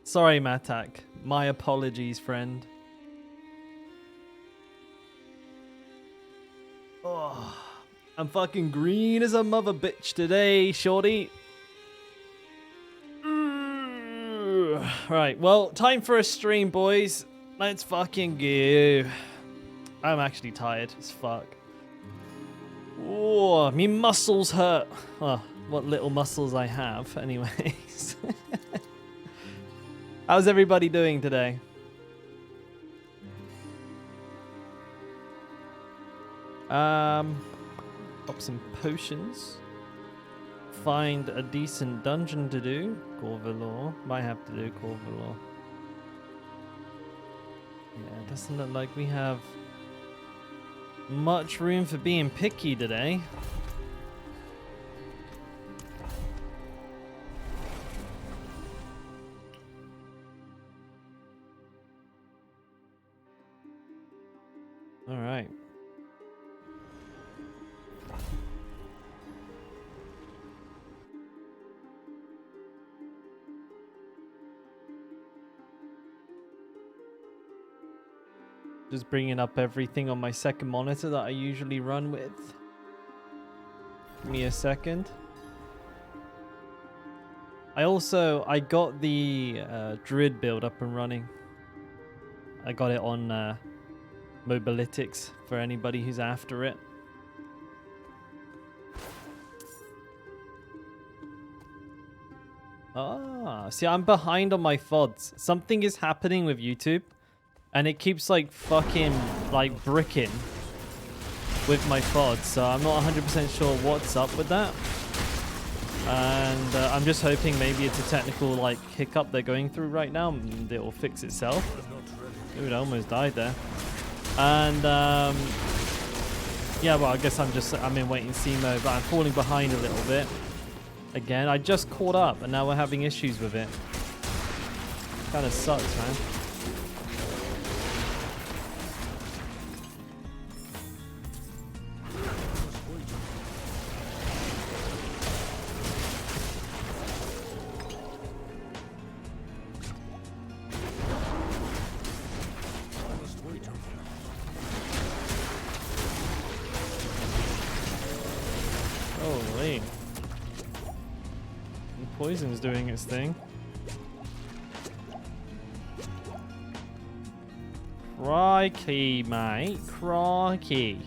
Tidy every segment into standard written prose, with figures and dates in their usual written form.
Sorry, Matak. My apologies, friend. Oh, I'm fucking green as a mother bitch today, shorty. Right, well, time for a stream, boys. Let's fucking go. I'm actually tired as fuck. Oh, me muscles hurt. Oh, what little muscles I have, anyways. How's everybody doing today? Pop some potions. Find a decent dungeon to do. Corvalor. Might have to do Corvalor. Yeah, it doesn't look like we have much room for being picky today. All right. Just bringing up everything on my second monitor that I usually run with. Give me a second. I got the Druid build up and running. I got it on Mobilytics for anybody who's after it. Ah, see, I'm behind on my VoDs. Something is happening with YouTube. And it keeps like fucking like bricking with my VoD, so I'm not 100% sure what's up with that. And I'm just hoping maybe it's a technical like hiccup they're going through right now and it will fix itself. Dude, I almost died there. And yeah, well, I guess I'm in wait and see mode, but I'm falling behind a little bit. Again, I just caught up and now we're having issues with it. Kind of sucks, man. Holy. The poison's doing its thing. Crikey, mate. Crikey.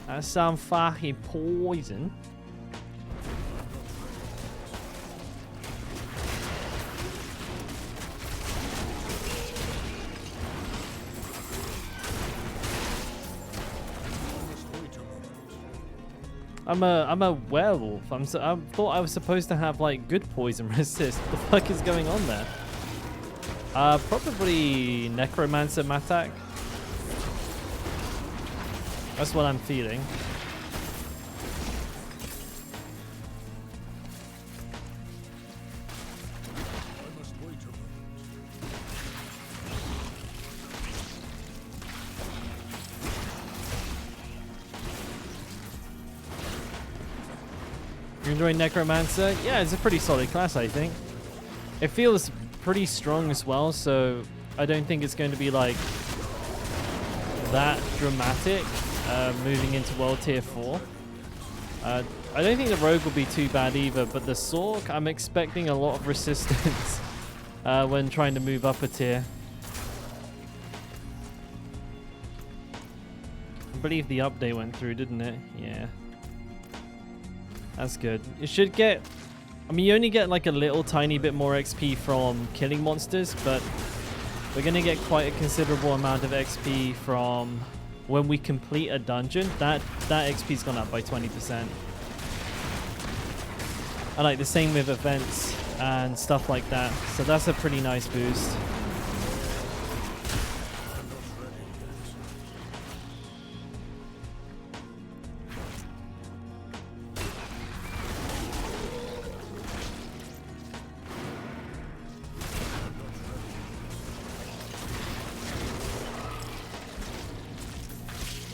That's some fucking poison. I'm a werewolf. I thought I was supposed to have like good poison resist. What the fuck is going on there? Probably Necromancer Matak. That's what I'm feeling. You enjoying Necromancer? Yeah, it's a pretty solid class, I think. It feels pretty strong as well, so I don't think it's going to be like that dramatic moving into World Tier 4. I don't think the Rogue will be too bad either, but the Sork, I'm expecting a lot of resistance when trying to move up a tier. I believe the update went through, didn't it? Yeah. That's good. It should get... I mean, you only get like a little tiny bit more XP from killing monsters, but we're going to get quite a considerable amount of XP from when we complete a dungeon. That XP's gone up by 20%. I like the same with events and stuff like that. So that's a pretty nice boost.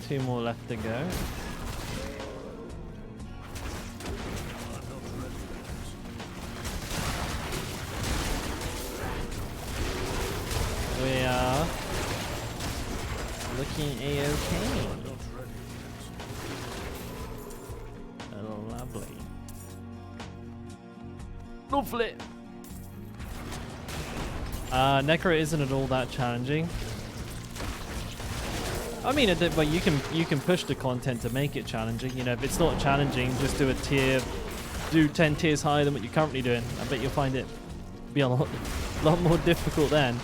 Two more left to go. looking a-okay. Lovely. Lovely. Necro isn't at all that challenging. I mean, but you can push the content to make it challenging. You know, if it's not challenging, just do 10 tiers higher than what you're currently doing. I bet you'll find it be a lot more difficult then.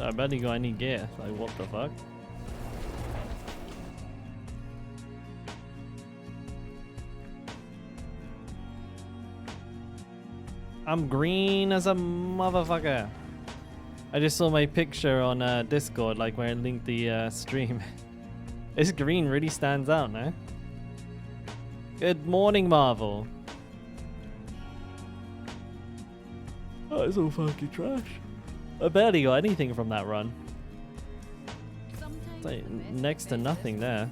I barely got any gear. Like, what the fuck? I'm green as a motherfucker. I just saw my picture on Discord, like where I linked the stream. This green really stands out now. Good morning, Marvel. Oh, it's all fucking trash. I barely got anything from that run. It's like next to nothing there.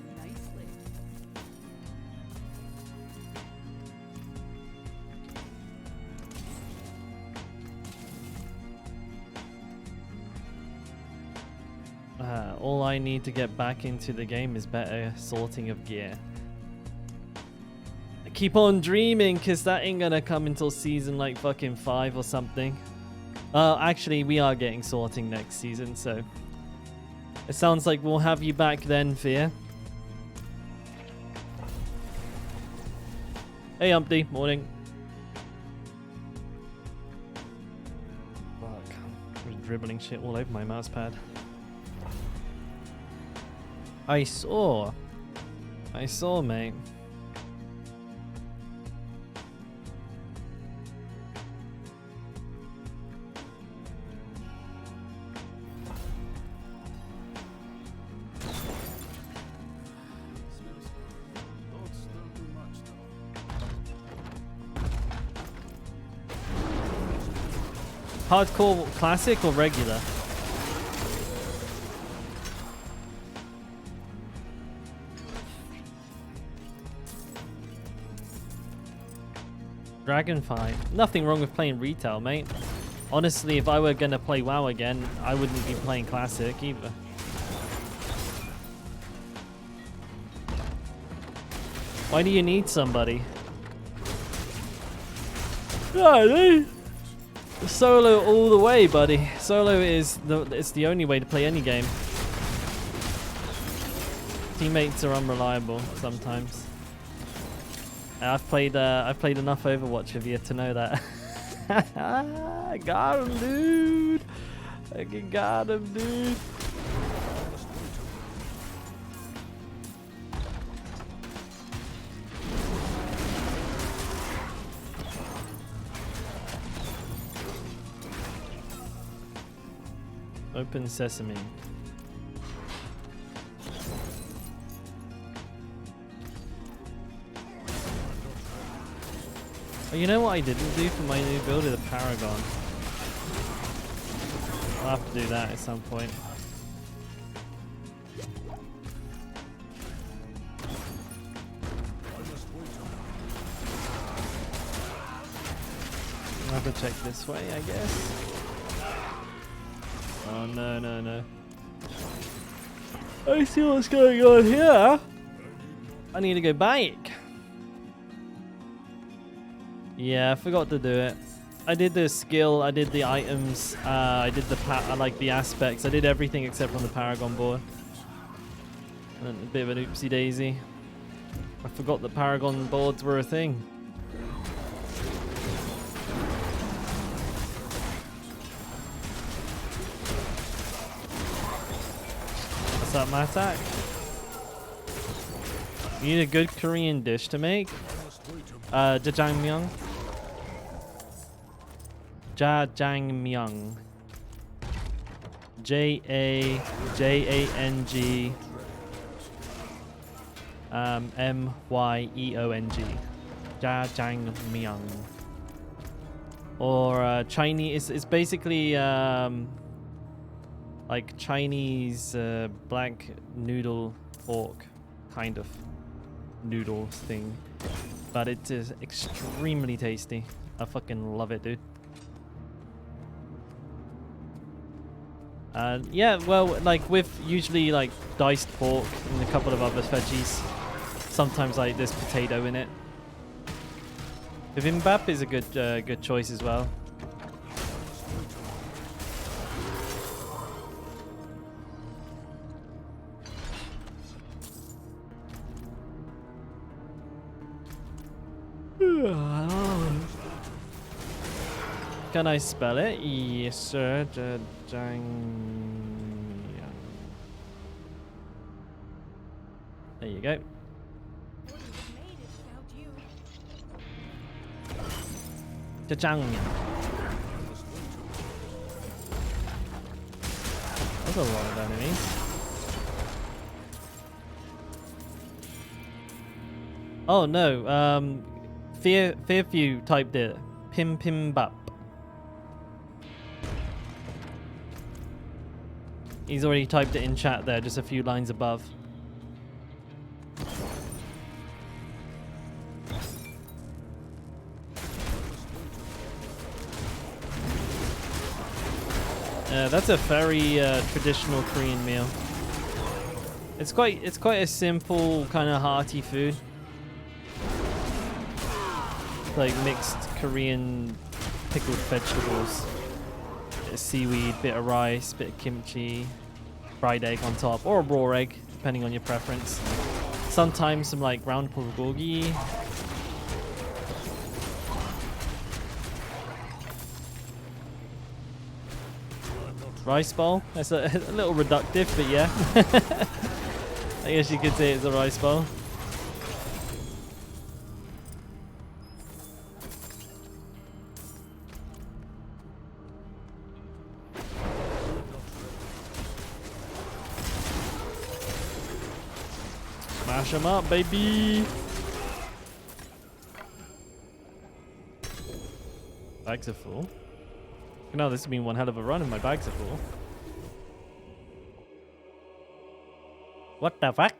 All I need to get back into the game is better sorting of gear. I keep on dreaming, because that ain't gonna come until season like fucking 5 or something. Actually, we are getting sorting next season, so it sounds like we'll have you back then, Fear. Hey, Humpty. Morning. Fuck. I'm dribbling shit all over my mouse pad. I saw, mate. Hardcore classic or regular? Dragonfly. Nothing wrong with playing retail, mate. Honestly, if I were gonna play WoW again, I wouldn't be playing classic either. Why do you need somebody? Yeah, solo all the way, buddy. Solo is it's the only way to play any game. Teammates are unreliable sometimes. I've played enough Overwatch of you to know that. I got him, dude. I got him, dude. Open sesame. Oh, you know what I didn't do for my new build of the Paragon? I'll have to do that at some point. I'll have to check this way, I guess. Oh no, no, no. I see what's going on here. I need to go back. Yeah, I forgot to do it. I did the skill, I did the items, I did the aspects. I did everything except on the Paragon board. And a bit of an oopsie daisy. I forgot the Paragon boards were a thing. What's up, Matak? You need a good Korean dish to make? Jajangmyeon. Jajangmyeon. Jajang Myeong. Jajangmyeon. Or Chinese. It's basically like Chinese black noodle pork kind of noodles thing. But it is extremely tasty. I fucking love it, dude. Yeah, well, like with usually like diced pork and a couple of other veggies. Sometimes like there's potato in it. Bibimbap is a good choice as well. Can I spell it? Yes, sir. There you go. Jajangmyeon. That's a lot of enemies. Oh no, Fearview typed it. Pimbap. He's already typed it in chat there, just a few lines above. That's a very traditional Korean meal. It's quite a simple kind of hearty food. Like mixed Korean pickled vegetables. Bit of seaweed, bit of rice, bit of kimchi, fried egg on top, or a raw egg, depending on your preference. Sometimes some like ground bulgogi. Rice bowl. That's a little reductive, but yeah. I guess you could say it's a rice bowl. Smash them up, baby. Bags are full. No, this has been one hell of a run and my bags are full. What the fuck?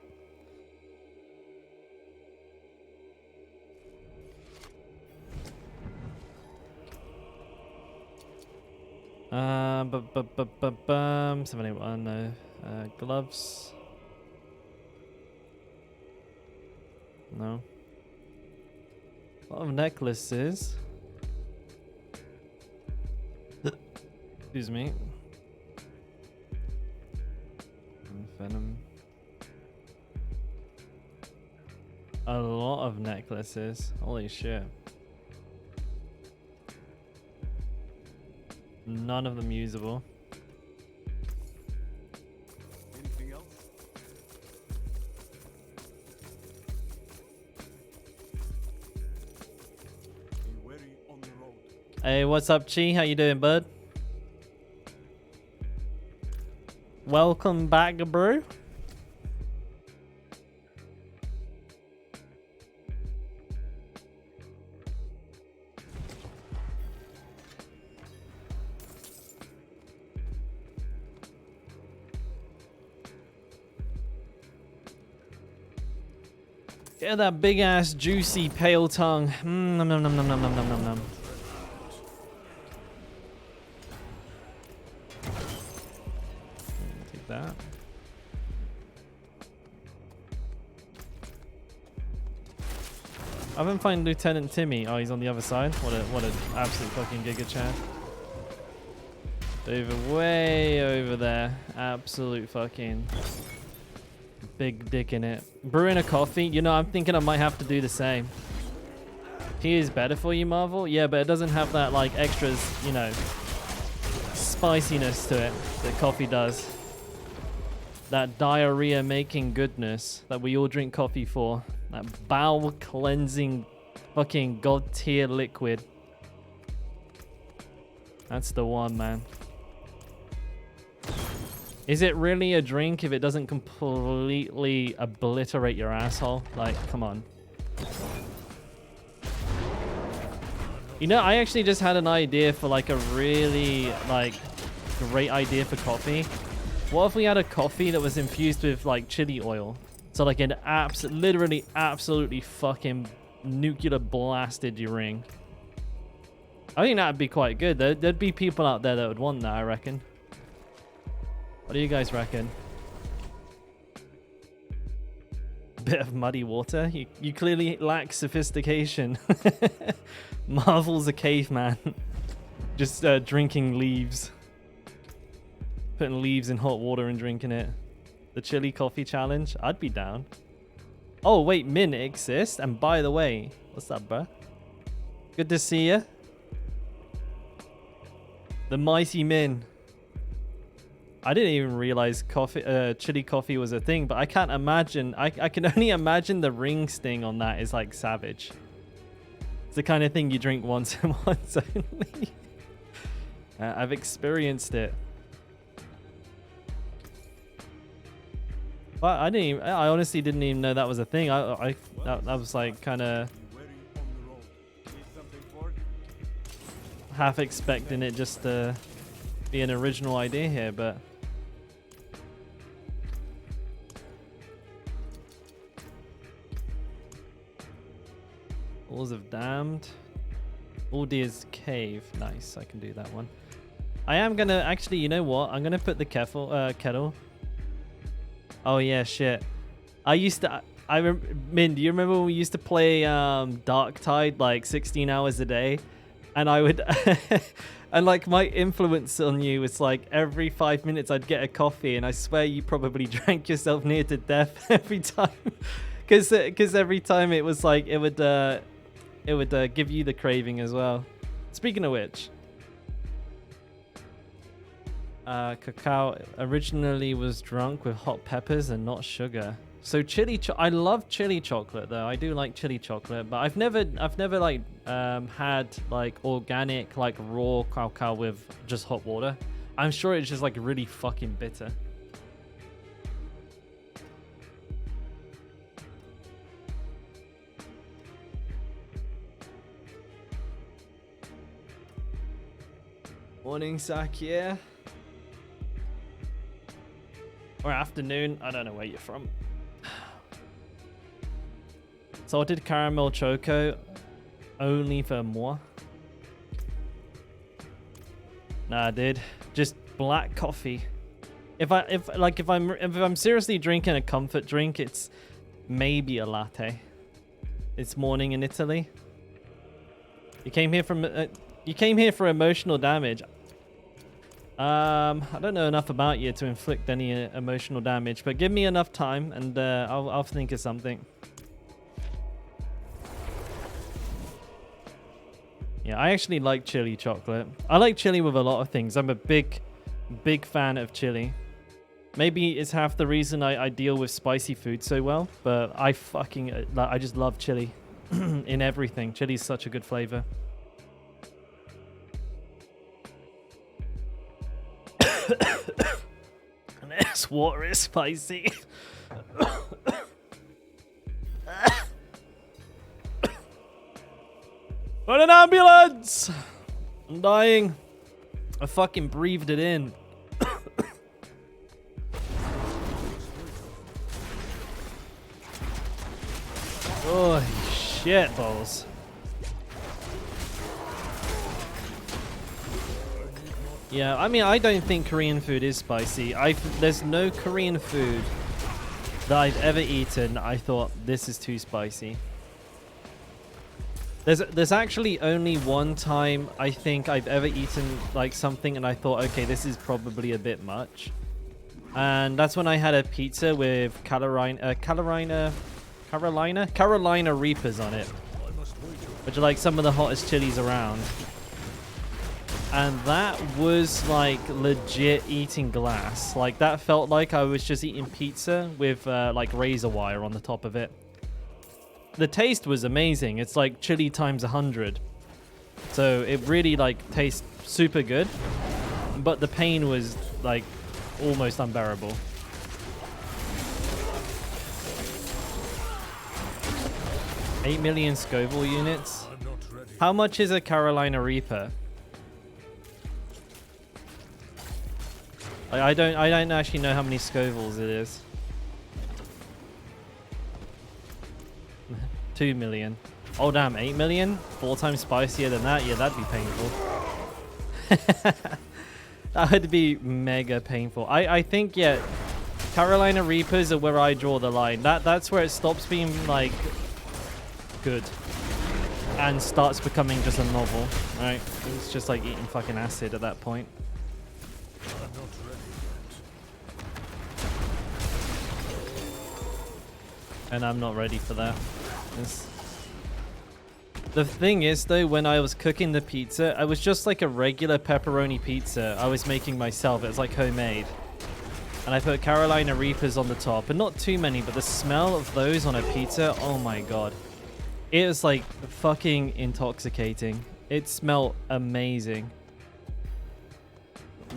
Bum 781, no. Gloves. No. A lot of necklaces. Excuse me. Venom. A lot of necklaces. Holy shit. None of them usable. Anything else? Be wary on the road. Hey, what's up, Chi? How you doing, bud? Welcome back, bro. Get that big ass juicy pale tongue. Nom nom nom nom nom nom nom nom nom. Take that. I haven't found Lieutenant Timmy. Oh, he's on the other side. What an absolute fucking giga chat. Way over there. Absolute fucking big dick in it. Brewing a coffee. You know, I'm thinking I might have to do the same. Tea is better for you, Marvel. Yeah, but it doesn't have that like extras, you know, spiciness to it that coffee does. That diarrhea making goodness that we all drink coffee for. That bowel cleansing fucking god tier liquid. That's the one, man. Is it really a drink if it doesn't completely obliterate your asshole? Like, come on. You know, I actually just had an idea for like a really like great idea for coffee. What if we had a coffee that was infused with like chili oil? So like an literally absolutely fucking nuclear blasted your ring. I think that'd be quite good. There'd be people out there that would want that, I reckon. What do you guys reckon? Bit of muddy water? You clearly lack sophistication. Marvel's a caveman. Just drinking leaves. Putting leaves in hot water and drinking it. The chili coffee challenge? I'd be down. Oh, wait, Min exists? And by the way, what's up, bruh? Good to see you. The mighty Min. I didn't even realize chili coffee was a thing, but I can't imagine. I can only imagine the ring sting on that is like savage. It's the kind of thing you drink once and once only. I've experienced it. But I honestly didn't even know that was a thing. That was like kind of half expecting it just to be an original idea here, but Walls of Damned. Aldir's Cave. Nice, I can do that one. I am gonna actually, you know what? I'm gonna put the kettle. Oh yeah, shit. I used to. Min, do you remember when we used to play Dark Tide like 16 hours a day? And I would, and like my influence on you was like every 5 minutes I'd get a coffee, and I swear you probably drank yourself near to death every time, because every time it was like it would give you the craving as well. Speaking of which, cacao originally was drunk with hot peppers and not sugar. So I love chili chocolate though. I do like chili chocolate, but I've never like had like organic like raw cacao with just hot water. I'm sure it's just like really fucking bitter. Morning, Sakia. Or afternoon. I don't know where you're from. Salted caramel choco only for moi. Nah, dude. Just black coffee. If I'm seriously drinking a comfort drink, it's maybe a latte. It's morning in Italy. You came here for emotional damage. I don't know enough about you to inflict any emotional damage, but give me enough time and I'll think of something. Yeah, I actually like chili chocolate. I like chili with a lot of things. I'm a big fan of chili. Maybe it's half the reason I deal with spicy food so well, but I just love chili in everything. Chili's such a good flavor. And this water is spicy. But an ambulance! I'm dying. I fucking breathed it in. Oh shit balls. Yeah, I mean, I don't think Korean food is spicy. There's no Korean food that I've ever eaten I thought this is too spicy. There's actually only one time I think I've ever eaten like something and I thought, okay, this is probably a bit much. And that's when I had a pizza with Carolina Reapers on it, which are like some of the hottest chilies around. And that was like legit eating glass. Like that felt like I was just eating pizza with like razor wire on the top of it. The taste was amazing. It's like chili times 100. So it really like tastes super good. But the pain was like almost unbearable. $8 million Scoville units. How much is a Carolina Reaper? I don't actually know how many Scovilles it is. 2 million. Oh damn, 8 million? 4 times spicier than that? Yeah, that'd be painful. That would be mega painful. I think, yeah, Carolina Reapers are where I draw the line. That's where it stops being, like, good. And starts becoming just a novel, right? It's just like eating fucking acid at that point. And I'm not ready for that. The thing is, though, when I was cooking the pizza, I was just like a regular pepperoni pizza I was making myself. It was like homemade. And I put Carolina Reapers on the top. And not too many, but the smell of those on a pizza, oh my god. It was like fucking intoxicating. It smelled amazing.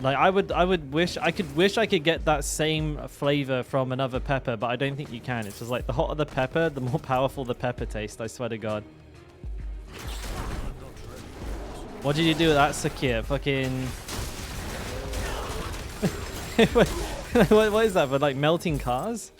Like I wish I could get that same flavor from another pepper, but I don't think you can. It's just like the hotter the pepper, the more powerful the pepper tastes, I swear to god. What did you do with that, Sakir? Fucking what is that for, like melting cars?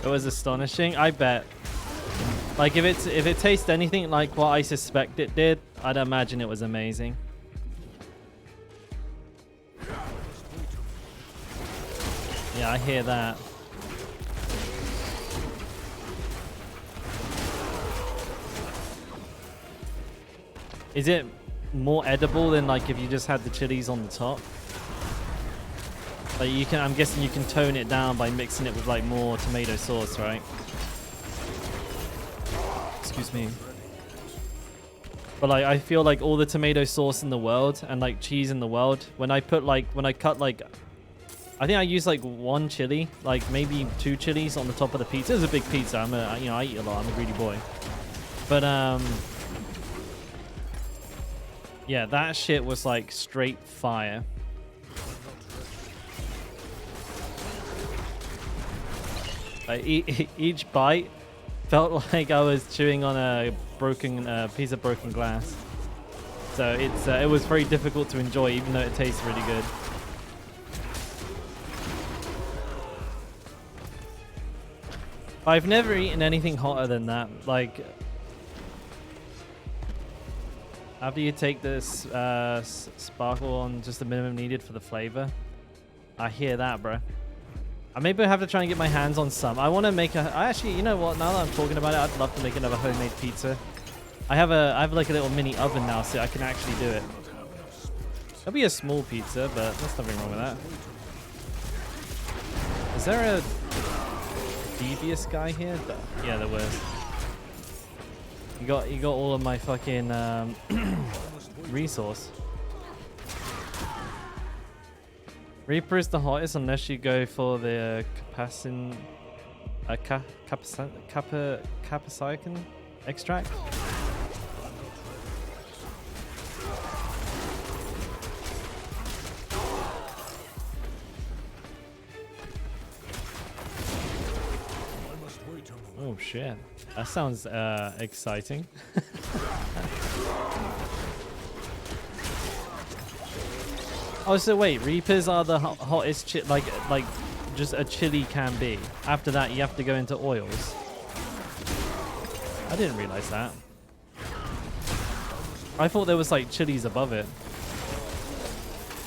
It was astonishing, I bet. Like if it tastes anything like what I suspect it did, I'd imagine it was amazing. Yeah, I hear that. Is it more edible than like if you just had the chilies on the top? Like you can, I'm guessing you can tone it down by mixing it with like more tomato sauce, right? Excuse me. But like I feel like all the tomato sauce in the world and like cheese in the world, when I cut like, I think I use like one chili, like maybe 2 chilies on the top of the pizza. It's a big pizza. I eat a lot. I'm a greedy boy. But yeah, that shit was like straight fire. Like, each bite felt like I was chewing on a broken piece of broken glass. So it was very difficult to enjoy, even though it tastes really good. I've never eaten anything hotter than that. Like, after you take this sparkle on just the minimum needed for the flavor, I hear that, bro. I maybe have to try and get my hands on some. I want to make actually, you know what? Now that I'm talking about it, I'd love to make another homemade pizza. I have like a little mini oven now, so I can actually do it. It'll be a small pizza, but there's nothing wrong with that. Is there a devious guy here? Yeah, there was. You got all of my fucking resource. Reaper is the hottest unless you go for the capsaicin extract. Oh shit, that sounds exciting. Oh, so wait, Reapers are the hottest like just a chili can be. After that, you have to go into oils. I didn't realize that. I thought there was like chilies above it.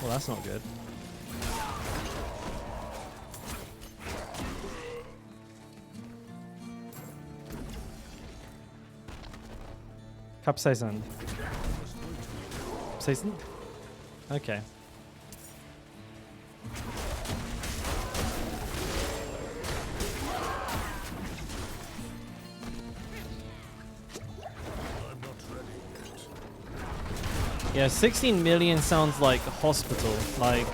Well, that's not good. Capsaicin. Capsaicin? Okay. Yeah, 16 million sounds like hospital. Like,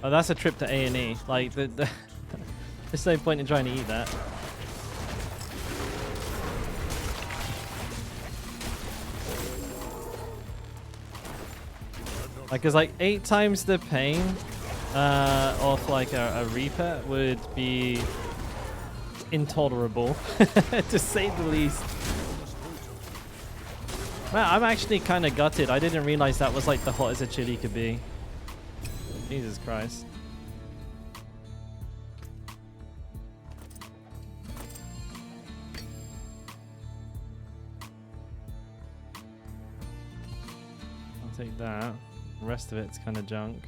oh, that's a trip to A&E. Like, there's no point in trying to eat that. Like, it's like 8 times the pain of like a Reaper would be intolerable, to say the least. Man, I'm actually kind of gutted. I didn't realize that was like the hottest a chili could be. Jesus Christ. I'll take that. The rest of it's kind of junk.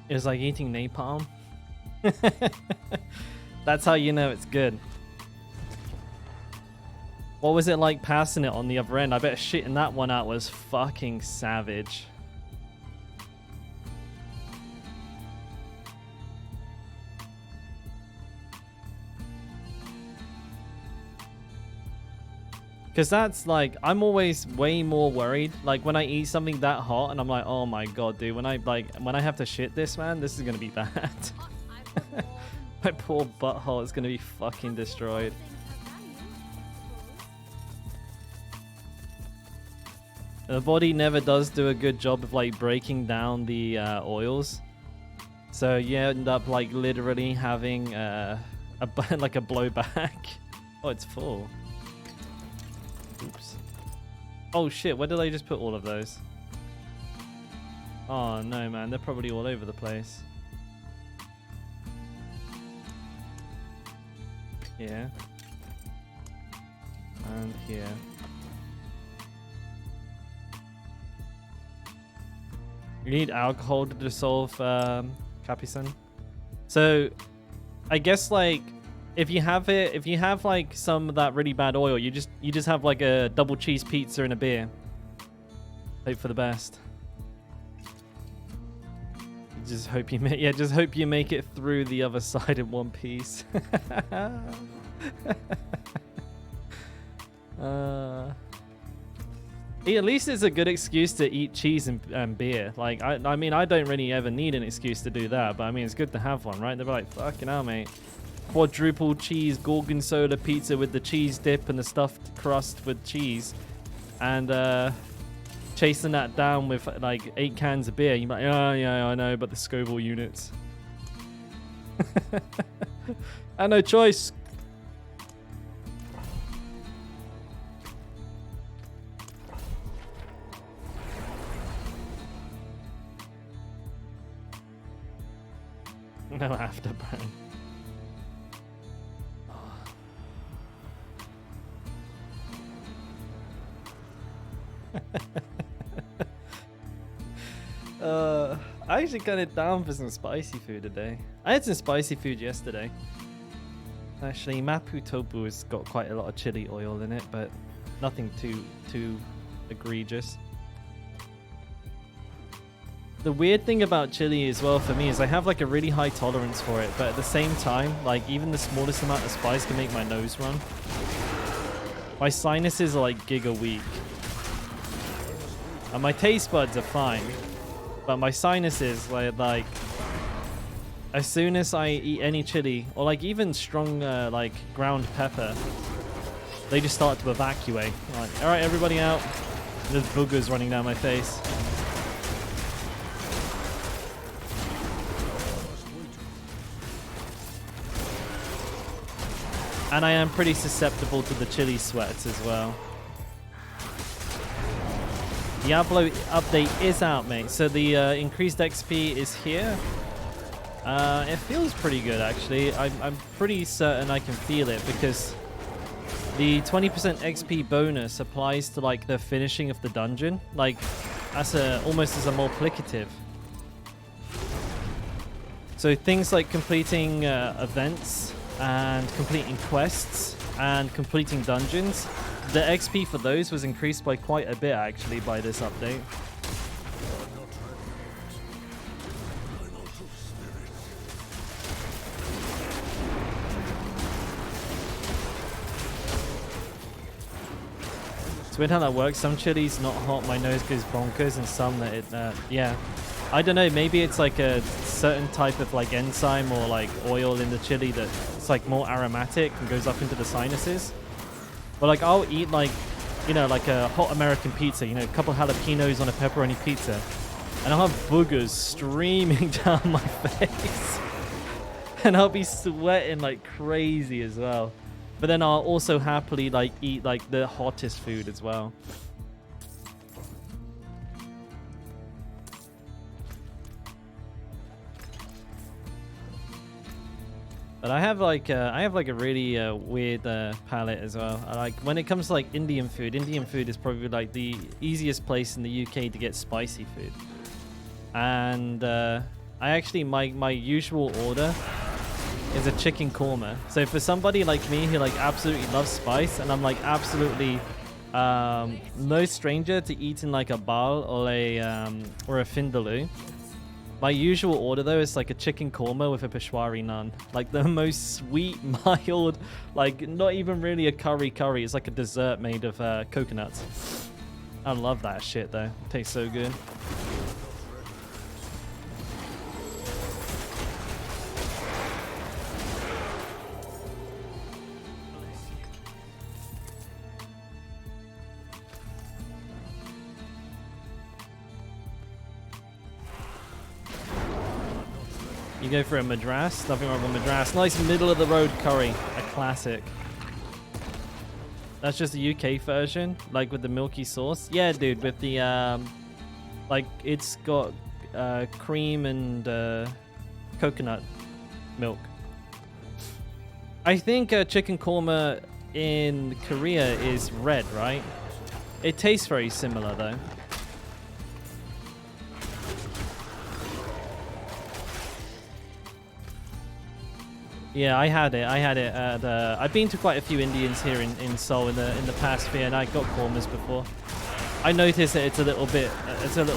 It's like eating napalm. That's how you know it's good. What was it like passing it on the other end? I bet shitting that one out was fucking savage. Because that's like, I'm always way more worried. Like when I eat something that hot and I'm like, oh my god, dude, when I have to shit this, man, this is going to be bad. My poor butthole is going to be fucking destroyed. The body never does do a good job of like breaking down the oils. So you end up like literally having like a blowback. Oh, it's full. Oops. Oh shit, where did I just put all of those? Oh no, man, they're probably all over the place. Here. And here. You need alcohol to dissolve Capicin. So, I guess like if you have like some of that really bad oil, you just have like a double cheese pizza and a beer. Hope for the best. Just hope you make it through the other side in one piece. At least it's a good excuse to eat cheese and beer. Like I mean, I don't really ever need an excuse to do that, but I mean, it's good to have one, right? They're like, fucking hell, mate. Quadruple cheese gorgonzola pizza with the cheese dip and the stuffed crust with cheese, and chasing that down with like 8 cans of beer. You're like, oh yeah, I know, but the Scoville units. I had no choice. No afterburn. I actually got it down for some spicy food today. I had some spicy food yesterday. Actually, Mapu Topu has got quite a lot of chili oil in it, but nothing too egregious. The weird thing about chili as well for me is I have like a really high tolerance for it, but at the same time, like even the smallest amount of spice can make my nose run. My sinuses are like giga weak. And my taste buds are fine, but my sinuses, like as soon as I eat any chili or like even strong like ground pepper, they just start to evacuate. Like, all right, everybody out. There's boogers running down my face. And I am pretty susceptible to the chili sweats as well. Diablo update is out, mate. So the increased XP is here. It feels pretty good, actually. I'm pretty certain I can feel it because the 20% XP bonus applies to like the finishing of the dungeon, like as almost as a multiplicative. So things like completing events and completing quests and completing dungeons, the XP for those was increased by quite a bit actually by this update. It's weird how that works. Some chili's not hot, my nose goes bonkers, and some that it, yeah. I don't know, maybe it's like a certain type of like enzyme or like oil in the chili that's like more aromatic and goes up into the sinuses. But like I'll eat like, you know, like a hot American pizza, you know, a couple jalapenos on a pepperoni pizza, and I'll have boogers streaming down my face. And I'll be sweating like crazy as well. But then I'll also happily like eat like the hottest food as well. But I have like a really weird palate as well. I like when it comes to like Indian food. Indian food is probably like the easiest place in the UK to get spicy food. And I actually my usual order is a chicken korma. So for somebody like me who like absolutely loves spice, and I'm like absolutely no stranger to eating like a bal or a vindaloo. My usual order though is like a chicken korma with a Peshwari naan. Like the most sweet, mild, like not even really a curry. It's like a dessert made of coconuts. I love that shit though. It tastes so good. You go for a madras, nothing wrong with madras. Nice middle of the road curry, a classic. That's just the UK version, like with the milky sauce. Yeah, dude, with the like it's got cream and coconut milk. I think chicken korma in Korea is red, right? It tastes very similar though. Yeah, I had it at I've been to quite a few Indians here in Seoul in the past year, and I got kormas before. I noticed that it's a little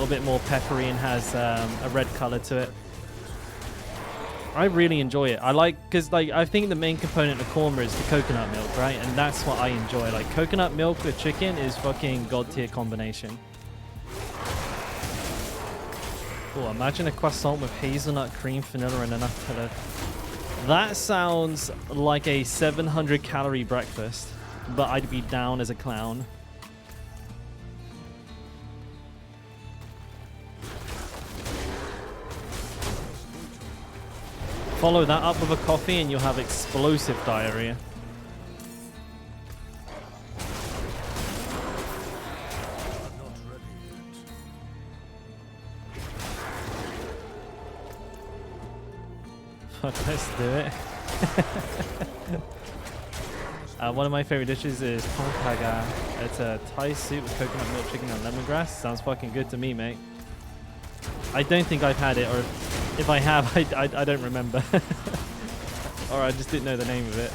bit more peppery and has a red color to it. I really enjoy it. I like, because like I think the main component of korma is the coconut milk, right? And that's what I enjoy. Like coconut milk with chicken is fucking god tier combination. Oh, imagine a croissant with hazelnut, cream, vanilla, and enough Nutella. That sounds like a 700 calorie breakfast, but I'd be down as a clown. Follow that up with a coffee and you'll have explosive diarrhea. Fuck, let's do it. One of my favorite dishes is pongkaga. It's a Thai soup with coconut milk, chicken, and lemongrass. Sounds fucking good to me, mate. I don't think I've had it, or if I have, I don't remember. Or I just didn't know the name of it.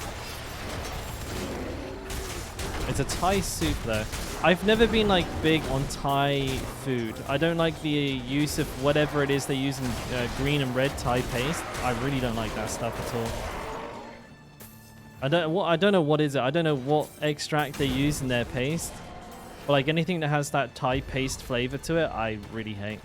It's a Thai soup, though. I've never been like big on Thai food. I don't like the use of whatever it is they use in green and red Thai paste. I really don't like that stuff at all. I don't know what is it. I don't know what extract they use in their paste. But like anything that has that Thai paste flavor to it, I really hate.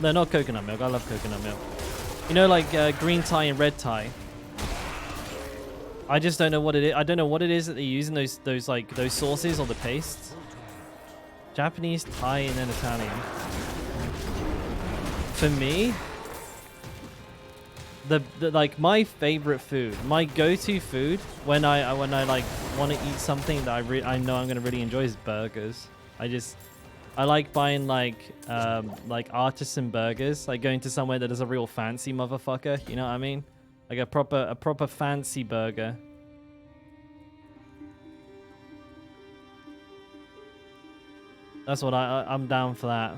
No, not coconut milk. I love coconut milk. You know, like green Thai and red Thai. I just don't know what it is. I don't know what it is that they use in those sauces or the pastes. Japanese, Thai, and then Italian. For me, the like my favorite food, my go-to food when I like want to eat something that I know I'm gonna really enjoy is burgers. I like buying like artisan burgers, like going to somewhere that is a real fancy motherfucker, you know what I mean? Like a proper fancy burger. That's what I'm down for that.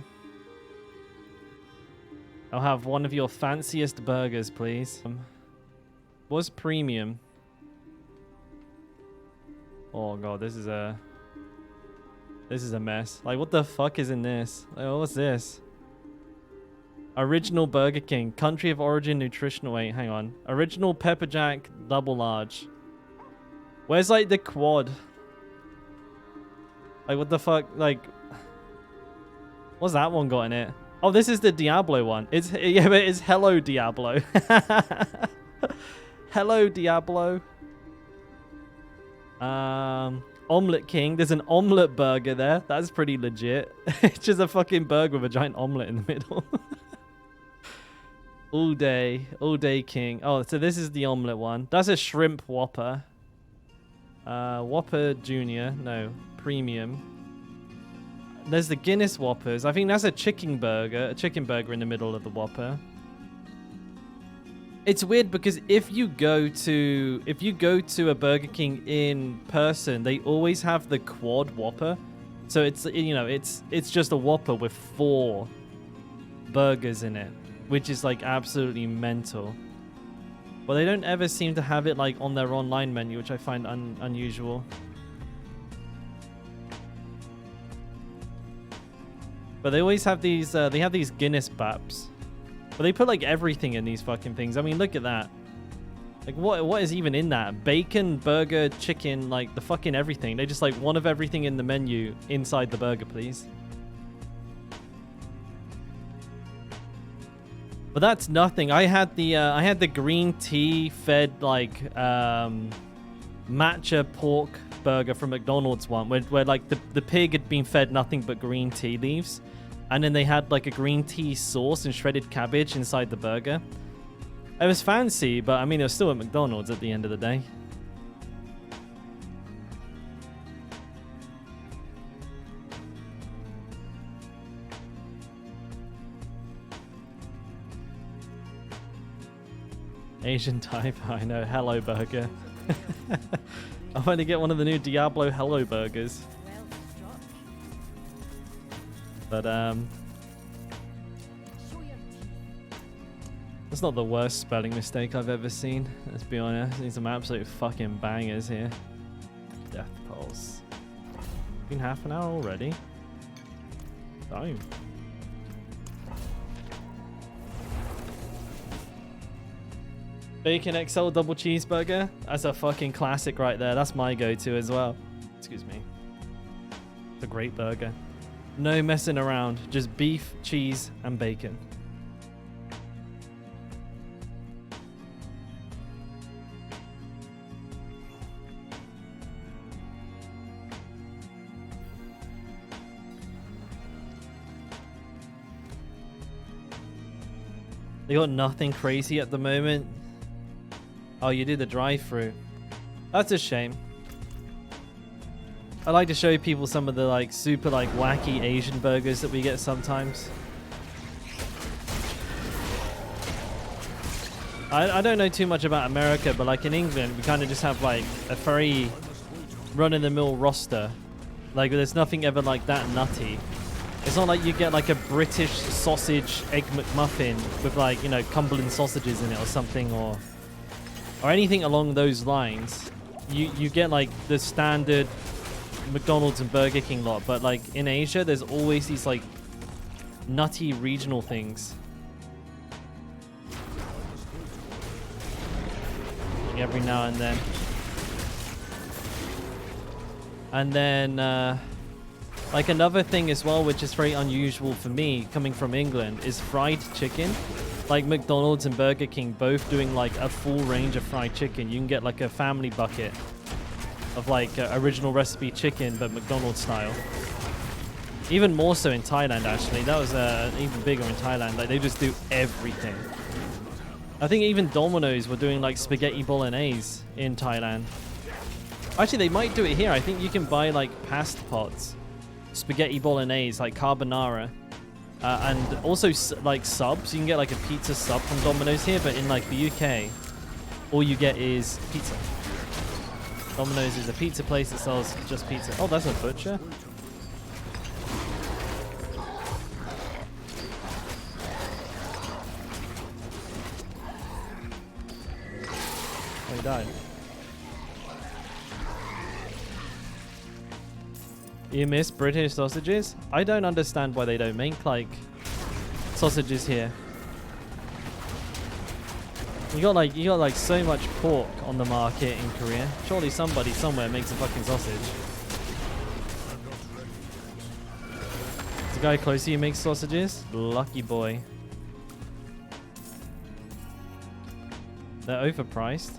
I'll have one of your fanciest burgers, please. What's premium? Oh god, this is a mess. Like, what the fuck is in this? Like, what's this? Original Burger King. Country of origin, nutritional... Wait, hang on. Original Pepper Jack, double large. Where's, like, the quad? Like, what the fuck? Like... What's that one got in it? Oh, this is the Diablo one. Yeah, but it's Hello Diablo. Hello Diablo. Omelette King. There's an omelette burger there. That's pretty legit. It's just a fucking burger with a giant omelette in the middle. All day King. Oh, so this is the omelette one. That's a shrimp Whopper. Whopper Junior. No, Premium. There's the Guinness Whoppers. I think that's a chicken burger in the middle of the Whopper. It's weird because if you go to a Burger King in person, they always have the quad Whopper. So it's, you know, it's just a Whopper with 4 burgers in it, which is like absolutely mental. But they don't ever seem to have it like on their online menu, which I find unusual. But they always have these they have these Guinness Baps. But they put like everything in these fucking things. I mean, look at that. Like what is even in that? Bacon, burger, chicken, like the fucking everything. They just like one of everything in the menu inside the burger, please. But that's nothing. I had the green tea fed like matcha pork burger from McDonald's one where like the pig had been fed nothing but green tea leaves. And then they had like a green tea sauce and shredded cabbage inside the burger. It was fancy, but I mean, it was still at McDonald's at the end of the day. Asian type, I know. Hello Burger. I'm going to get one of the new Diablo Hello Burgers. But that's not the worst spelling mistake I've ever seen. Let's be honest. There's some absolute fucking bangers here. Death Pulse. Been half an hour already. Damn. Bacon XL double cheeseburger. That's a fucking classic right there. That's my go-to as well. Excuse me. It's a great burger. No messing around. Just beef, cheese, and bacon. They got nothing crazy at the moment. Oh, you did the drive-through. That's a shame. I like to show people some of the like super like wacky Asian burgers that we get sometimes. I don't know too much about America, but like in England, we kind of just have like a very run-of-the-mill roster. Like there's nothing ever like that nutty. It's not like you get like a British sausage egg McMuffin with like, you know, Cumberland sausages in it or something, or anything along those lines. You get like the standard McDonald's and Burger King lot, but like in Asia there's always these like nutty regional things. Like every now and then. And then like another thing as well, which is very unusual for me coming from England, is fried chicken. Like McDonald's and Burger King both doing like a full range of fried chicken. You can get like a family bucket of like original recipe chicken, but McDonald's style. Even more so in Thailand, actually. That was even bigger in Thailand. Like they just do everything. I think even Domino's were doing like spaghetti bolognese in Thailand. Actually, they might do it here. I think you can buy like pasta pots, spaghetti bolognese, like carbonara, and also like subs. You can get like a pizza sub from Domino's here, but in like the UK, all you get is pizza. Domino's is a pizza place that sells just pizza. Oh, that's a butcher. Oh, he died. You miss British sausages? I don't understand why they don't make like sausages here. You got like so much pork on the market in Korea. Surely somebody somewhere makes a fucking sausage. Is the guy close to you makes sausages? Lucky boy. They're overpriced.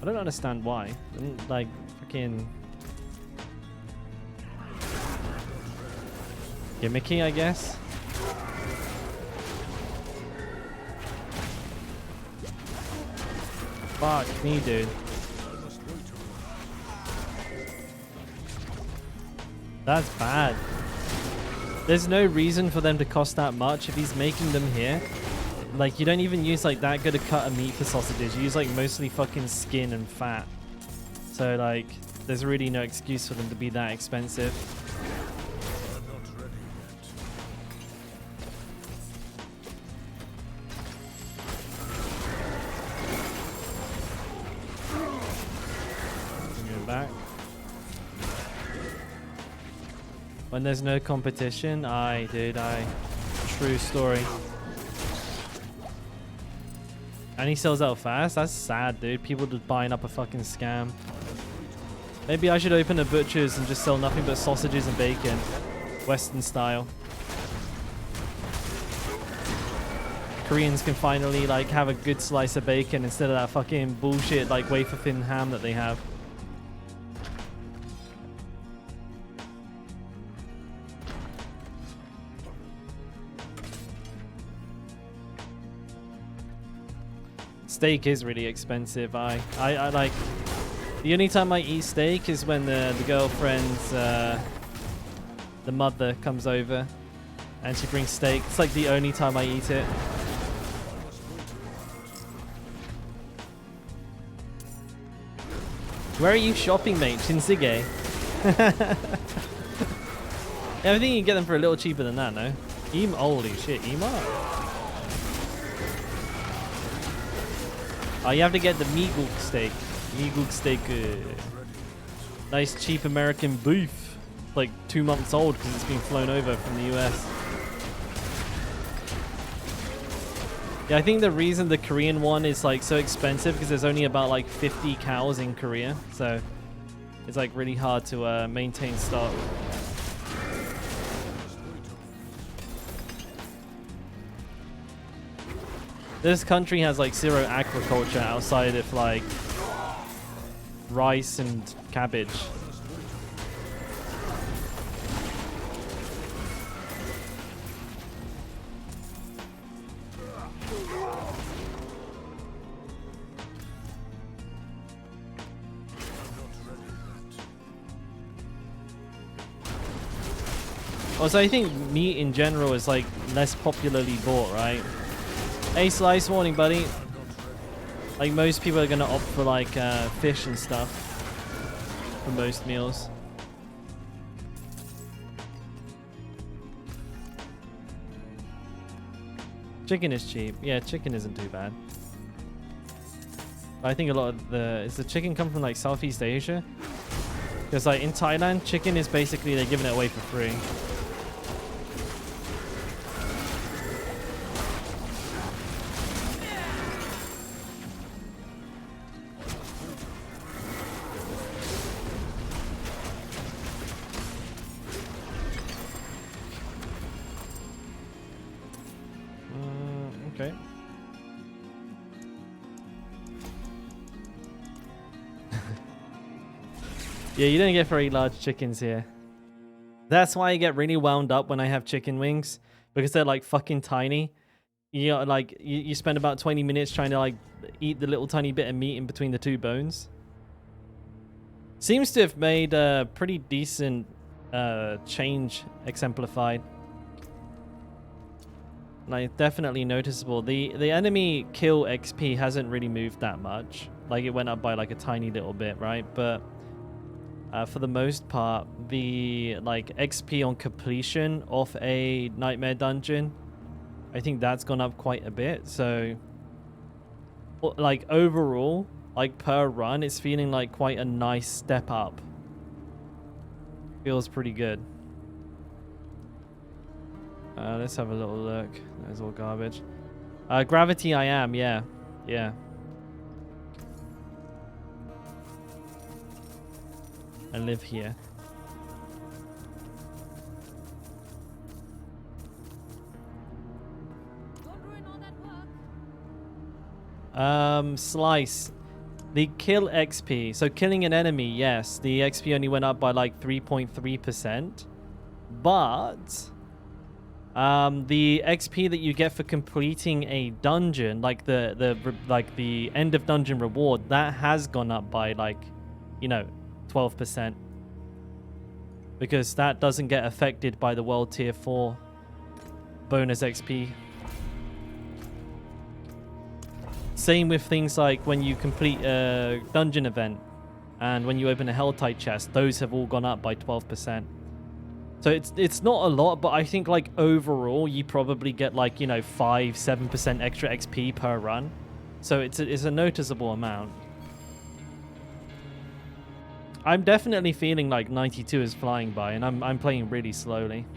I don't understand why. Like freaking gimmicky, I guess. Fuck me, dude. That's bad. There's no reason for them to cost that much if he's making them here. Like, you don't even use like that good a cut of meat for sausages. You use like mostly fucking skin and fat. So like, there's really no excuse for them to be that expensive. I'm not ready yet. Go back. When there's no competition, true story. And he sells out fast? That's sad, dude. People just buying up a fucking scam. Maybe I should open a butcher's and just sell nothing but sausages and bacon. Western style. Koreans can finally like have a good slice of bacon instead of that fucking bullshit like wafer thin ham that they have. Steak is really expensive. I like, the only time I eat steak is when the girlfriend's the mother comes over and she brings steak. It's like the only time I eat it. Where are you shopping, mate? Shinsuke. Yeah, I think you can get them for a little cheaper than that, no? Holy shit, Ema? Oh, you have to get the Meegulk steak. Meegulk steak. Nice cheap American beef. Like 2 months old because it's been flown over from the US. Yeah, I think the reason the Korean one is like so expensive because there's only about like 50 cows in Korea. So it's like really hard to maintain stock. This country has like zero agriculture outside of like rice and cabbage. Also, I think meat in general is like less popularly bought, right? Hey, Slice, morning, buddy. Like, most people are gonna opt for like fish and stuff for most meals. Chicken is cheap. Yeah, chicken isn't too bad. I think a lot of does the chicken come from like Southeast Asia? Because like in Thailand, chicken is basically they're giving it away for free. Okay. Yeah, you don't get very large chickens here. That's why I get really wound up when I have chicken wings, because they're like fucking tiny. You know, like you spend about 20 minutes trying to like eat the little tiny bit of meat in between the two bones. Seems to have made a pretty decent change exemplified. Like, definitely noticeable. The enemy kill XP hasn't really moved that much. Like, it went up by like a tiny little bit, right? But for the most part, the like XP on completion of a nightmare dungeon, I think that's gone up quite a bit. So like overall, like per run, it's feeling like quite a nice step up. Feels pretty good. Let's have a little look. That's all garbage. Gravity I am, yeah. Yeah. I live here. Slice. The kill XP. So killing an enemy, yes. The XP only went up by like 3.3%. But The XP that you get for completing a dungeon, like the end of dungeon reward, that has gone up by like, 12%. Because that doesn't get affected by the World Tier 4 bonus XP. Same with things like when you complete a dungeon event and when you open a Helltide chest, those have all gone up by 12%. So it's not a lot, but I think like overall you probably get like, 5-7% extra XP per run. So it's a noticeable amount. I'm definitely feeling like 92 is flying by, and I'm playing really slowly.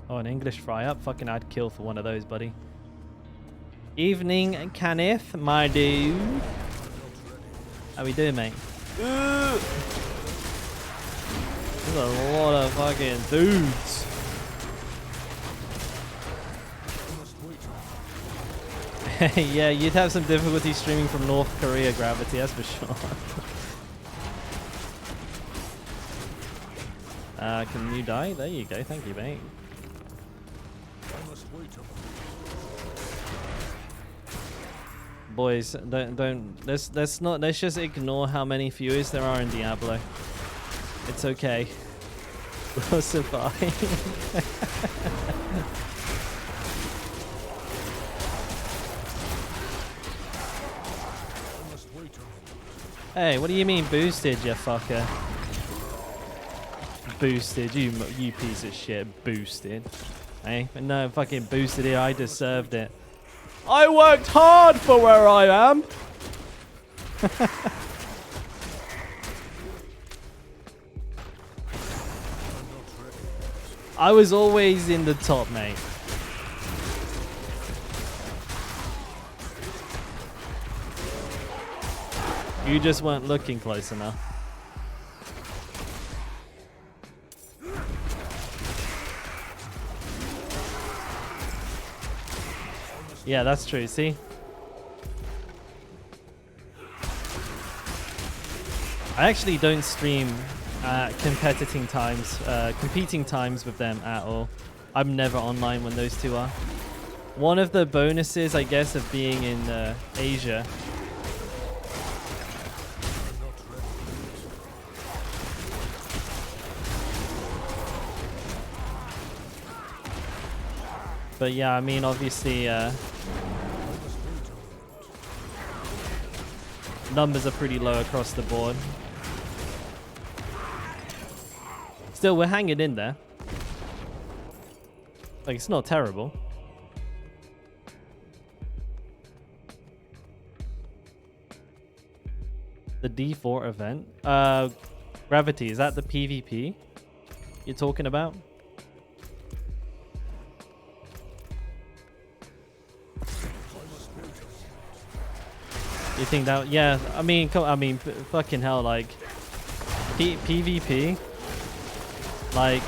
Oh, an English fry-up? Fucking I'd kill for one of those, buddy. Evening, Kenneth, my dude. How we doing, mate? There's a lot of fucking dudes. Yeah, you'd have some difficulty streaming from North Korea, Gravity, that's for sure. Can you die? There you go. Thank you, mate. Boys, let's just ignore how many viewers there are in Diablo. It's okay. We'll survive. Hey, what do you mean boosted, you fucker? Boosted, you piece of shit. Boosted. Hey, no, fucking boosted here. I deserved it. I worked hard for where I am. I was always in the top, mate. You just weren't looking close enough. Yeah, that's true. See? I actually don't stream competing times with them at all. I'm never online when those two are. One of the bonuses, I guess, of being in Asia. But yeah, I mean, obviously, numbers are pretty low across the board. Still, we're hanging in there. Like, it's not terrible. The D4 event. Gravity, is that the PvP you're talking about? You think that? Yeah, I mean, fucking hell, like PvP, like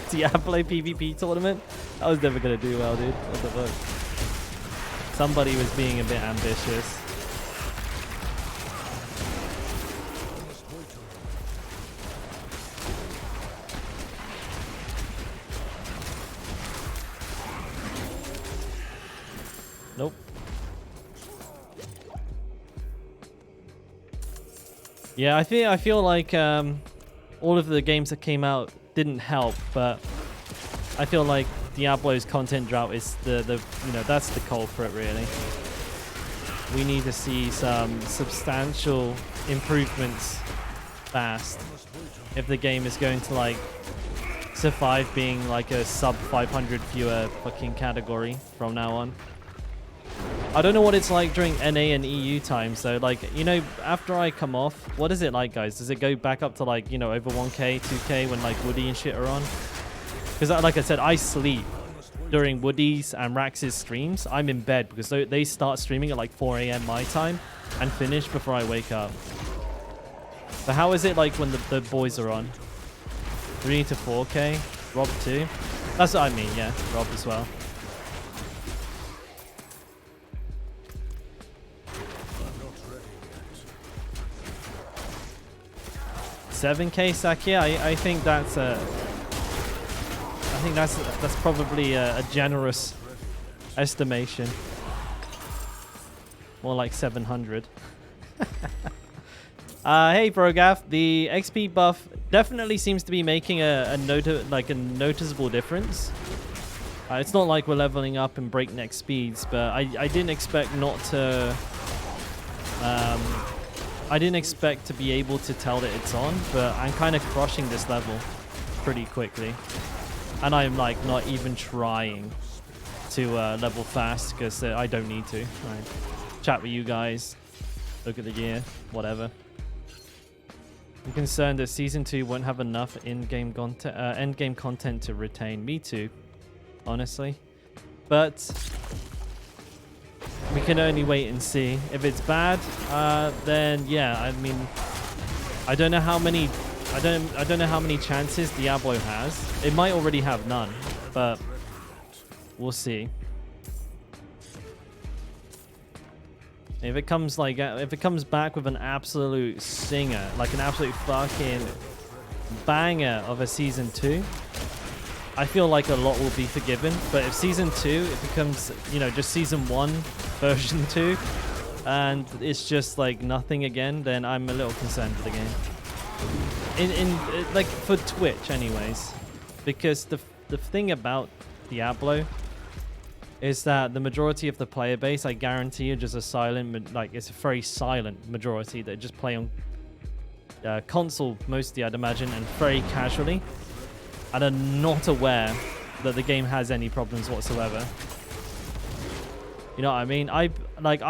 Diablo PvP tournament. I was never gonna do well, dude. What the fuck? Somebody was being a bit ambitious. Nope. Yeah, I feel like all of the games that came out didn't help, but I feel like Diablo's content drought is that's the culprit, really. We need to see some substantial improvements fast if the game is going to like survive being like a sub 500 viewer fucking category from now on. I don't know what it's like during NA and EU times, though. Like, after I come off, what is it like, guys? Does it go back up to, like, over 1k, 2k when, like, Woody and shit are on? Because, like I said, I sleep during Woody's and Rax's streams. I'm in bed because they start streaming at, like, 4 a.m. my time and finish before I wake up. But how is it, like, when the boys are on? 3 to 4k? Rob, too? That's what I mean, yeah. Rob as well. 7K Sakia. I think that's that's probably a generous estimation. More like 700. Hey Brogath, the XP buff definitely seems to be making a noticeable difference. It's not like we're leveling up in breakneck speeds, but I didn't expect not to. I didn't expect to be able to tell that it's on, but I'm kind of crushing this level pretty quickly, and I'm like not even trying to level fast because I don't need to. Chat with you guys, look at the gear, whatever. I'm concerned that season 2 won't have enough in-game content, end-game content to retain. Me too, honestly. But we can only wait and see. If it's bad, then yeah. I mean, I don't know how many. I don't know how many chances Diablo has. It might already have none, but we'll see. If it comes back with an absolute singer, like an absolute fucking banger of a season 2, I feel like a lot will be forgiven. But if season 2, it becomes, you know, just season 1 version 2, and it's just like nothing again, then I'm a little concerned for the game. Like for Twitch, anyways, because the thing about Diablo is that the majority of the player base, I guarantee you, just a silent, like it's a very silent majority that just play on console mostly, I'd imagine, and very casually, and are not aware that the game has any problems whatsoever. You know what I mean? I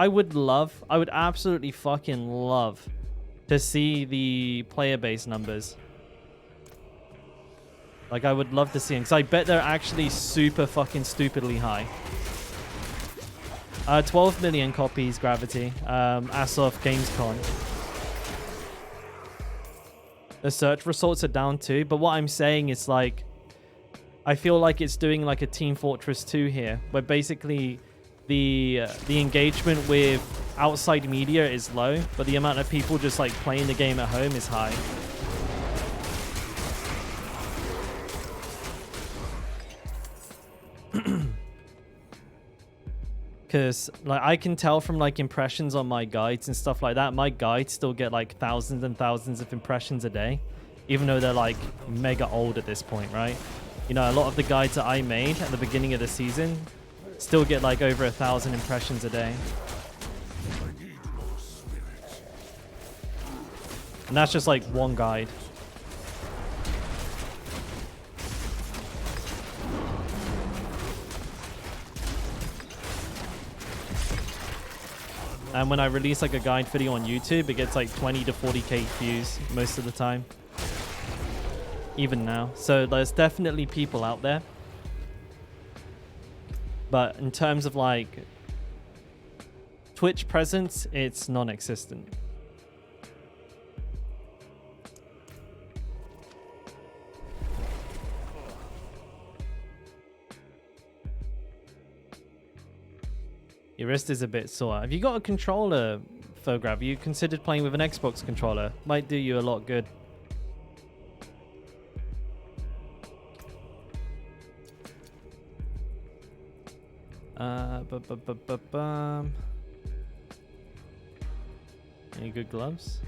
would absolutely fucking love to see the player base numbers. Like, I would love to see them, because I bet they're actually super fucking stupidly high. 12 million copies, Gravity. As of Gamescom. The search results are down too, but what I'm saying is, like, I feel like it's doing like a Team Fortress 2 here, where basically the engagement with outside media is low, but the amount of people just like playing the game at home is high. Because like I can tell from like impressions on my guides and stuff like that, my guides still get like thousands and thousands of impressions a day, even though they're like mega old at this point, right? You know, a lot of the guides that I made at the beginning of the season still get like over 1,000 impressions a day. And that's just like one guide. And when I release like a guide video on YouTube, it gets like 20 to 40k views most of the time. Even now. So there's definitely people out there. But in terms of like Twitch presence, it's non-existent. Your wrist is a bit sore. Have you got a controller, Phograb? Have you considered playing with an Xbox controller? Might do you a lot good. Any good gloves?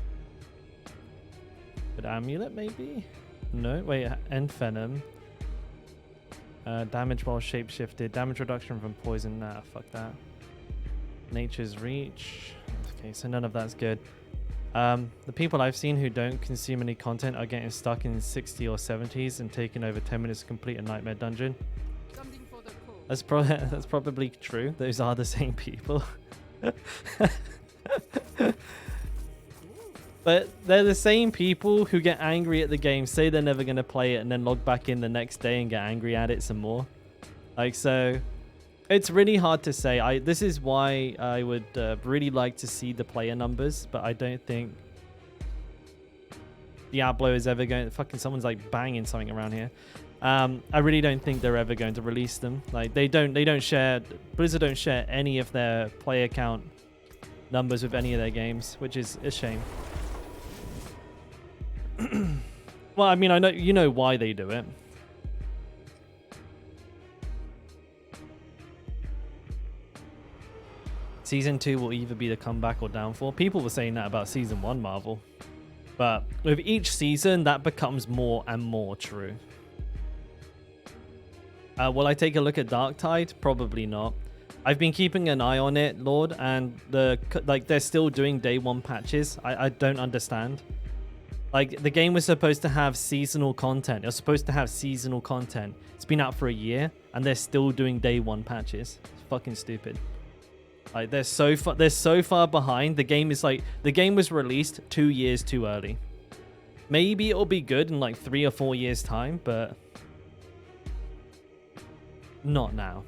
Good amulet, maybe? No, wait, end venom. Damage while shapeshifted. Damage reduction from poison. Nah, fuck that. Nature's reach. Okay, so none of that's good. The people I've seen who don't consume any content are getting stuck in 60 or 70s and taking over 10 minutes to complete a nightmare dungeon. That's probably true. Those are the same people. But they're the same people who get angry at the game, say they're never going to play it, and then log back in the next day and get angry at it some more. Like, so it's really hard to say. This is why I would really like to see the player numbers, but I don't think Diablo is ever going to... Fucking someone's like banging something around here. I really don't think they're ever going to release them. Like, they don't share... Blizzard don't share any of their player count numbers with any of their games, which is a shame. Well, I mean, I know you know why they do it. Season 2 will either be the comeback or downfall. People were saying that about Season 1 Marvel. But with each season, that becomes more and more true. Will I take a look at Darktide? Probably not. I've been keeping an eye on it, Lord, and they're still doing day 1 patches. I don't understand. Like, the game was supposed to have seasonal content. It was supposed to have seasonal content. It's been out for a year, and they're still doing day 1 patches. It's fucking stupid. Like, they're so far behind. The game was released 2 years too early. Maybe it'll be good in like 3 or 4 years time, but not now.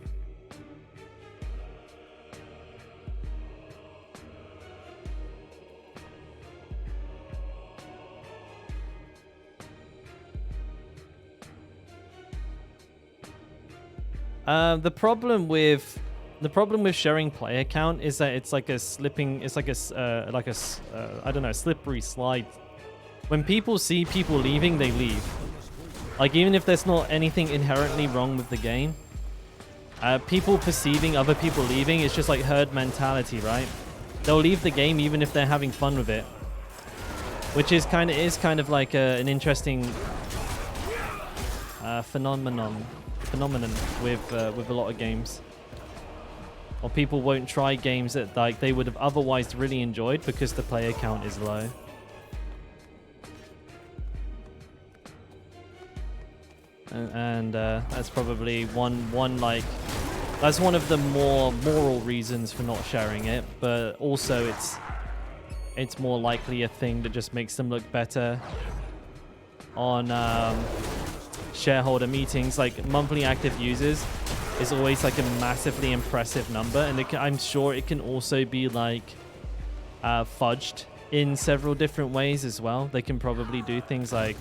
The problem with sharing player count is that it's like a I don't know, slippery slide. When people see people leaving, they leave. Like, even if there's not anything inherently wrong with the game, people perceiving other people leaving, it's just like herd mentality, right? They'll leave the game even if they're having fun with it, which is kind of like an interesting phenomenon with a lot of games. Or people won't try games that like they would have otherwise really enjoyed because the player count is low. And that's probably that's one of the more moral reasons for not sharing it, but also it's more likely a thing that just makes them look better on shareholder meetings. Like, monthly active users is always like a massively impressive number, and I'm sure it can also be like fudged in several different ways as well. They can probably do things like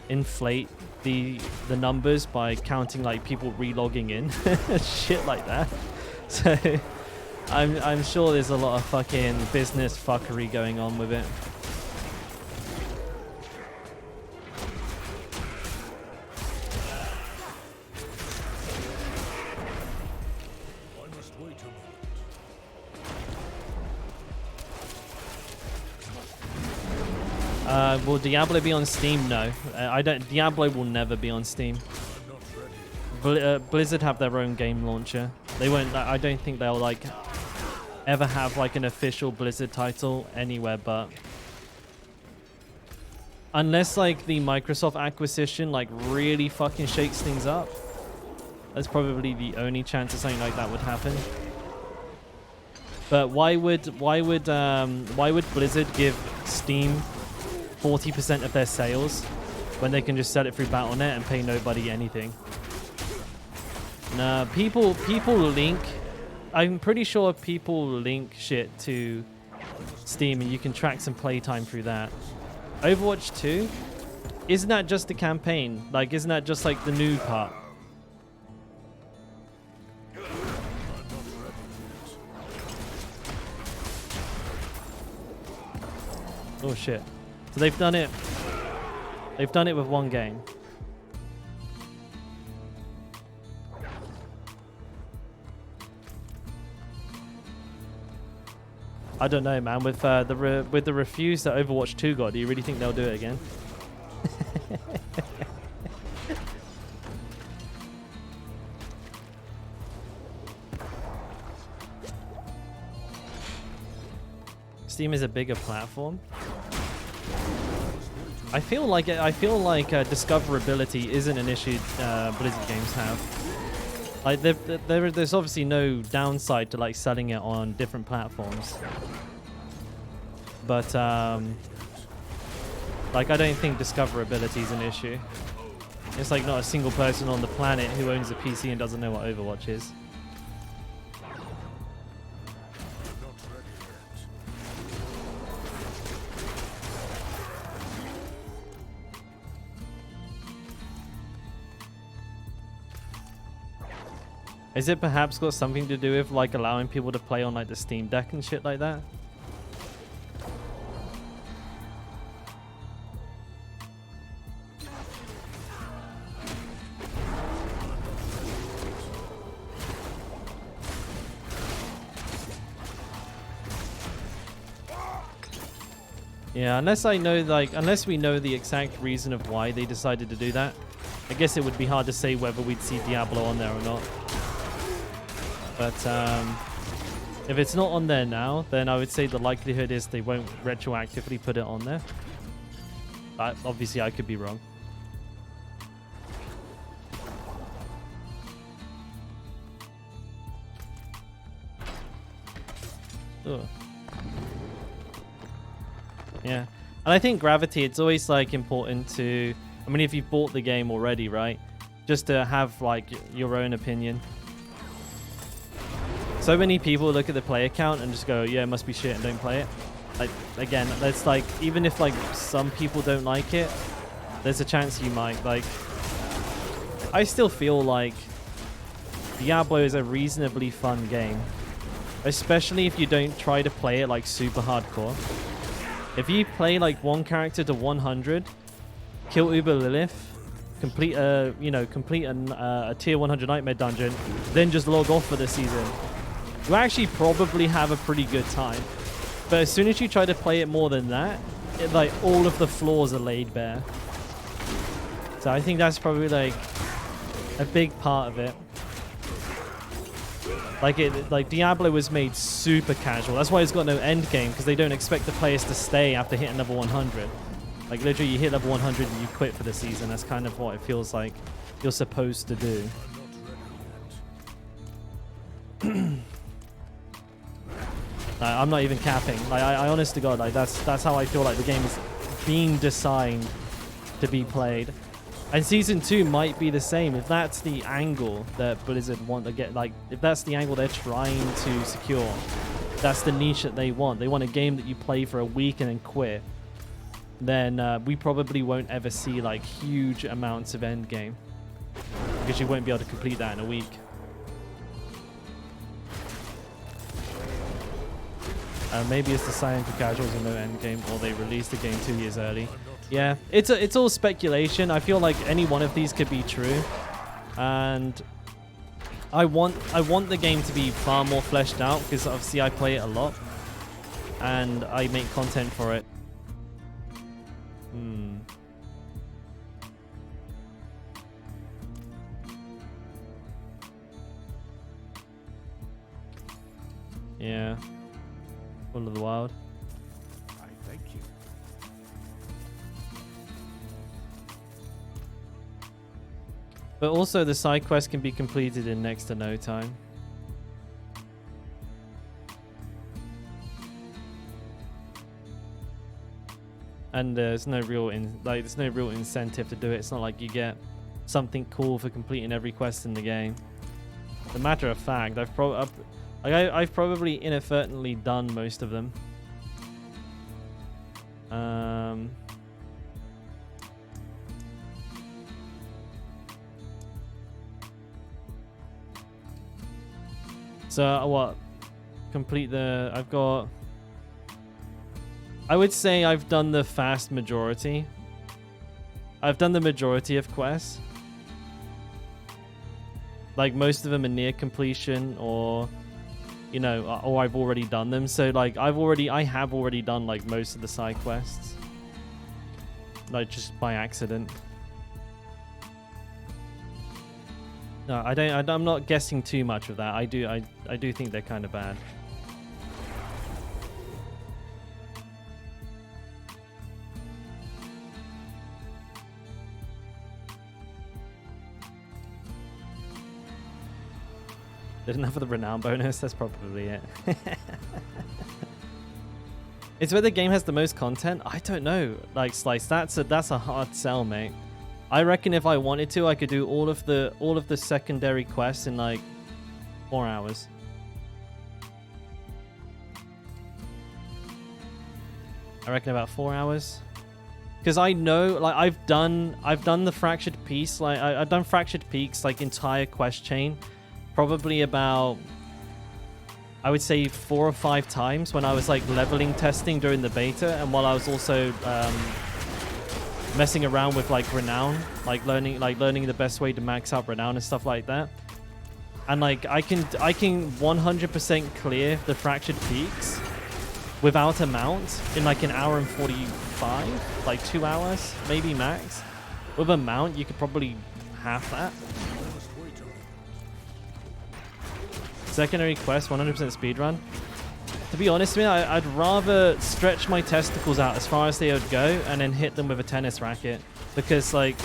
inflate the numbers by counting like people relogging in, shit like that. So I'm sure there's a lot of fucking business fuckery going on with it. Will Diablo be on Steam? No, I don't. Diablo will never be on Steam. Blizzard have their own game launcher. They won't. I don't think they'll like ever have like an official Blizzard title anywhere, but unless like the Microsoft acquisition like really fucking shakes things up, that's probably the only chance that something like that would happen. But why would Blizzard give Steam 40% of their sales when they can just sell it through Battle.net and pay nobody anything? Nah, people link. I'm pretty sure people link shit to Steam and you can track some playtime through that. Overwatch 2? Isn't that just the campaign? Like, isn't that just like the new part? Oh shit. So they've done it with one game. I don't know, man. With the refuse that Overwatch 2 got, do you really think they'll do it again? Steam is a bigger platform. I feel like discoverability isn't an issue Blizzard games have. Like, there's obviously no downside to like selling it on different platforms, but like, I don't think discoverability is an issue. It's like not a single person on the planet who owns a PC and doesn't know what Overwatch is. Is it perhaps got something to do with like allowing people to play on like the Steam Deck and shit like that? Yeah, unless I know, like, unless we know the exact reason of why they decided to do that, I guess it would be hard to say whether we'd see Diablo on there or not. But if it's not on there now, then I would say the likelihood is they won't retroactively put it on there. But obviously, I could be wrong. Ugh. Yeah. And I think Gravity, it's always like important to, I mean, if you've bought the game already, right? Just to have like your own opinion. So many people look at the player count and just go, yeah, it must be shit, and don't play it. Like, again, that's like, even if like some people don't like it, there's a chance you might. Like, I still feel like Diablo is a reasonably fun game. Especially if you don't try to play it like super hardcore. If you play like one character to 100, kill Uber Lilith, complete a tier 100 nightmare dungeon, then just log off for the season, you actually probably have a pretty good time. But as soon as you try to play it more than that, like all of the flaws are laid bare. So I think that's probably like a big part of it. Like Diablo was made super casual. That's why it's got no end game, because they don't expect the players to stay after hitting level 100. Like literally, you hit level 100 and you quit for the season. That's kind of what it feels like you're supposed to do. I'm not even capping. Like I honest to God, like that's how I feel like the game is being designed to be played. And season 2 might be the same if that's the angle that Blizzard want to get. Like if that's the angle they're trying to secure, that's the niche that they want. They want a game that you play for a week and then quit. Then we probably won't ever see like huge amounts of end game, because you won't be able to complete that in a week. Maybe it's the sign for casuals and no end game, or they released the game 2 years early. Yeah, it's all speculation. I feel like any one of these could be true, and I want the game to be far more fleshed out, because obviously I play it a lot and I make content for it. Yeah. Full of the Wild. I thank you. But also the side quest can be completed in next to no time. And there's no real incentive to do it. It's not like you get something cool for completing every quest in the game. As a matter of fact, I've probably inadvertently done most of them. So what? Complete the... I've got... I would say I've done the vast majority. I've done the majority of quests. Like most of them are near completion, or... you know, or I've already done them. So like I have already done like most of the side quests, like just by accident. No, I'm not guessing too much of that. I do think they're kind of bad. Didn't have the renown bonus. That's probably it. It's where the game has the most content. I don't know. Like Slice, that's a hard sell, mate. I reckon if I wanted to, I could do all of the secondary quests in like 4 hours. I reckon about 4 hours. Because I know, like I've done the Fractured Peaks. Like I've done Fractured Peaks, like entire quest chain. Probably about, I would say 4 or 5 times when I was like leveling testing during the beta, and while I was also messing around with like renown, like learning the best way to max out renown and stuff like that. And like I can 100% clear the Fractured Peaks without a mount in like an hour and 45, like 2 hours, maybe max. With a mount, you could probably half that. Secondary quest, 100% speedrun. To be honest with me, I'd rather stretch my testicles out as far as they would go and then hit them with a tennis racket. Because, like,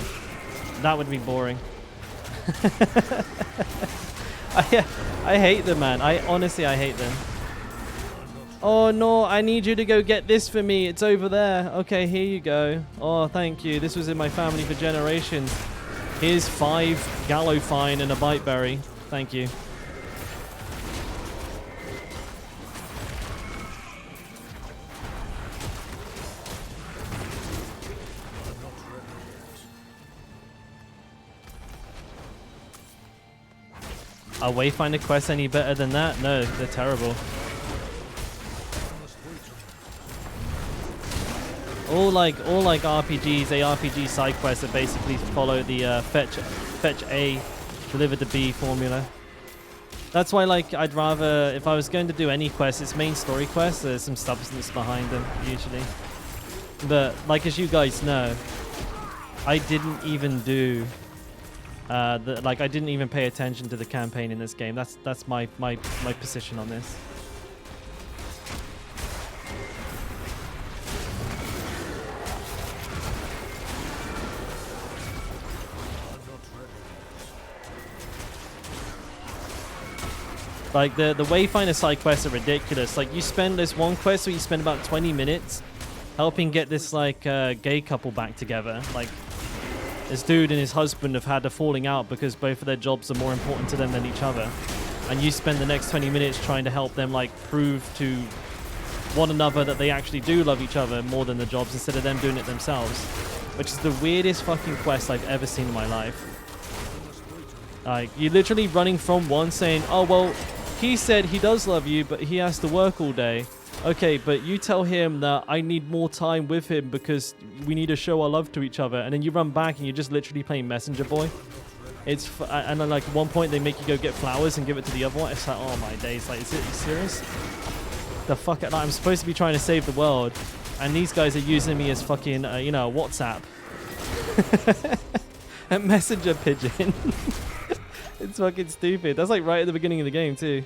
that would be boring. I hate them, man. Honestly, I hate them. Oh, no, I need you to go get this for me. It's over there. Okay, here you go. Oh, thank you. This was in my family for generations. Here's 5 gallow fine and a bite berry. Thank you. Are Wayfinder quests any better than that? No, they're terrible. All like RPGs, ARPG side quests that basically follow the fetch A, deliver the B formula. That's why, like, I'd rather, if I was going to do any quest, it's main story quests. There's some substance behind them usually. But like, as you guys know, I didn't even do I didn't even pay attention to the campaign in this game. That's my position on this. Like, the Wayfinder side quests are ridiculous. Like, you spend this one quest where you spend about 20 minutes helping get this, like, gay couple back together. Like, this dude and his husband have had a falling out because both of their jobs are more important to them than each other. And you spend the next 20 minutes trying to help them, like, prove to one another that they actually do love each other more than the jobs instead of them doing it themselves. Which is the weirdest fucking quest I've ever seen in my life. Like, you're literally running from one saying, oh, well, he said he does love you, but he has to work all day. Okay, but you tell him that I need more time with him because we need to show our love to each other. And then you run back and you're just literally playing Messenger Boy. And then, like, at one point they make you go get flowers and give it to the other one. It's like, oh my days, like, is it serious? The fuck? Like, I'm supposed to be trying to save the world, and these guys are using me as fucking, you know, WhatsApp. A messenger pigeon. It's fucking stupid. That's like right at the beginning of the game too.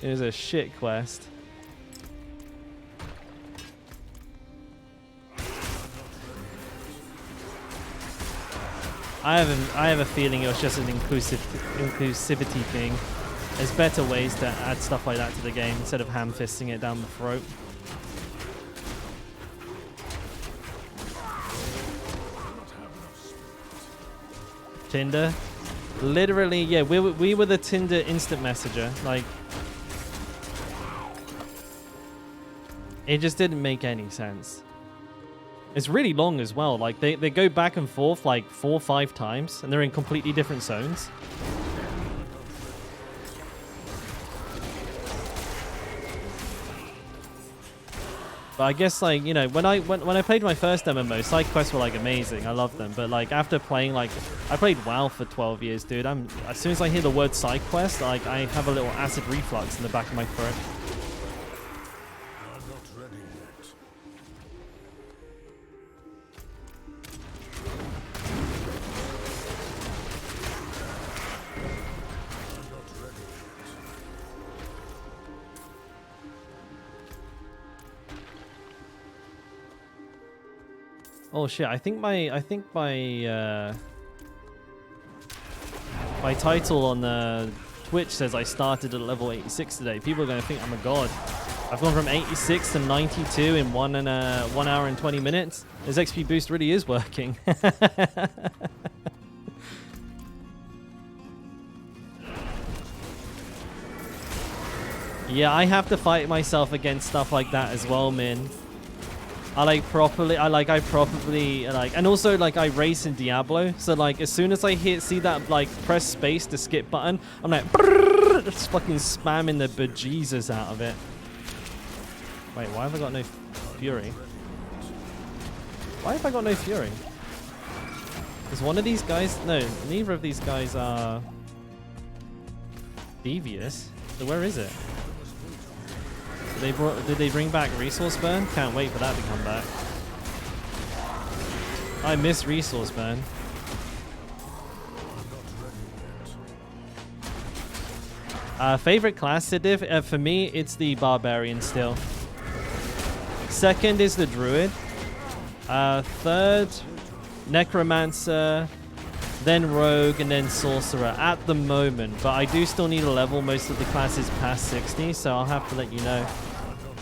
It was a shit quest. I have a feeling it was just an inclusivity thing. There's better ways to add stuff like that to the game instead of ham-fisting it down the throat. Tinder? Literally, yeah, we were the Tinder instant messenger. Like, it just didn't make any sense. It's really long as well. Like, they go back and forth like 4 or 5 times, and they're in completely different zones. But I guess, like, you know, when I played my first MMO, side quests were like amazing. I loved them. But like, after playing, like, I played WoW for 12 years, dude. As soon as I hear the word side quest, like, I have a little acid reflux in the back of my throat. I'm not ready yet. I'm not ready yet. Oh shit! I think my my title on Twitch says I started at level 86 today. People are going to think I'm a god. I've gone from 86 to 92 in 1 hour and 20 minutes. This XP boost really is working. Yeah, I have to fight myself against stuff like that as well, man. And also, like, I race in Diablo, so like as soon as I see that, like, press space to skip button, I'm like just fucking spamming the bejesus out of it. Wait, why have I got no fury? Why have I got no fury? Is one of these guys? No, neither of these guys are devious. So where is it? Did they bring back resource burn? Can't wait for that to come back. I miss resource burn. Favorite class, Div? For me, it's the barbarian still. Second is the druid. Third, necromancer. Then rogue, and then sorcerer at the moment. But I do still need a level most of the classes past 60, so I'll have to let you know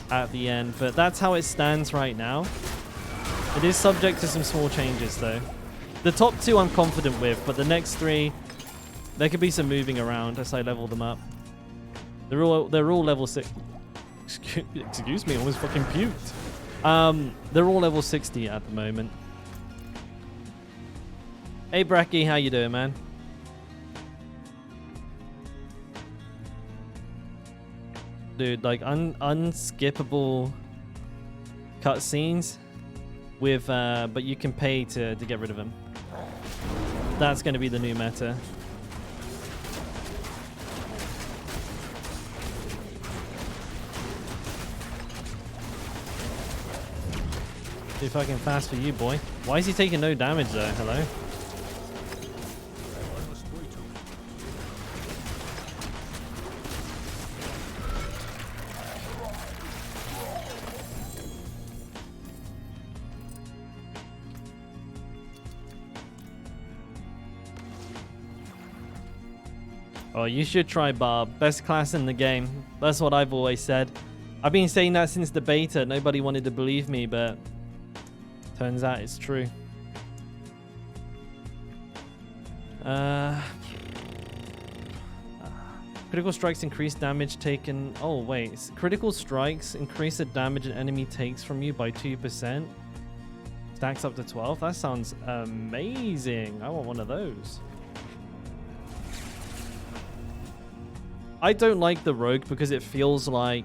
at the end. But that's how it stands right now. It is subject to some small changes, though. The top two I'm confident with, but the next three, there could be some moving around as I level them up. They're all level 6. Excuse me, I almost fucking puked. They're all level 60 at the moment. Hey Bracky, how you doing, man? Dude, like unskippable cutscenes with but you can pay to get rid of them. That's going to be the new meta. Too fucking fast for you, boy. Why is he taking no damage though? Hello? Oh, you should try Barb. Best class in the game. That's what I've always said. I've been saying that since the beta. Nobody wanted to believe me, but turns out it's true. Critical strikes increase damage taken. Oh, wait. Critical strikes increase the damage an enemy takes from you by 2%. Stacks up to 12. That sounds amazing. I want one of those. I don't like the rogue because it feels like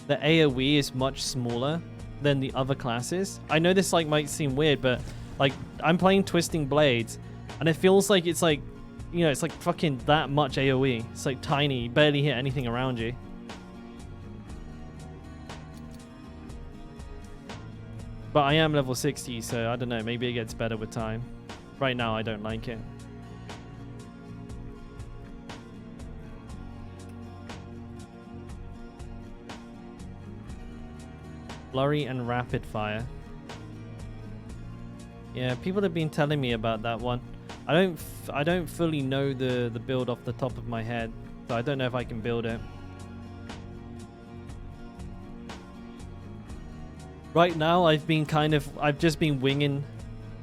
the AoE is much smaller than the other classes. I know this like might seem weird, but like I'm playing Twisting Blades and it feels like it's like, you know, it's like fucking that much AoE. It's like tiny, you barely hit anything around you. But I am level 60, so I don't know, maybe it gets better with time. Right now I don't like it. Flurry and rapid fire. Yeah, people have been telling me about that one. I don't fully know the build off the top of my head, so I don't know if I can build it. Right now, I've just been winging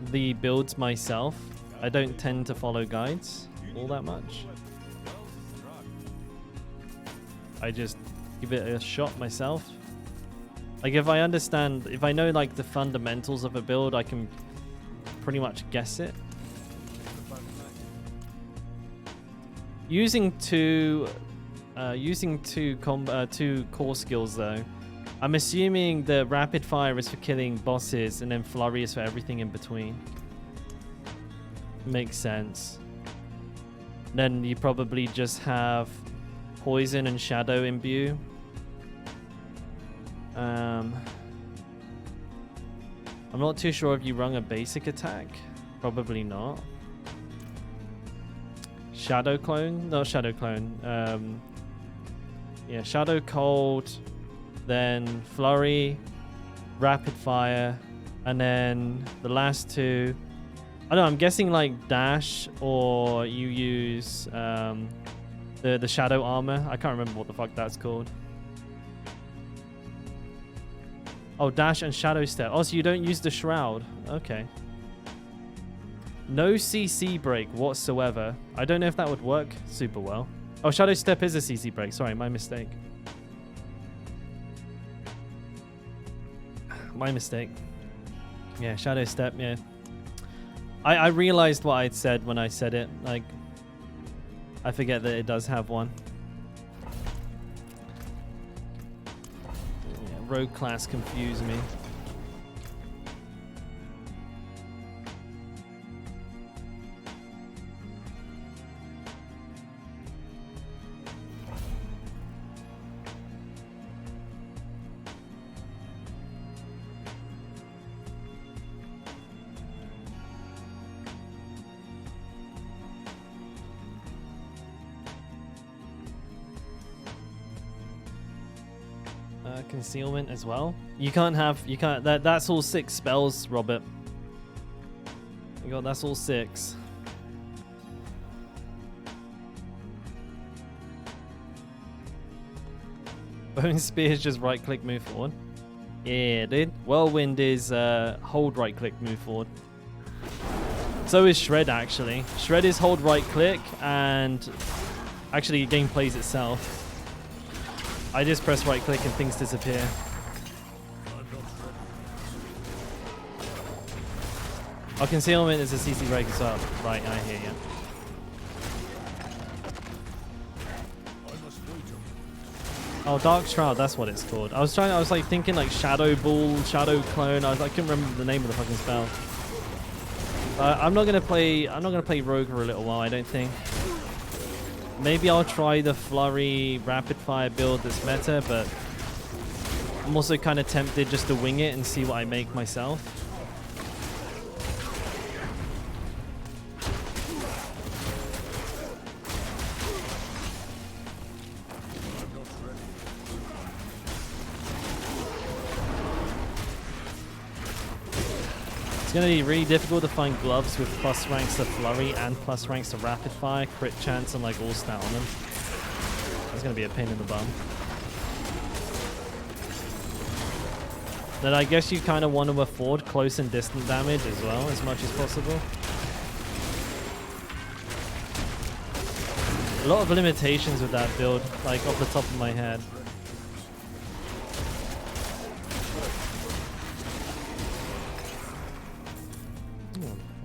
the builds myself. I don't tend to follow guides all that much. I just give it a shot myself. Like if I know like the fundamentals of a build, I can pretty much guess it. Using two core skills though, I'm assuming the rapid fire is for killing bosses and then flurry is for everything in between. Makes sense. Then you probably just have poison and shadow imbue. I'm not too sure if you run a basic attack. Probably not. Shadow clone? No, shadow clone. Yeah, shadow cold, then flurry, rapid fire, and then the last two. I don't know, I'm guessing like dash, or you use the shadow armor. I can't remember what the fuck that's called. Oh, dash and shadow step. Oh, so you don't use the shroud. Okay. No CC break whatsoever. I don't know if that would work super well. Oh, shadow step is a CC break. Sorry, my mistake. My mistake. Yeah, shadow step, yeah. I realized what I'd said when I said it. Like, I forget that it does have one. Rogue class confused me. concealment as well. You can't that's all 6 spells, Robert. That's all 6. Bone Spear is just right click move forward. Yeah, dude. Whirlwind is hold right click move forward. So is Shred actually. Shred is hold right click and actually the game plays itself. I just press right click and things disappear. Our concealment is a CC break as well. Right, I hear you. Oh, Dark Shroud, that's what it's called. I was like thinking like Shadow Ball, Shadow Clone. I couldn't remember the name of the fucking spell. I'm not gonna play Rogue for a little while, I don't think. Maybe I'll try the Flurry Rapid Fire build that's meta, but I'm also kind of tempted just to wing it and see what I make myself. It's going to be really difficult to find gloves with plus ranks to Flurry and plus ranks to Rapid Fire, crit chance, and like all stat on them. That's going to be a pain in the bum. Then I guess you kind of want to afford close and distant damage as well, as much as possible. A lot of limitations with that build, like off the top of my head.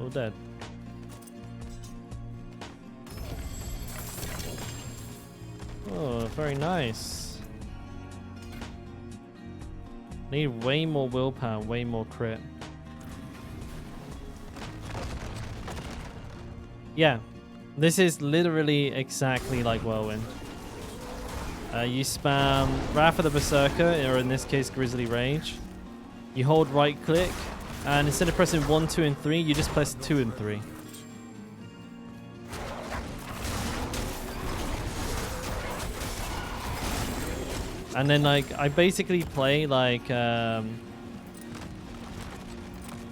All dead. Oh, very nice. Need way more willpower, way more crit. Yeah, this is literally exactly like Whirlwind. You spam Wrath of the Berserker, or in this case Grizzly Rage. You hold right click, and instead of pressing 1, 2, and 3, you just press 2 and 3. And then like I basically play like I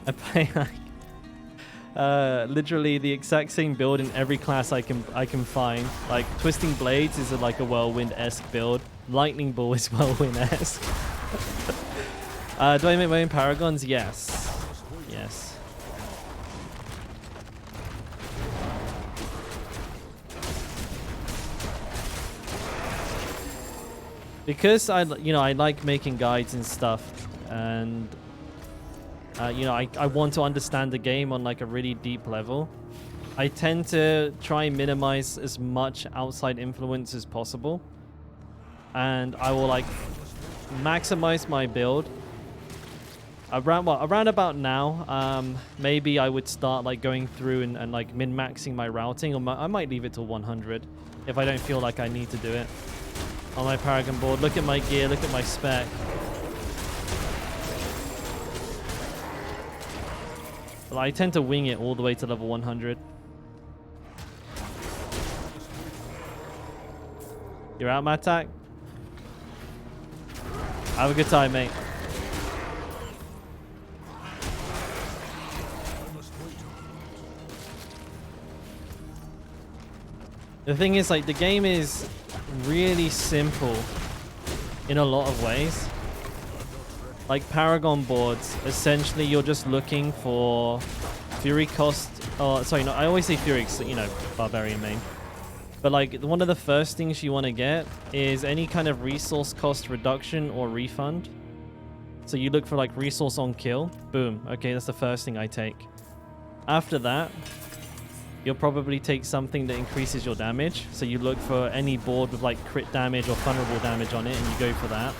play like literally the exact same build in every class I can find. Like Twisting Blades is like a Whirlwind-esque build. Lightning Ball is Whirlwind-esque. Do I make my own Paragons? Yes. Yes. Because I like making guides and stuff, and I want to understand the game on like a really deep level. I tend to try and minimize as much outside influence as possible, and I will like maximize my build. Around about now, maybe I would start like going through and like min-maxing my routing, or I might leave it to 100 if I don't feel like I need to do it. On my Paragon board, look at my gear, look at my spec. But I tend to wing it all the way to level 100. You're out, Matak? Have a good time, mate. The thing is, like, the game is really simple in a lot of ways. Like Paragon boards, essentially you're just looking for Fury cost, sorry, no, I always say Fury, you know, Barbarian main. But like one of the first things you want to get is any kind of resource cost reduction or refund. So you look for like resource on kill, boom, okay, that's the first thing I take. After that, you'll probably take something that increases your damage. So you look for any board with like crit damage or vulnerable damage on it, and you go for that.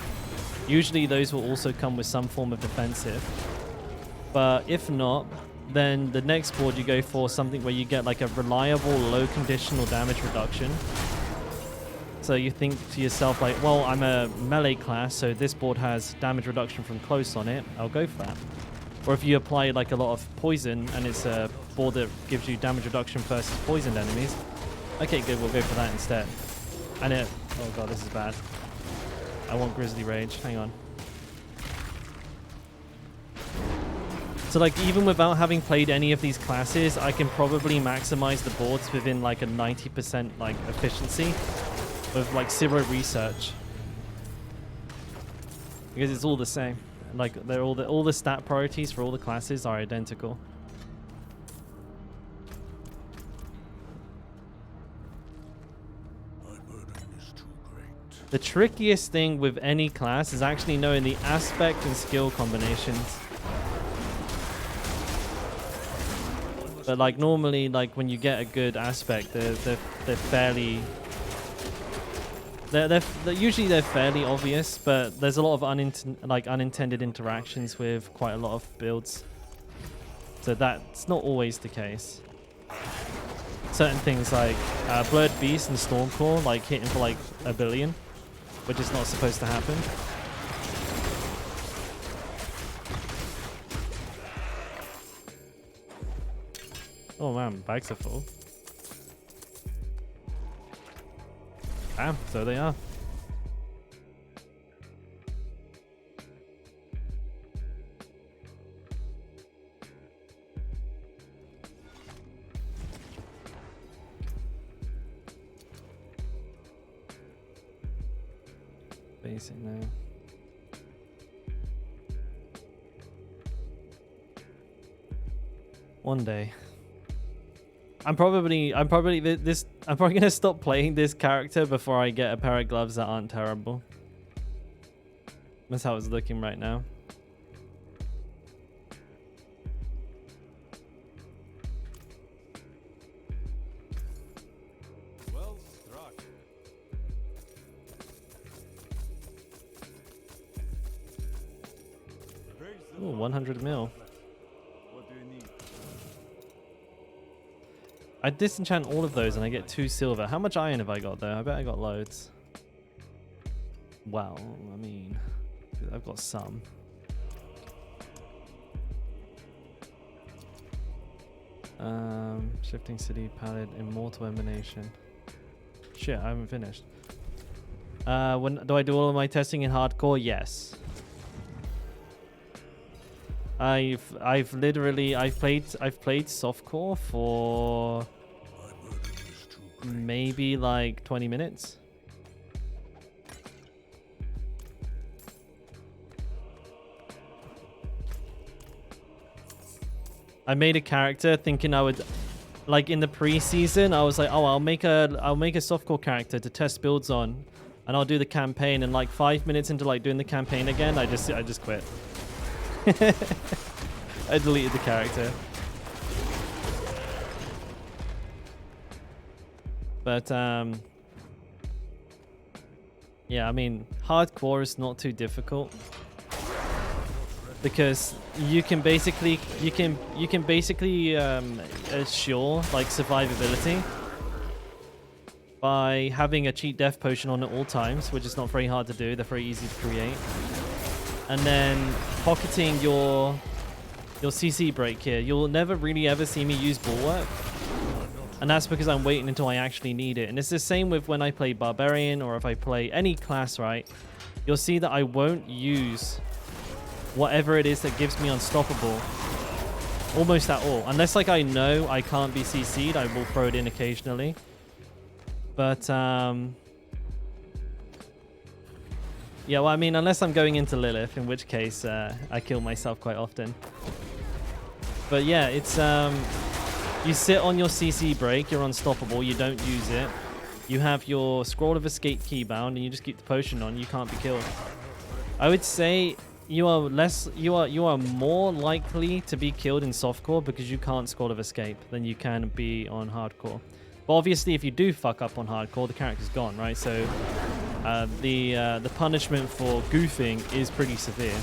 Usually those will also come with some form of defensive. But if not, then the next board you go for something where you get like a reliable low conditional damage reduction. So you think to yourself like, well, I'm a melee class, so this board has damage reduction from close on it. I'll go for that. Or if you apply like a lot of poison and it's a board that gives you damage reduction versus poisoned enemies, okay, good, we'll go for that instead. And oh god, this is bad. I want Grizzly Rage. Hang on. So like even without having played any of these classes, I can probably maximize the boards within like a 90% like efficiency with like 0 research. Because it's all the same. Like they're all the stat priorities for all the classes are identical. My burden is too great. The trickiest thing with any class is actually knowing the aspect and skill combinations. But like normally, like when you get a good aspect, they're fairly they're usually they're fairly obvious, but there's a lot of unintended interactions with quite a lot of builds. So that's not always the case. Certain things like Blurred Beast and Stormcore like hitting for like 1 billion, which is not supposed to happen. Oh man, bags are full. Damn, so they are. Basic now. One day. I'm probably gonna stop playing this character before I get a pair of gloves that aren't terrible. That's how it's looking right now. Well struck. Ooh, 100 mil. What do you need? I disenchant all of those and I get 2 silver. How much iron have I got though? I bet I got loads. Well, I mean, I've got some. Shifting City, Palette, Immortal Emanation. Shit, I haven't finished. When do I do all of my testing in hardcore? Yes. I've played softcore for maybe like 20 minutes. I made a character thinking I would, like in the pre-season, I was like, oh, I'll make a softcore character to test builds on, and I'll do the campaign. And like 5 minutes into like doing the campaign again, I just quit. I deleted the character. But yeah, I mean, hardcore is not too difficult because you can basically assure like survivability by having a cheat death potion on at all times, which is not very hard to do. They're very easy to create. And then pocketing your CC break here. You'll never really ever see me use Bulwark. And that's because I'm waiting until I actually need it. And it's the same with when I play Barbarian or if I play any class, right? You'll see that I won't use whatever it is that gives me Unstoppable almost at all. Unless like I know I can't be CC'd, I will throw it in occasionally. But yeah, well, I mean, unless I'm going into Lilith, in which case I kill myself quite often. But yeah, it's you sit on your CC break, you're unstoppable, you don't use it. You have your Scroll of Escape keybound, and you just keep the potion on. You can't be killed. I would say you are more likely to be killed in softcore because you can't Scroll of Escape than you can be on hardcore. But obviously, if you do fuck up on hardcore, the character's gone, right? So the punishment for goofing is pretty severe.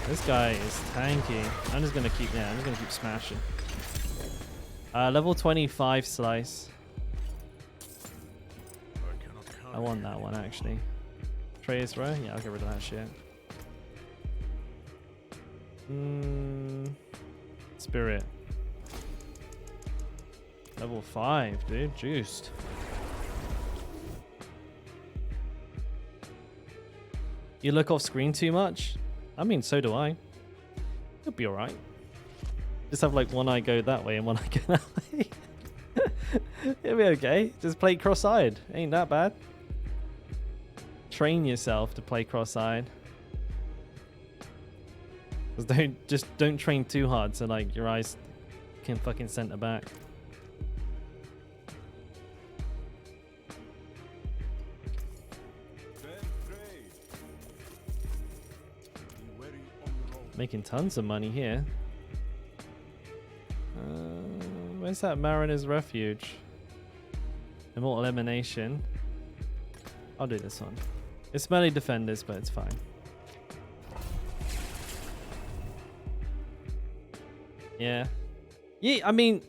This guy is tanky. I'm just gonna keep smashing. Level 25 slice. I want that one actually. Trace row? Yeah, I'll get rid of that shit. Spirit. Level 5, dude. Juiced. You look off screen too much? I mean, so do I. You'll be alright. Just have like one eye go that way and one eye go that way. It'll be okay. Just play cross-eyed. Ain't that bad. Train yourself to play cross-eyed. Don't train too hard so like your eyes can fucking center back. Making tons of money here. Where's that Mariner's Refuge? Immortal Emanation. I'll do this one. It's melee defenders, but it's fine. Yeah. Yeah, I mean,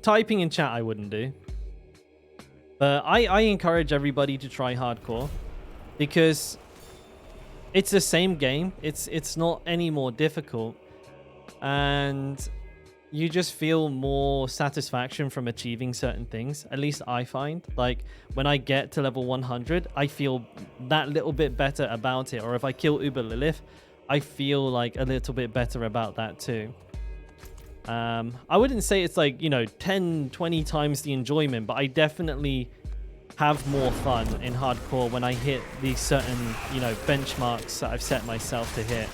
typing in chat I wouldn't do. But I encourage everybody to try hardcore. Because it's the same game. It's not any more difficult. And you just feel more satisfaction from achieving certain things. At least I find. Like, when I get to level 100, I feel that little bit better about it. Or if I kill Uber Lilith, I feel like a little bit better about that too. I wouldn't say it's like, 10, 20 times the enjoyment, but I definitely have more fun in hardcore when I hit these certain, benchmarks that I've set myself to hit.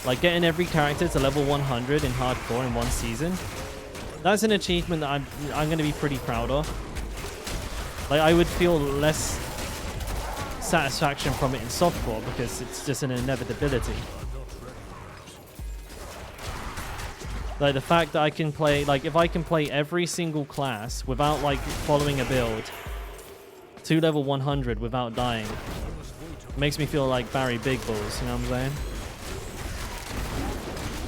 Like getting every character to level 100 in hardcore in one season. That's an achievement that I'm going to be pretty proud of. Like I would feel less satisfaction from it in softcore because it's just an inevitability. Like the fact that I can play, like if I can play every single class without like following a build to level 100 without dying, makes me feel like Barry Big Balls, you know what I'm saying?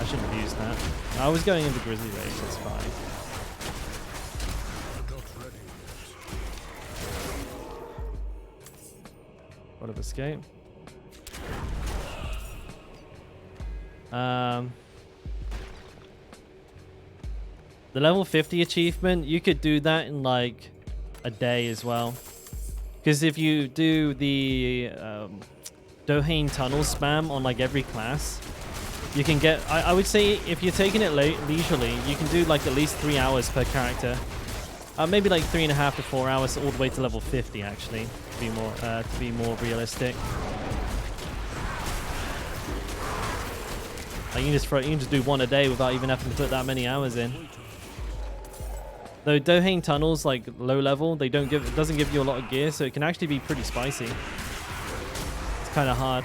I shouldn't have used that. I was going into Grizzly Rage, that's fine. What of escape? The level 50 achievement, you could do that in like a day as well. Because if you do the Dohane Tunnel spam on like every class, you can get, I would say if you're taking it leisurely, you can do like at least 3 hours per character. Maybe like 3.5 to 4 hours all the way to level 50 actually, to be more realistic. Like you can just do one a day without even having to put that many hours in. Though Dohane Tunnels, like low level, it doesn't give you a lot of gear, so it can actually be pretty spicy. It's kind of hard.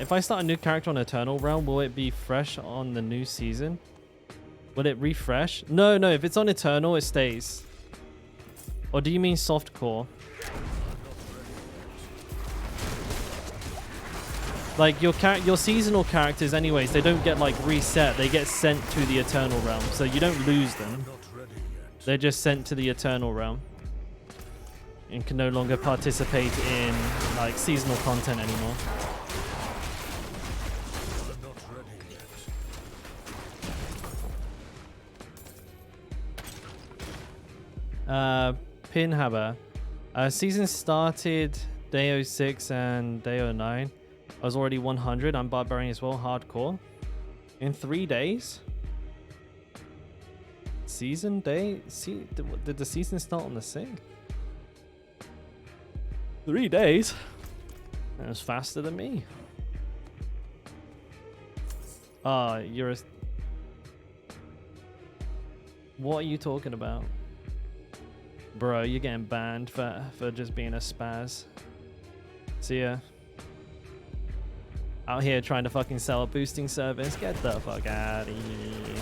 If I start a new character on Eternal Realm, will it be fresh on the new season? Will it refresh? No, if it's on Eternal, it stays. Or do you mean softcore? Like your seasonal characters anyways, they don't get like reset, they get sent to the Eternal Realm. So you don't lose them. They're just sent to the Eternal Realm. And can no longer participate in like seasonal content anymore. Pinhaber. Season started day 06 and day 09. I was already 100. I'm Barbarian as well, hardcore. In 3 days? Season day? Did the season start on the 6th? 3 days? That was faster than me. You're a... What are you talking about? Bro, you're getting banned for just being a spaz. See ya. Out here trying to fucking sell a boosting service. Get the fuck out of here.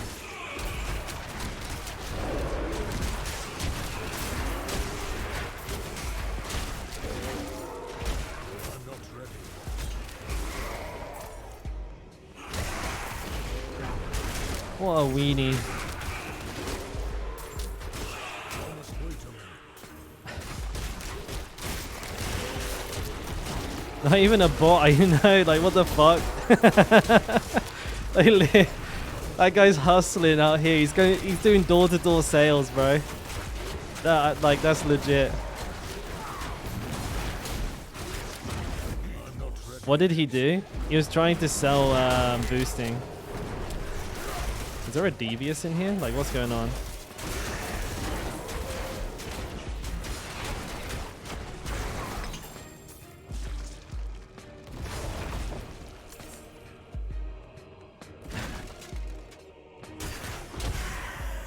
What a weenie. Not even a bot, I know, like what the fuck? That guy's hustling out here. He's doing door-to-door sales, bro. That's legit. What did he do? He was trying to sell boosting. Is there a devious in here? Like, what's going on?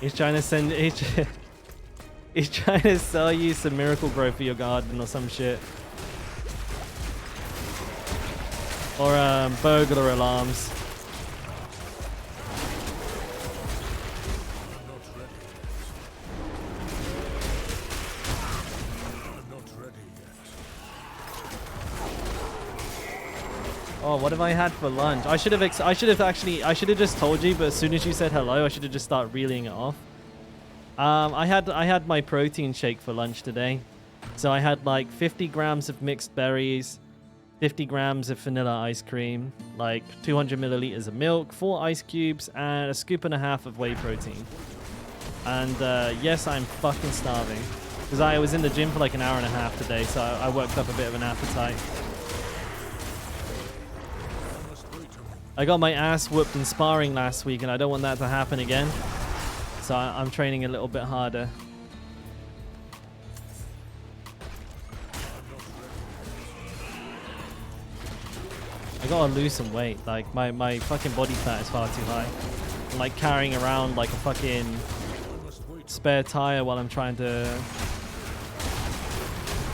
He's trying to send. He's trying to sell you some miracle grow for your garden or some shit. Or burglar alarms. Oh, what have I had for lunch? I should have just told you, but as soon as you said hello, I should have just started reeling it off. I had my protein shake for lunch today. So I had like 50 grams of mixed berries, 50 grams of vanilla ice cream, like 200 milliliters of milk, 4 ice cubes, and a scoop and a half of whey protein. And yes, I'm fucking starving. Because I was in the gym for like an hour and a half today, so I worked up a bit of an appetite. I got my ass whooped in sparring last week, and I don't want that to happen again. So I'm training a little bit harder. I gotta lose some weight. Like, my fucking body fat is far too high. I'm like carrying around like a fucking spare tire while I'm trying to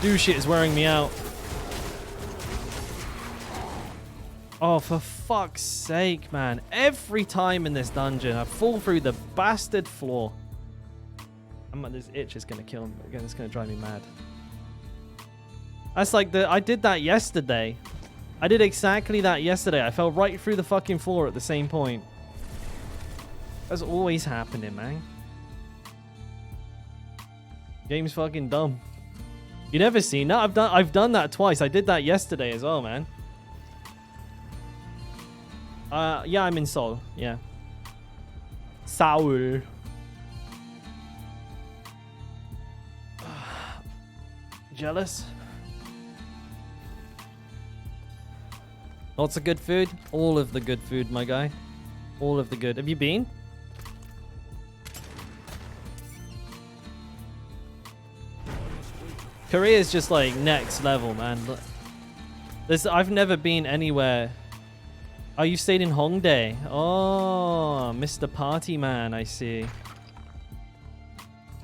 do shit is wearing me out. Oh, for fuck's sake, man. Every time in this dungeon, I fall through the bastard floor. This itch is going to kill me. Again, it's going to drive me mad. That's like I did that yesterday. I did exactly that yesterday. I fell right through the fucking floor at the same point. That's always happening, man. Game's fucking dumb. You never seen that? I've done that twice. I did that yesterday as well, man. Yeah, I'm in Seoul. Yeah. Seoul. Jealous? Lots of good food? All of the good food, my guy. All of the good. Have you been? Korea is just like next level, man. I've never been anywhere. Oh, you stayed in Hongdae. Oh, Mr. Party Man, I see.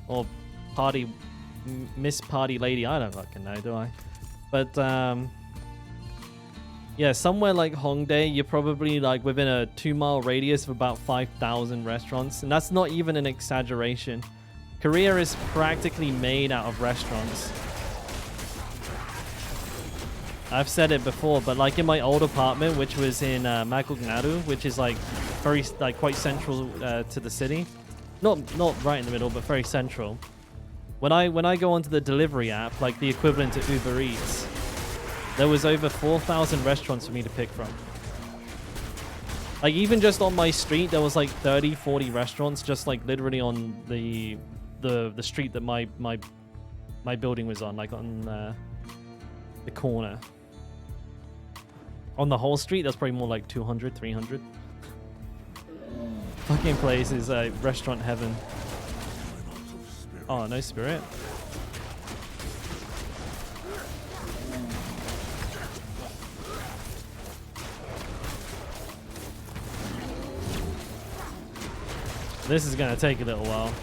Or party, Miss Party Lady. I don't fucking know, do I? But, yeah, somewhere like Hongdae, you're probably like within a 2-mile radius of about 5,000 restaurants. And that's not even an exaggeration. Korea is practically made out of restaurants. I've said it before, but like in my old apartment, which was in Magugnaru, which is like quite central to the city, not right in the middle, but very central. When I go onto the delivery app, like the equivalent to Uber Eats, there was over 4,000 restaurants for me to pick from. Like even just on my street, there was like 30, 40 restaurants, just like literally on the street that my building was on, like on the corner. On the whole street, that's probably more like 200, 300. Fucking place is restaurant heaven. Oh, no spirit. This is gonna take a little while.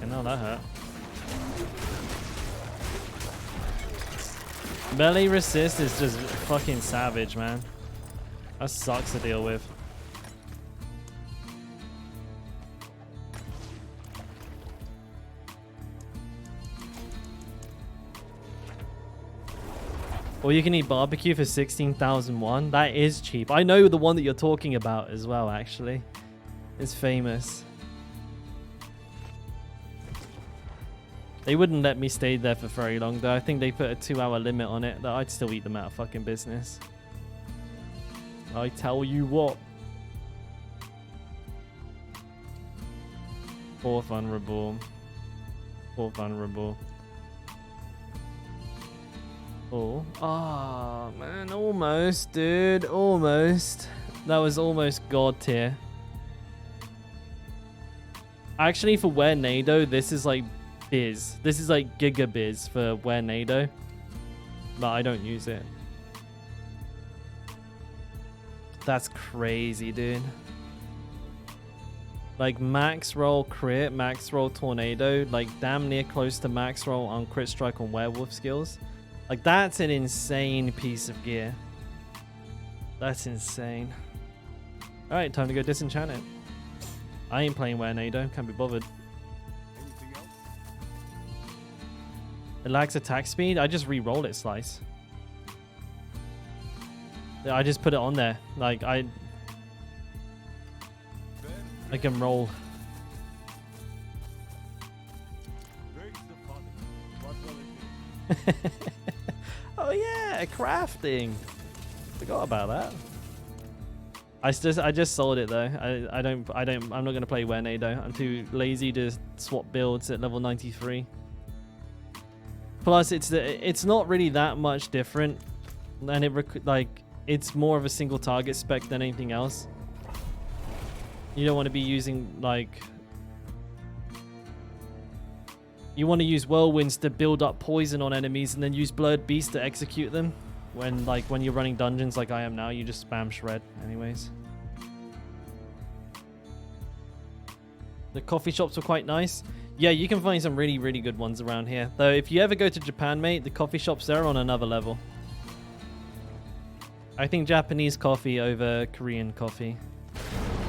No, that hurt. Melee resist is just fucking savage, man. That sucks to deal with. Or you can eat barbecue for 16,001. That is cheap. I know the one that you're talking about as well, actually. It's famous. They wouldn't let me stay there for very long though. I think they put a 2-hour limit on it that I'd still eat them out of fucking business. I tell you what. 4th vulnerable. 4th vulnerable. Oh. Ah, man. Almost, dude. Almost. That was almost god tier. Actually, for Where Nado, this is like biz. This is like giga biz for Where Nado. But I don't use it. That's crazy, dude. Like max roll crit, max roll tornado, like damn near close to max roll on crit strike on werewolf skills. Like that's an insane piece of gear. That's insane. Alright, time to go disenchant it. I ain't playing Where Nado, can't be bothered. Anything else? It lacks attack speed, I just re-roll it, Slice. I just put it on there. Like I can roll. Raise the fun. What will it be? Oh yeah, crafting. Forgot about that. I just sold it though. I'm not gonna play Where Nado. I'm too lazy to swap builds at level 93. Plus, it's not really that much different, and it's more of a single target spec than anything else. You don't want to be using like. You want to use whirlwinds to build up poison on enemies, and then use blurred beast to execute them. When you're running dungeons like I am now, you just spam shred anyways. The coffee shops were quite nice. Yeah, you can find some really, really good ones around here. Though if you ever go to Japan, mate, the coffee shops there are on another level. I think Japanese coffee over Korean coffee.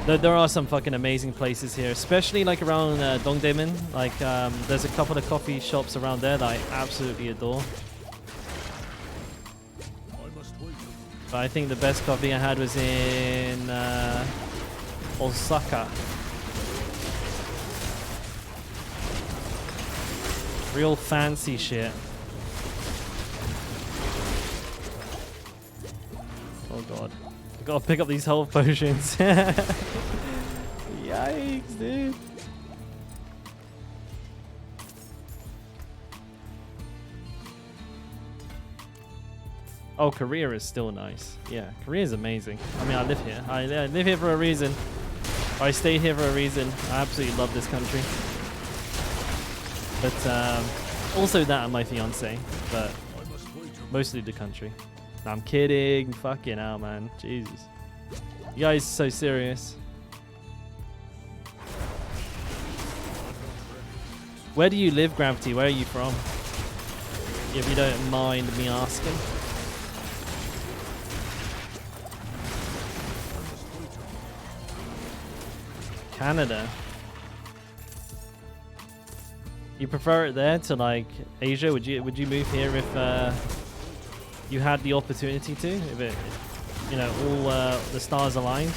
There are some fucking amazing places here, especially like around Dongdaemun. Like there's a couple of coffee shops around there that I absolutely adore. But I think the best coffee I had was in Osaka. Real fancy shit. Oh god. I gotta pick up these health potions. Yikes, dude. Oh, Korea is still nice. Yeah, Korea is amazing. I mean, I live here. I live here for a reason. I stayed here for a reason. I absolutely love this country. But also that and my fiance. But mostly the country. No, I'm kidding. Fucking hell, man. Jesus. You guys are so serious. Where do you live, Gravity? Where are you from? If you don't mind me asking. Canada. You prefer it there to like Asia? Would you move here if you had the opportunity to? If it, you know, all the stars aligned?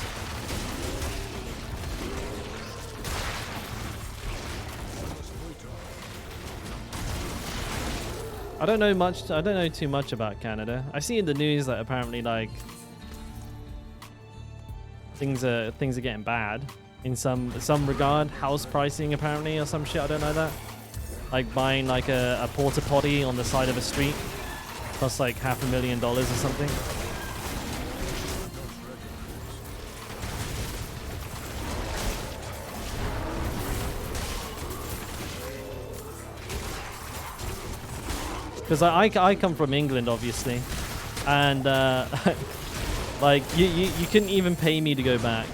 I don't know much. I don't know too much about Canada. I see in the news that apparently like things are getting bad in some regard. House pricing apparently or some shit. I don't know that. Like buying like a porta potty on the side of a street costs like $500,000 or something. Because I come from England, obviously, and like you couldn't even pay me to go back.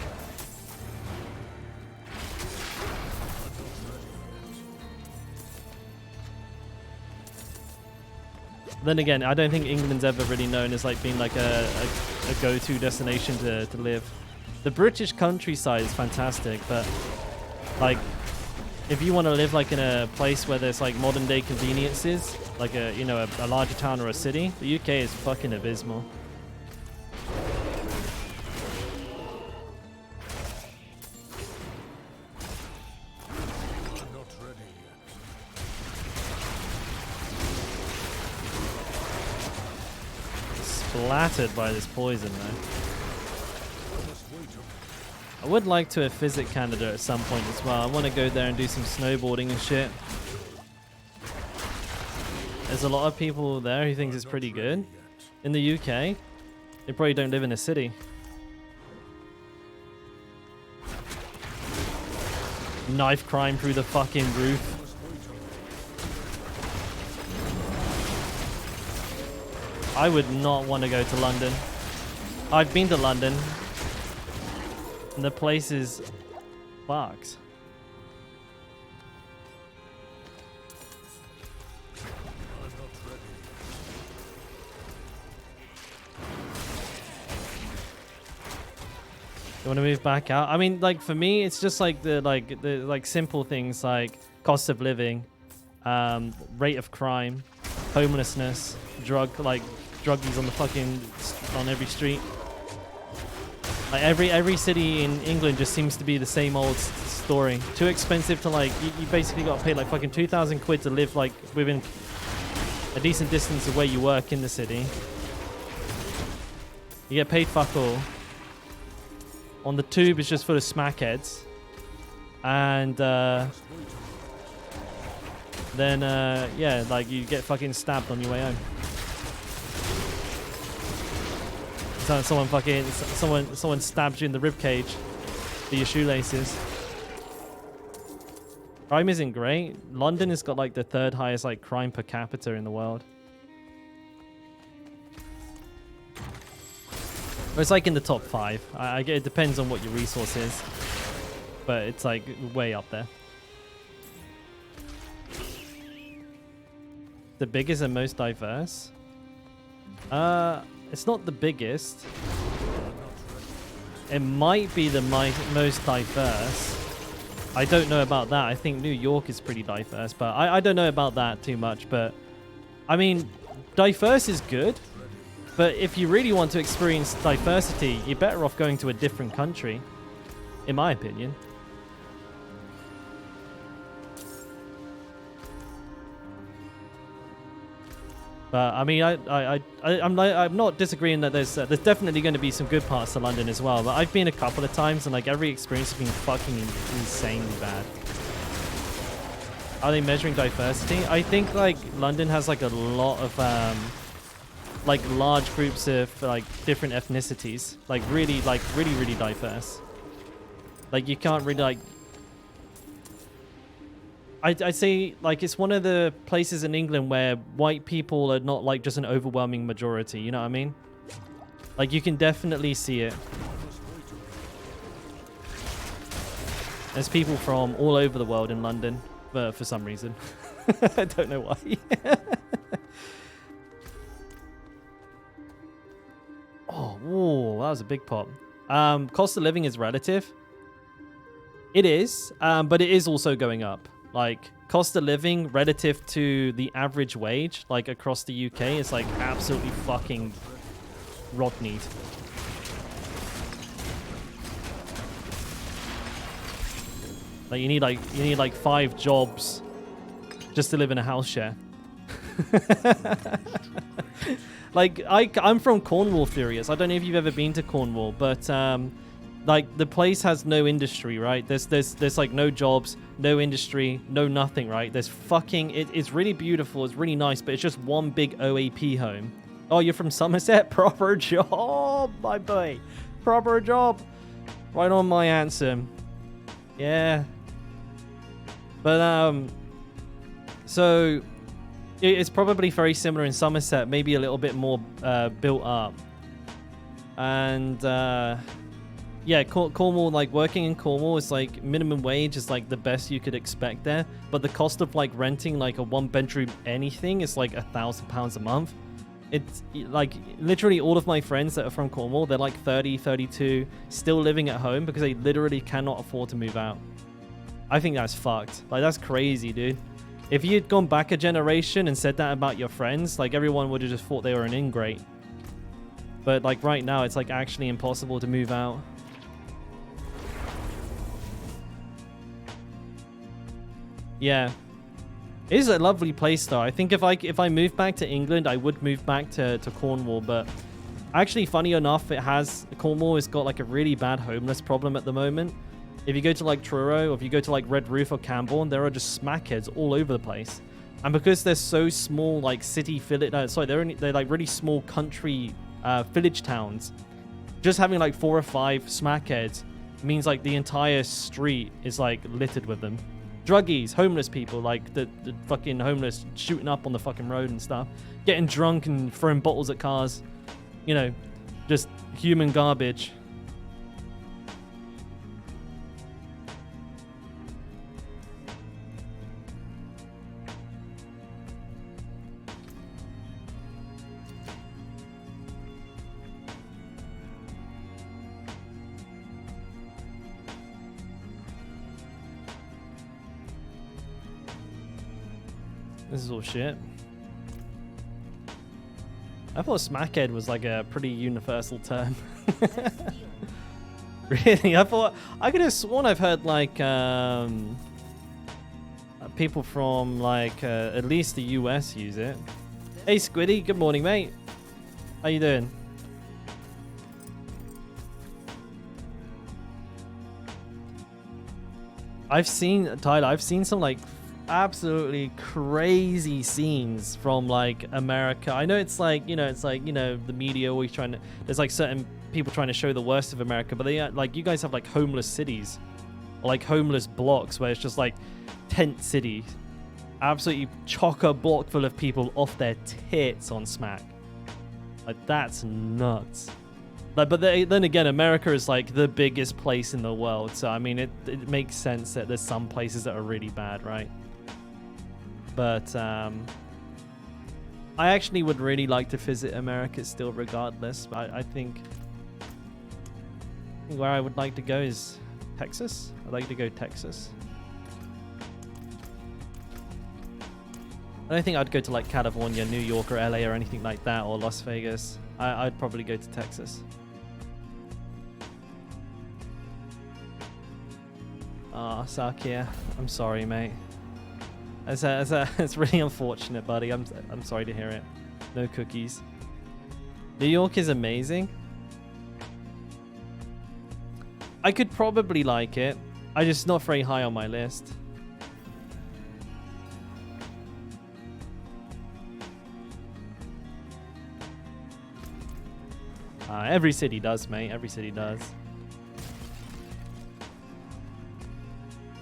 Then again, I don't think England's ever really known as like being like a go-to destination to live. The British countryside is fantastic, but like if you want to live like in a place where there's like modern day conveniences, like a larger town or a city, the UK is fucking abysmal. splattered by this poison, though. I would like to visit Canada at some point as well. I want to go there and do some snowboarding and shit. There's a lot of people there who thinks it's pretty good. In the UK, they probably don't live in a city. Knife crime through the fucking roof. I would not want to go to London. I've been to London. And the place is fucked. You want to move back out? I mean, like for me, it's just like the simple things like cost of living, rate of crime, homelessness, druggies on the fucking on every street. Like every city in England just seems to be the same old story. Too expensive to like you basically got to pay like fucking 2,000 quid to live like within a decent distance of where you work in the city. You get paid fuck all. On the tube, it's just full of smackheads. And then, yeah, like you get fucking stabbed on your way home. So someone stabs you in the ribcage for your shoelaces. Crime isn't great. London has got like the 3rd highest like crime per capita in the world. It's like in the top 5. I get it depends on what your resource is, but it's like way up there. The biggest and most diverse? It's not the biggest. It might be the most diverse. I don't know about that. I think New York is pretty diverse, but I don't know about that too much. But I mean, diverse is good. But if you really want to experience diversity, you're better off going to a different country, in my opinion. But I mean, I'm not disagreeing that there's definitely going to be some good parts to London as well. But I've been a couple of times, and like every experience has been fucking insanely bad. Are they measuring diversity? I think like London has like a lot of like large groups of like different ethnicities, like really diverse. Like you can't really like. I'd say like it's one of the places in England where white people are not like just an overwhelming majority. You know what I mean? Like you can definitely see it. There's people from all over the world in London, for some reason. I don't know why. Oh, that was a big pop. Cost of living is relative. It is, but it is also going up. Like, cost of living relative to the average wage, like across the UK, is like absolutely fucking rodneyed. Like, you need like 5 jobs just to live in a house share. Like, I'm from Cornwall, Furious. I don't know if you've ever been to Cornwall, but like the place has no industry, right? There's like no jobs, no industry, no nothing, right? There's fucking it's really beautiful, it's really nice, but it's just one big OAP home. Oh, you're from Somerset? Proper job, my boy. Proper job. Right on my answer. Yeah. But so it's probably very similar in Somerset, maybe a little bit more built up. And yeah, Cornwall, like working in Cornwall is like minimum wage is like the best you could expect there. But the cost of like renting like a 1-bedroom anything is like £1,000 a month. It's like literally all of my friends that are from Cornwall, they're like 30, 32, still living at home because they literally cannot afford to move out. I think that's fucked. Like that's crazy, dude. If you'd gone back a generation and said that about your friends, like everyone would have just thought they were an ingrate. But like right now, it's like actually impossible to move out. Yeah. It is a lovely place though. I think if I moved back to England, I would move back to Cornwall, but Actually, funny enough, Cornwall has got like a really bad homeless problem at the moment. If you go to like Truro, or if you go to like Red Roof or Camborne, there are just smackheads all over the place. And because they're so small, like city village, they're like really small country village towns. Just having like 4 or 5 smackheads means like the entire street is like littered with them. Druggies, homeless people, like the fucking homeless shooting up on the fucking road and stuff, getting drunk and throwing bottles at cars. You know, just human garbage. This is all shit. I thought smackhead was like a pretty universal term. Really? I could have sworn I've heard like people from like at least the US use it. Hey Squiddy, good morning mate. How you doing? I've seen some like absolutely crazy scenes from like America. I know it's like, the media always trying to, there's like certain people trying to show the worst of America, but they like, you guys have like homeless cities or like homeless blocks where it's just like tent cities, absolutely chock-a-block full of people off their tits on smack. Like that's nuts. Like, but then again, America is like the biggest place in the world, so I mean it makes sense that there's some places that are really bad, right? But I actually would really like to visit America still regardless. I think where I would like to go is Texas. I'd like to go Texas. I don't think I'd go to like California, New York, or LA or anything like that, or Las Vegas. I'd probably go to Texas. Ah, Sakia, I'm sorry, mate. It's really unfortunate, buddy. I'm sorry to hear it. No cookies. New York is amazing. I could probably like it. I just not very high on my list. Every city does, mate. Every city does.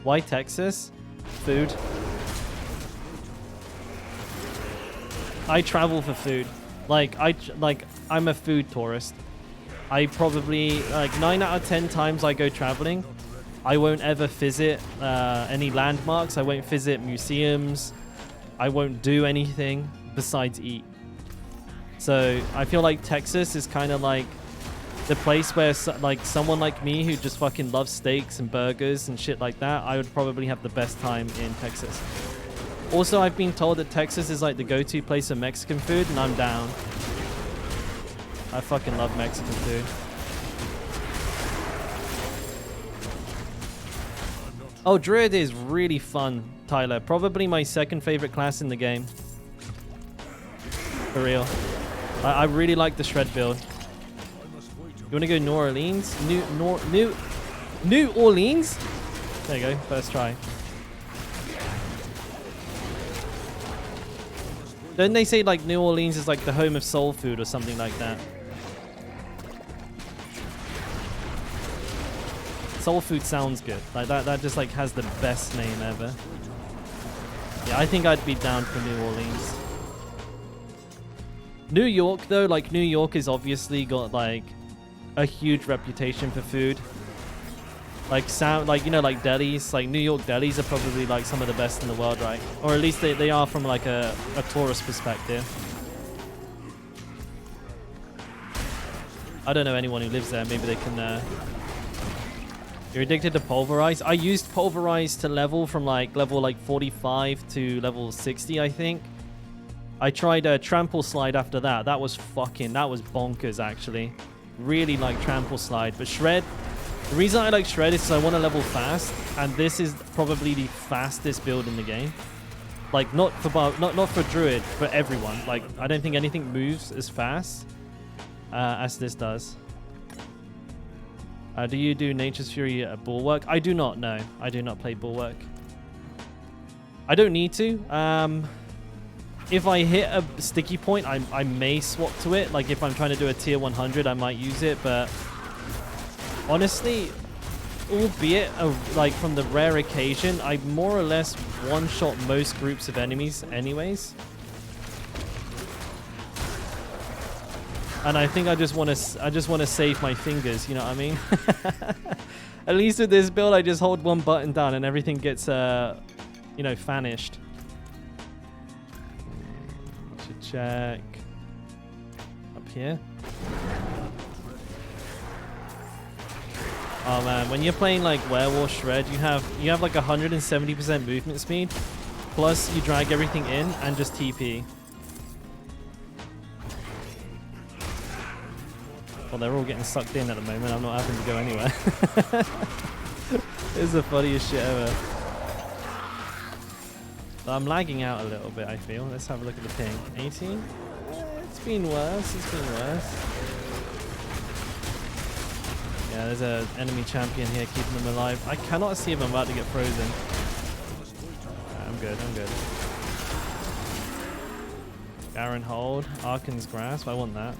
Why Texas? Food. I travel for food. I'm a food tourist. I probably like 9 out of 10 times I go traveling, I won't ever visit any landmarks. I won't visit museums. I won't do anything besides eat. So I feel like Texas is kind of like the place where like someone like me who just fucking loves steaks and burgers and shit like that, I would probably have the best time in Texas. Also, I've been told that Texas is like the go-to place for Mexican food, and I'm down. I fucking love Mexican food. Oh, Druid is really fun, Tyler. Probably my second favorite class in the game. For real. I really like the Shred build. You want to go New Orleans? New Orleans? There you go, first try. Don't they say like New Orleans is like the home of soul food or something like that? Soul food sounds good. Like that just like has the best name ever. Yeah, I think I'd be down for New Orleans. New York though, like New York has obviously got like a huge reputation for food. Like like delis, like New York delis are probably like some of the best in the world, right? Or at least they are from like a tourist perspective. I don't know anyone who lives there. Maybe they can... You're addicted to Pulverize? I used Pulverize to level from like level 45 to level 60, I think. I tried a Trample Slide after that. That was bonkers, actually. Really like Trample Slide. But Shred... The reason I like Shred is because I want to level fast, and this is probably the fastest build in the game. Like, not for Druid, for everyone. Like, I don't think anything moves as fast. as this does. Do you do Nature's Fury Bulwark? I do not, no. I do not play Bulwark. I don't need to. If I hit a sticky point, I may swap to it. Like if I'm trying to do a tier 100, I might use it. But honestly, albeit like from the rare occasion, I more or less one-shot most groups of enemies anyways. And I think I just want to save my fingers, you know what I mean? At least with this build, I just hold one button down and everything gets, you know, vanished. Should check up here. Oh man, when you're playing like Werewolf Shred, you have like 170% movement speed, plus you drag everything in and just TP. Well, they're all getting sucked in at the moment. I'm not having to go anywhere. This is the funniest shit ever. But I'm lagging out a little bit, I feel. Let's have a look at the ping. 18? It's been worse. It's been worse. Yeah, there's an enemy champion here keeping them alive. I cannot see if I'm about to get frozen. I'm good. I'm good. Garen hold. Arkan's grasp. I want that.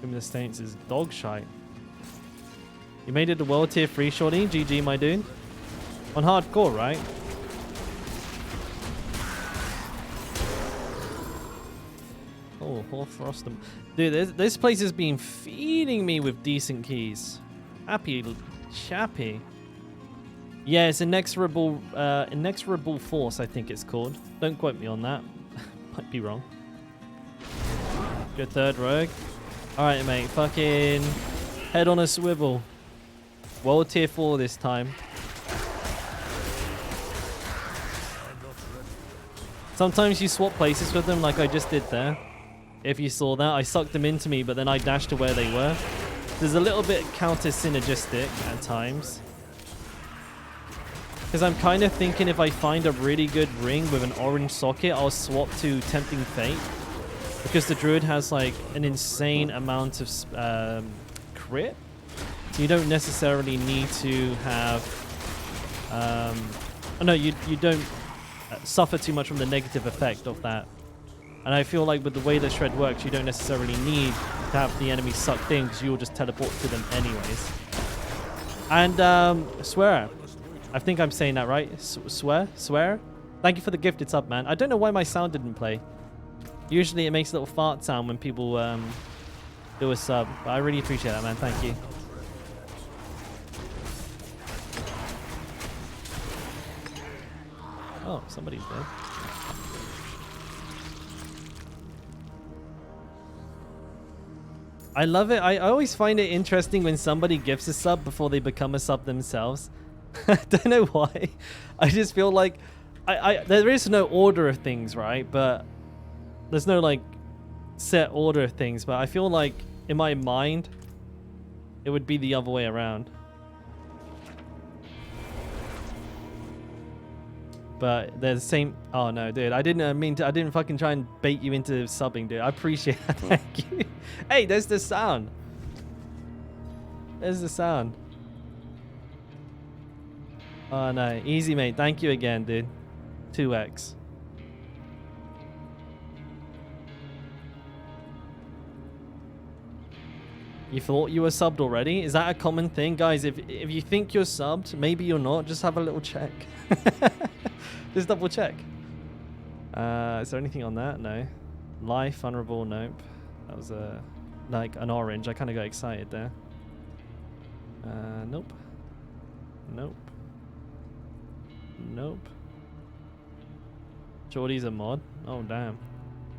The Saints is dog shite. You made it to world tier 3, shorty. GG, my dude. On hardcore, right? Oh, Frostum. Dude, this place has been feeding me with decent keys. Happy chappy. Yeah, it's inexorable force, I think it's called. Don't quote me on that. Might be wrong. Good third rogue. Alright, mate. Fucking head on a swivel. World tier 4 this time. Sometimes you swap places with them like I just did there. If you saw that, I sucked them into me, but then I dashed to where they were. There's a little bit counter-synergistic at times. Because I'm kind of thinking if I find a really good ring with an orange socket, I'll swap to Tempting Fate. Because the Druid has like an insane amount of crit. So you don't necessarily need to have... no, you don't suffer too much from the negative effect of that. And I feel like with the way that Shred works, you don't necessarily need to have the enemy sucked in because you'll just teleport to them anyways. And Swear. I think I'm saying that right. Swear? Thank you for the gifted sub, man. I don't know why my sound didn't play. Usually it makes a little fart sound when people do a sub. But I really appreciate that, man. Thank you. Oh, somebody's dead. I love it. I always find it interesting when somebody gifts a sub before they become a sub themselves. I don't know why. I just feel like there is no order of things, right? But there's no like set order of things. But I feel like in my mind, it would be the other way around. But they're the same. Oh no, dude! I didn't mean to. I didn't fucking try and bait you into subbing, dude. I appreciate that. Thank you. Hey, there's the sound. There's the sound. Oh no, easy, mate. Thank you again, dude. 2x. You thought you were subbed already? Is that a common thing, guys? If you think you're subbed, maybe you're not. Just have a little check. Just double check. Is there anything on that? No. Life, vulnerable, nope. That was like an orange. I kind of got excited there. Nope. Nope. Nope. Jordy's a mod? Oh, damn.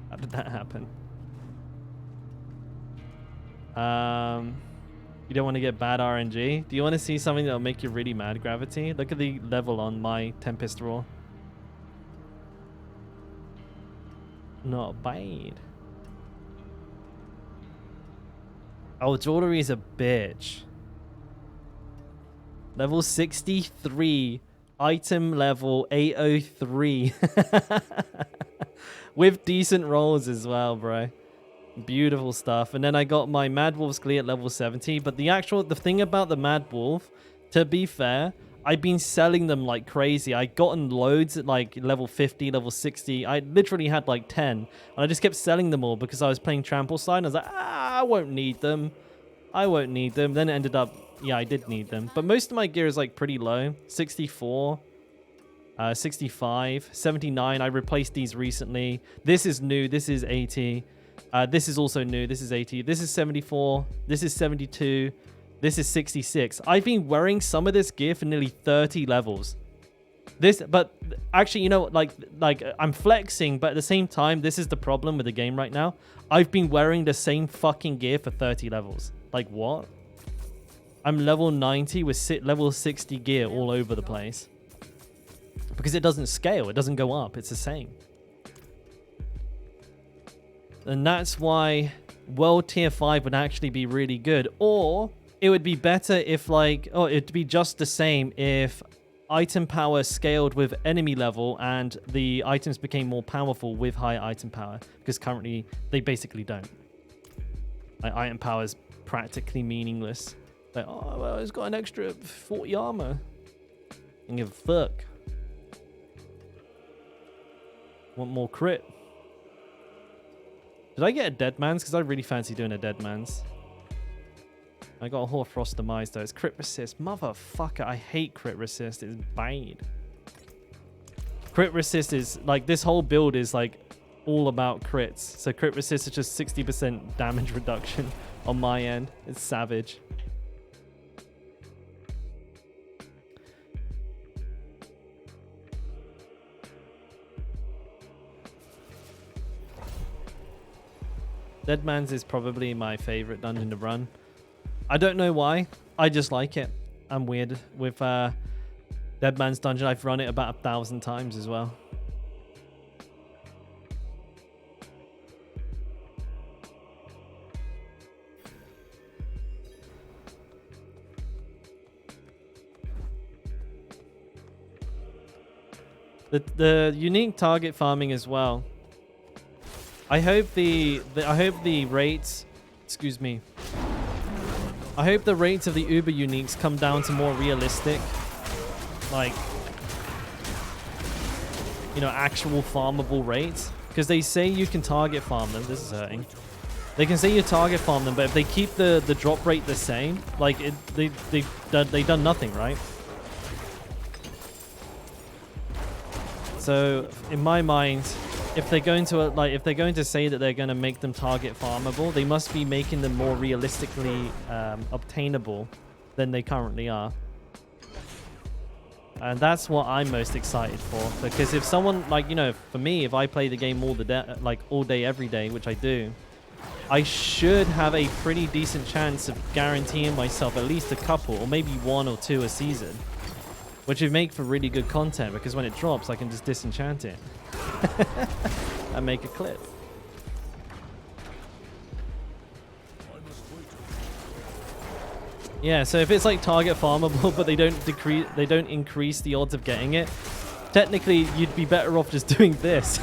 How did that happen? You don't want to get bad RNG? Do you want to see something that'll make you really mad, Gravity? Look at the level on my Tempest Roar. Not bad. Oh, Jewelry's a bitch. Level 63. Item level 803. With decent rolls as well, bro. Beautiful stuff. And then I got my Mad Wolf's Glee at level 70. But the thing about the Mad Wolf, to be fair, I've been selling them like crazy. I gotten loads at like level 50, level 60. I literally had like 10. And I just kept selling them all because I was playing Trample Slide. And I was like, I won't need them. I won't need them. Then it ended up, yeah, I did need them. But most of my gear is like pretty low. 64. 65, 79. I replaced these recently. This is new. This is 80. This is also new. This is 80. This is 74. This is 72. This is 66. I've been wearing some of this gear for nearly 30 levels. But actually, you know, like I'm flexing, but at the same time, this is the problem with the game right now. I've been wearing the same fucking gear for 30 levels. Like what? I'm level 90 with level 60 gear all over the place. Because it doesn't scale. It doesn't go up. It's the same. And that's why World Tier 5 would actually be really good. Or it would be better if like... Oh, it'd be just the same if item power scaled with enemy level and the items became more powerful with higher item power. Because currently, they basically don't. Like, item power is practically meaningless. Like, oh, well, it's got an extra 40 armor. I don't give a fuck. Want more crit. Did I get a dead man's? Because I really fancy doing a dead man's. I got a Hoarfrost Demise though. It's crit resist. Motherfucker, I hate crit resist. It's bad. Crit resist is like, this whole build is like all about crits. So crit resist is just 60% damage reduction on my end. It's savage. Dead Man's is probably my favorite dungeon to run. I don't know why. I just like it. I'm weird with Dead Man's Dungeon. I've run it about 1,000 times as well. The unique target farming as well. I hope the rates, excuse me. I hope the rates of the Uber uniques come down to more realistic, like, you know, actual farmable rates. Because they say you can target farm them. This is hurting. They can say you target farm them, but if they keep the drop rate the same, like they've done nothing, right? So in my mind, if they're going to say that they're going to make them target farmable, they must be making them more realistically obtainable than they currently are. And that's what I'm most excited for, because if someone, like, you know, for me, if I play the game all day every day, which I do, I should have a pretty decent chance of guaranteeing myself at least a couple or maybe 1 or 2 a season, which would make for really good content, because when it drops I can just disenchant it and make a clip. Yeah, so if it's like target farmable but they don't increase the odds of getting it, technically you'd be better off just doing this.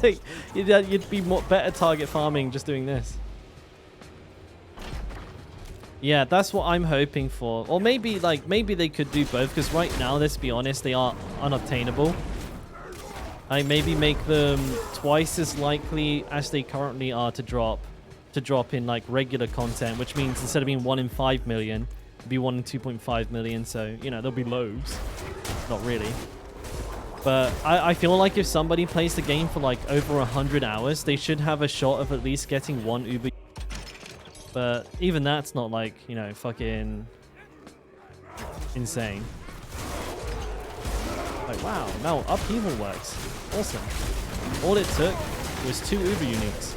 Like you'd be better target farming just doing this. Yeah, that's what I'm hoping for. Or maybe they could do both, because right now, let's be honest, they are unobtainable. I maybe make them twice as likely as they currently are to drop in like regular content, which means instead of being 1 in 5 million, it'd be 1 in 2.5 million. So, you know, there'll be loads. Not really. But I feel like if somebody plays the game for like over 100 hours, they should have a shot of at least getting 1 Uber. But even that's not like, you know, fucking insane. Like, wow, now upheaval works. Awesome. All it took was 2 Uber uniques.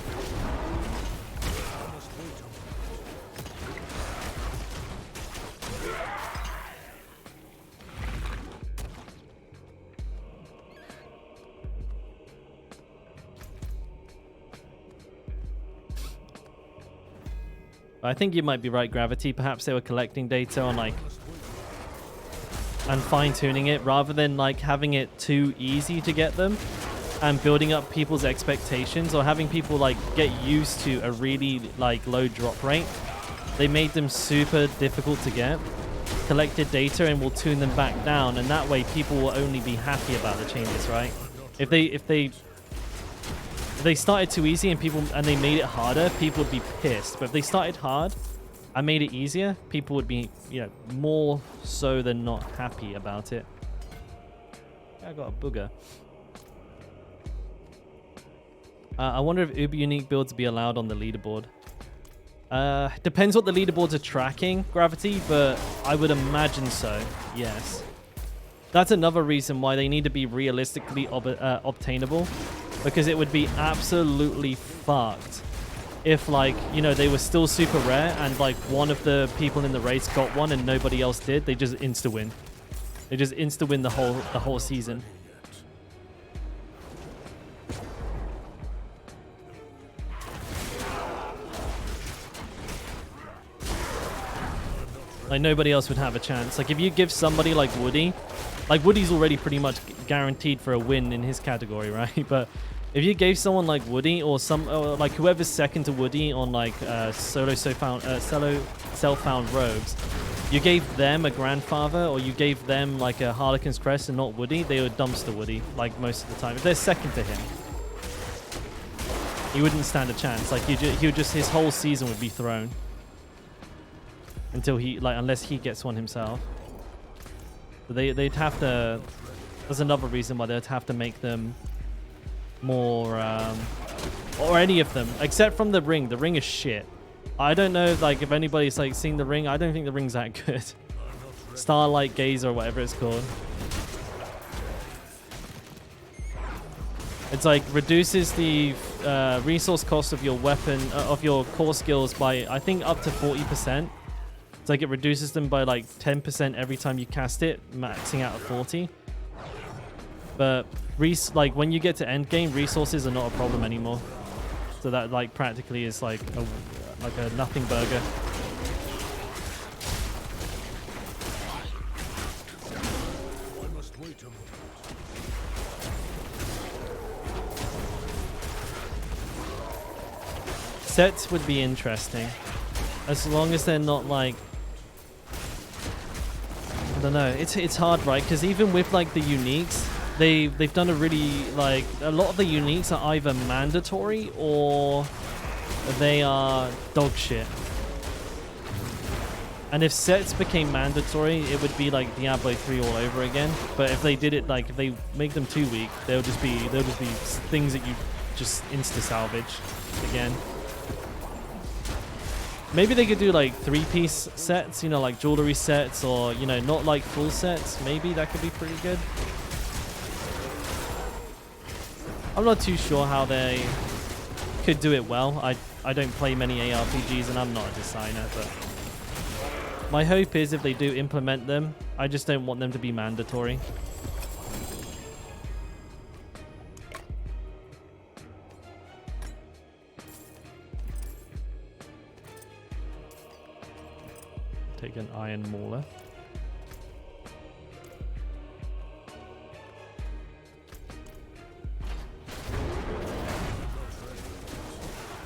I think you might be right, Gravity. Perhaps they were collecting data on like and fine-tuning it rather than like having it too easy to get them. and building up people's expectations, or having people like get used to a really like low drop rate. They made them super difficult to get, collected data, and will tune them back down, and that way people will only be happy about the changes, right? If they started too easy and they made it harder, people would be pissed. But if they started hard and made it easier, people would be, you know, more so than not happy about it. I got a booger. I wonder if uber unique builds be allowed on the leaderboard. Depends what the leaderboards are tracking, Gravity, but I would imagine so, yes. That's another reason why they need to be realistically obtainable, because it would be absolutely fucked if, like, you know, they were still super rare and like one of the people in the race got one and nobody else did. They just insta-win. They just insta-win the whole season. Like, nobody else would have a chance. Like, if you give somebody like Woody, like Woody's already pretty much guaranteed for a win in his category, right? But if you gave someone like Woody, or like whoever's second to Woody on like solo self-found rogues, you gave them a grandfather, or you gave them like a Harlequin's Crest and not Woody, they would dumpster Woody like most of the time. If they're second to him, he wouldn't stand a chance. Like, he would just, his whole season would be thrown. Until he, like, unless he gets one himself. But they'd have to, there's another reason why they'd have to make them more, or any of them, except from the ring. The ring is shit. I don't know, like, if anybody's, like, seen the ring. I don't think the ring's that good. Starlight Gaze or whatever it's called. It's like, reduces the resource cost of your weapon, of your core skills by, I think, up to 40%. It's like it reduces them by like 10% every time you cast it, maxing out at 40. But like when you get to end game, resources are not a problem anymore. So that like practically is like a nothing burger. Sets would be interesting, as long as they're not like, I don't know. It's hard, right? Because even with like the uniques, they've done a really, like, a lot of the uniques are either mandatory or they are dog shit. And if sets became mandatory, it would be like Diablo 3 all over again. But if they did it, like, if they make them too weak, they'll just be things that you just insta salvage again. Maybe they could do like 3-piece sets, you know, like jewelry sets, or, you know, not like full sets. Maybe that could be pretty good. I'm not too sure how they could do it well. I don't play many ARPGs and I'm not a designer, but my hope is if they do implement them, I just don't want them to be mandatory. Take an iron mauler.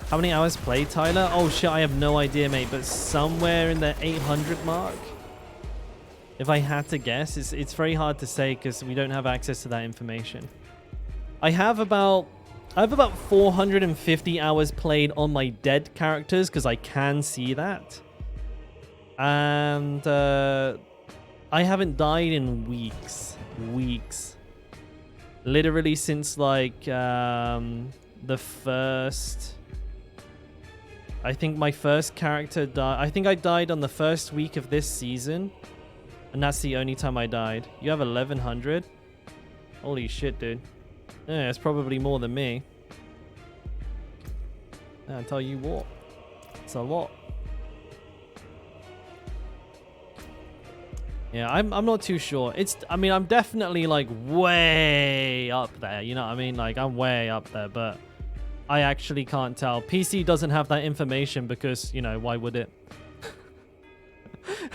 How many hours played, Tyler? Oh shit, I have no idea, mate, but somewhere in the 800 mark. If I had to guess, it's very hard to say because we don't have access to that information. I have about 450 hours played on my dead characters because I can see that. And I haven't died in weeks. Literally since like the first, I think my first character died. I think I died on the first week of this season, and that's the only time I died. You have 1100? Holy shit, dude. Yeah, it's probably more than me. I'll tell you what, it's a lot. Yeah, I'm not too sure. I mean, I'm definitely like way up there, you know what I mean? Like, I'm way up there, but I actually can't tell. PC doesn't have that information because, you know, why would it?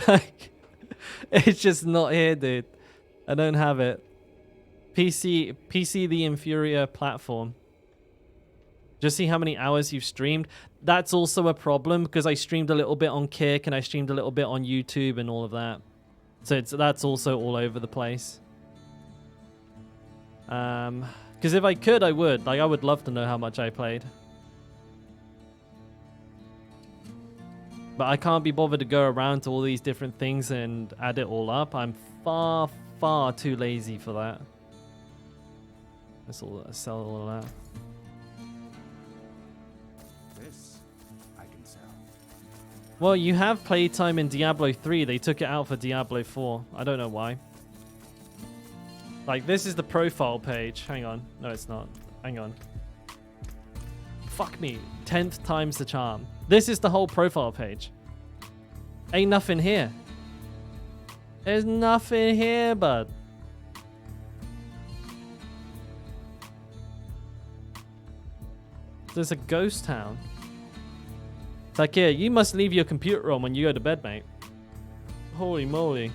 Like, it's just not here, dude. I don't have it. PC the inferior platform. Just see how many hours you've streamed. That's also a problem because I streamed a little bit on Kick and I streamed a little bit on YouTube and all of that. So that's also all over the place. Because if I could, I would. Like, I would love to know how much I played. But I can't be bothered to go around to all these different things and add it all up. I'm far, far too lazy for that. Let's sell all of that. This I can sell. Well, you have playtime in Diablo 3. They took it out for Diablo 4. I don't know why. Like, this is the profile page. Hang on. No, it's not. Hang on. Fuck me. 10th time's the charm. This is the whole profile page. Ain't nothing here. There's nothing here, bud. There's a ghost town. It's like, yeah, you must leave your computer on when you go to bed, mate. Holy moly.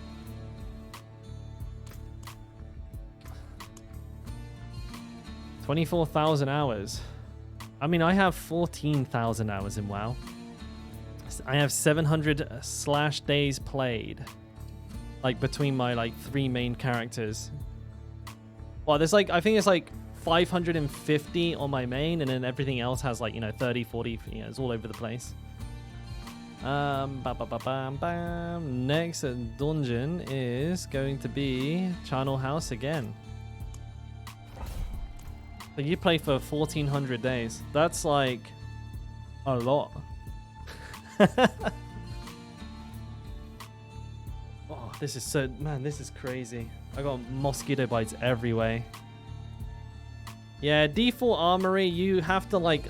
$24,000 hours. I mean, I have 14,000 hours in WoW. I have 700 / days played. Like, between my, like, 3 main characters. Well, there's, like, I think it's, like, 550 on my main, and then everything else has, like, you know, 30, 40, you know, it's all over the place. Next dungeon is going to be Charnel House again. So you play for 1,400 days. That's like a lot. Oh, this is so... Man, this is crazy. I got mosquito bites everywhere. Yeah, default armory, you have to like...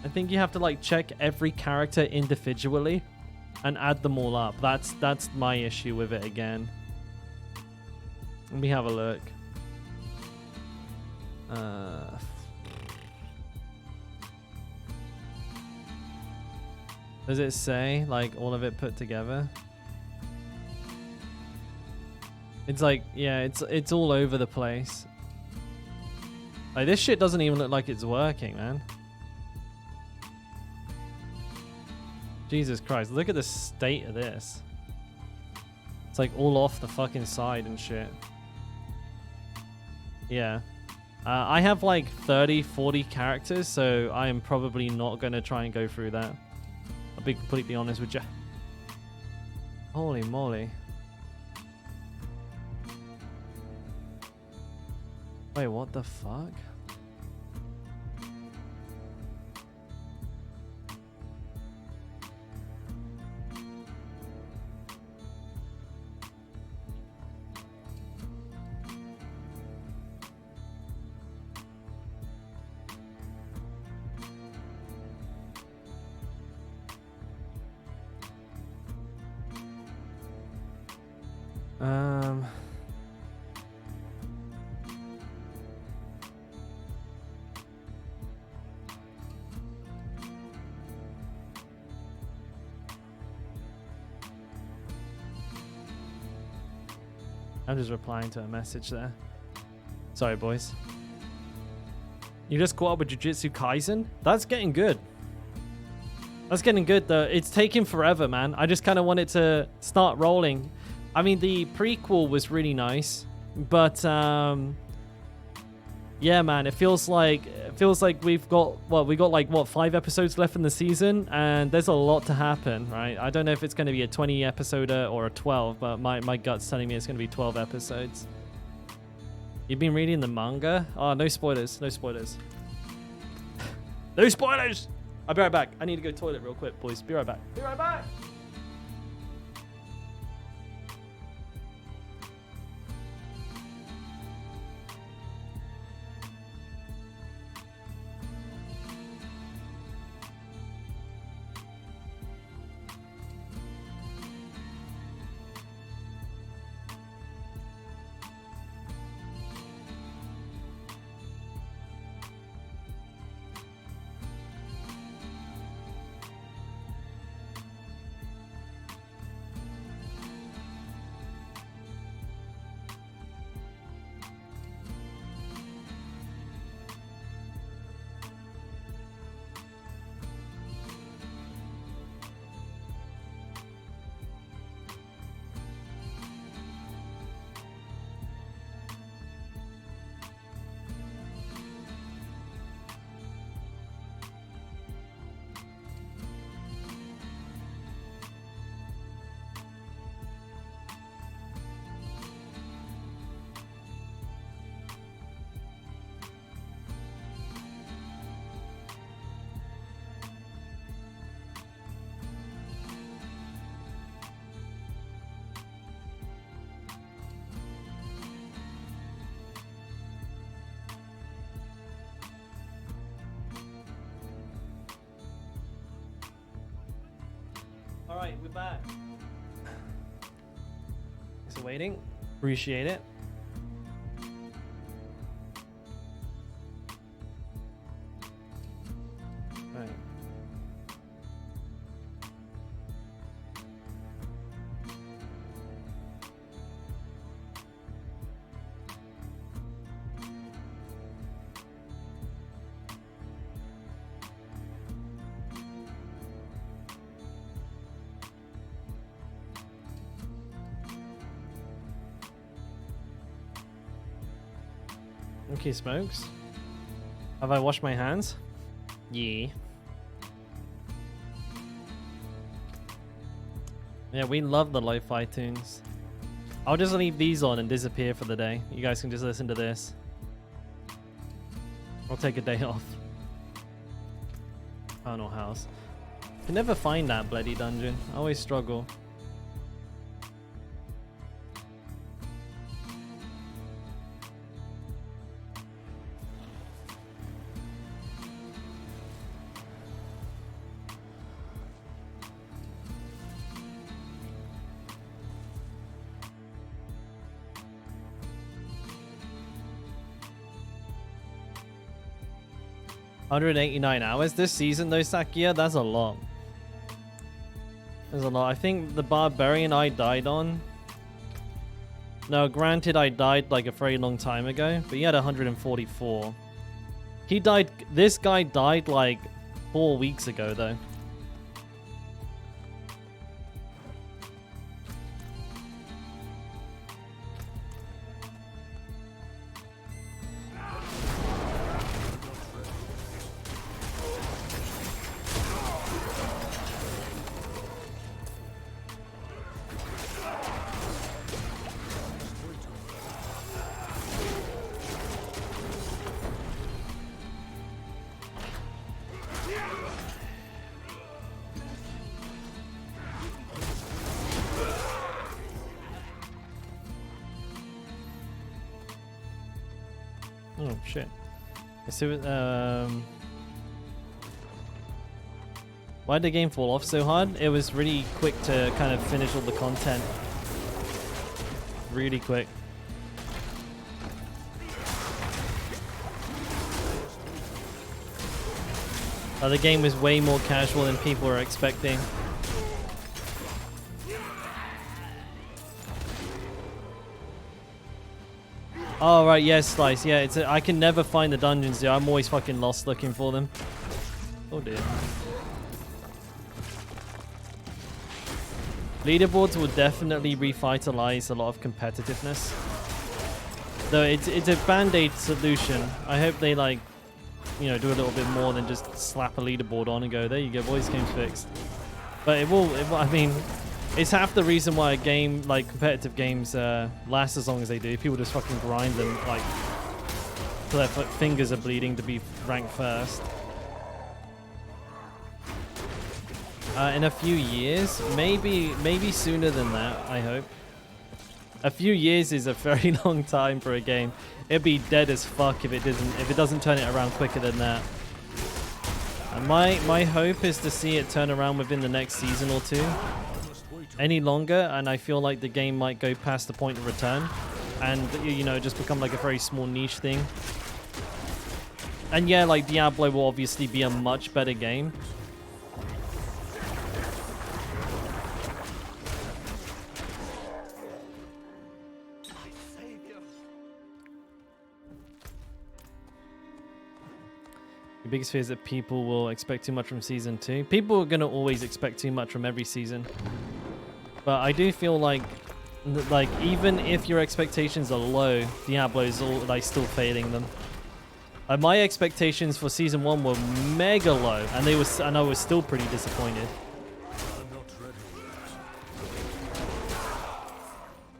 I think you have to like check every character individually and add them all up. That's my issue with it again. Let me have a look. Does it say like all of it put together? It's like, yeah, it's all over the place. Like, this shit doesn't even look like it's working, man. Jesus Christ, look at the state of this. It's like all off the fucking side and shit. Yeah. I have like 30, 40 characters, so I am probably not going to try and go through that. I'll be completely honest with you. Holy moly. Wait, what the fuck? I'm just replying to a message there. Sorry, boys. You just caught up with Jujutsu Kaisen? That's getting good. That's getting good, though. It's taking forever, man. I just kind of want it to start rolling. I mean, the prequel was really nice, but yeah, man, it feels like we've got like 5 episodes left in the season, and there's a lot to happen, right? I don't know if it's going to be a 20 episode or a 12, but my gut's telling me it's going to be 12 episodes. You've been reading the manga? Oh, no spoilers, no spoilers. No spoilers! I'll be right back. I need to go toilet real quick, boys. Be right back. Be right back! Alright, we're back. Thanks for waiting. Appreciate it. Right. Okay, Smokes. Have I washed my hands? Yeah. Yeah, we love the lo-fi tunes. I'll just leave these on and disappear for the day. You guys can just listen to this. I'll take a day off. Carnal House. Can never find that bloody dungeon. I always struggle. $189 this season though, Sakia? That's a lot. There's a lot. I think the Barbarian I died on. No, granted I died like a very long time ago, but he had 144. He died. This guy died like 4 weeks ago though. Oh shit. So, why did the game fall off so hard? It was really quick to kind of finish all the content. Really quick. The game was way more casual than people were expecting. Oh, right, yes, Slice. Yeah, I can never find the dungeons, dude. I'm always fucking lost looking for them. Oh, dear. Leaderboards will definitely revitalize a lot of competitiveness. Though it's a band-aid solution. I hope they, like, you know, do a little bit more than just slap a leaderboard on and go, there you go, boys, game's fixed. But it will, I mean... It's half the reason why a game, like competitive games, last as long as they do. People just fucking grind them, like, till their fingers are bleeding to be ranked first. In a few years, maybe sooner than that, I hope. A few years is a very long time for a game. It'd be dead as fuck if it doesn't turn it around quicker than that. And my hope is to see it turn around within the next season or two. Any longer, and I feel like the game might go past the point of return and, you know, just become like a very small niche thing. And yeah, like Diablo will obviously be a much better game. The biggest fear is that people will expect too much from season 2. People are going to always expect too much from every season. But I do feel like even if your expectations are low, Diablo's still failing them. My expectations for season 1 were mega low, and I was still pretty disappointed.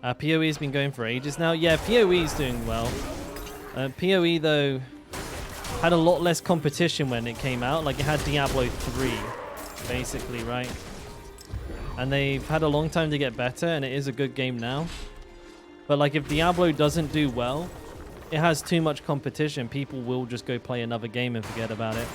PoE has been going for ages now. Yeah, PoE is doing well. PoE though had a lot less competition when it came out. Like it had Diablo 3, basically, right? And they've had a long time to get better, and it is a good game now. But like if Diablo doesn't do well, it has too much competition. People will just go play another game and forget about it.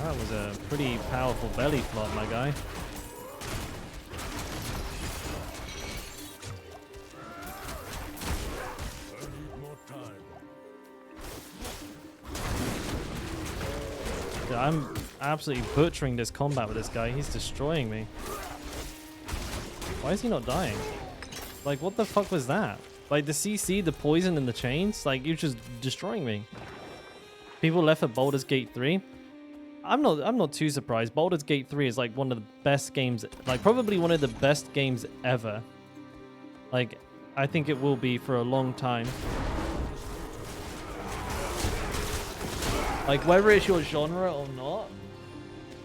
That was a pretty powerful belly flop, my guy. I need more time. Dude, I'm absolutely butchering this combat with this guy. He's destroying me. Why is he not dying? Like, what the fuck was that? Like, the CC, the poison, and the chains? Like, you're just destroying me. People left for Baldur's Gate 3. I'm not too surprised. Baldur's Gate 3 is like one of the best games, like probably one of the best games ever. Like, I think it will be for a long time. Like, whether it's your genre or not,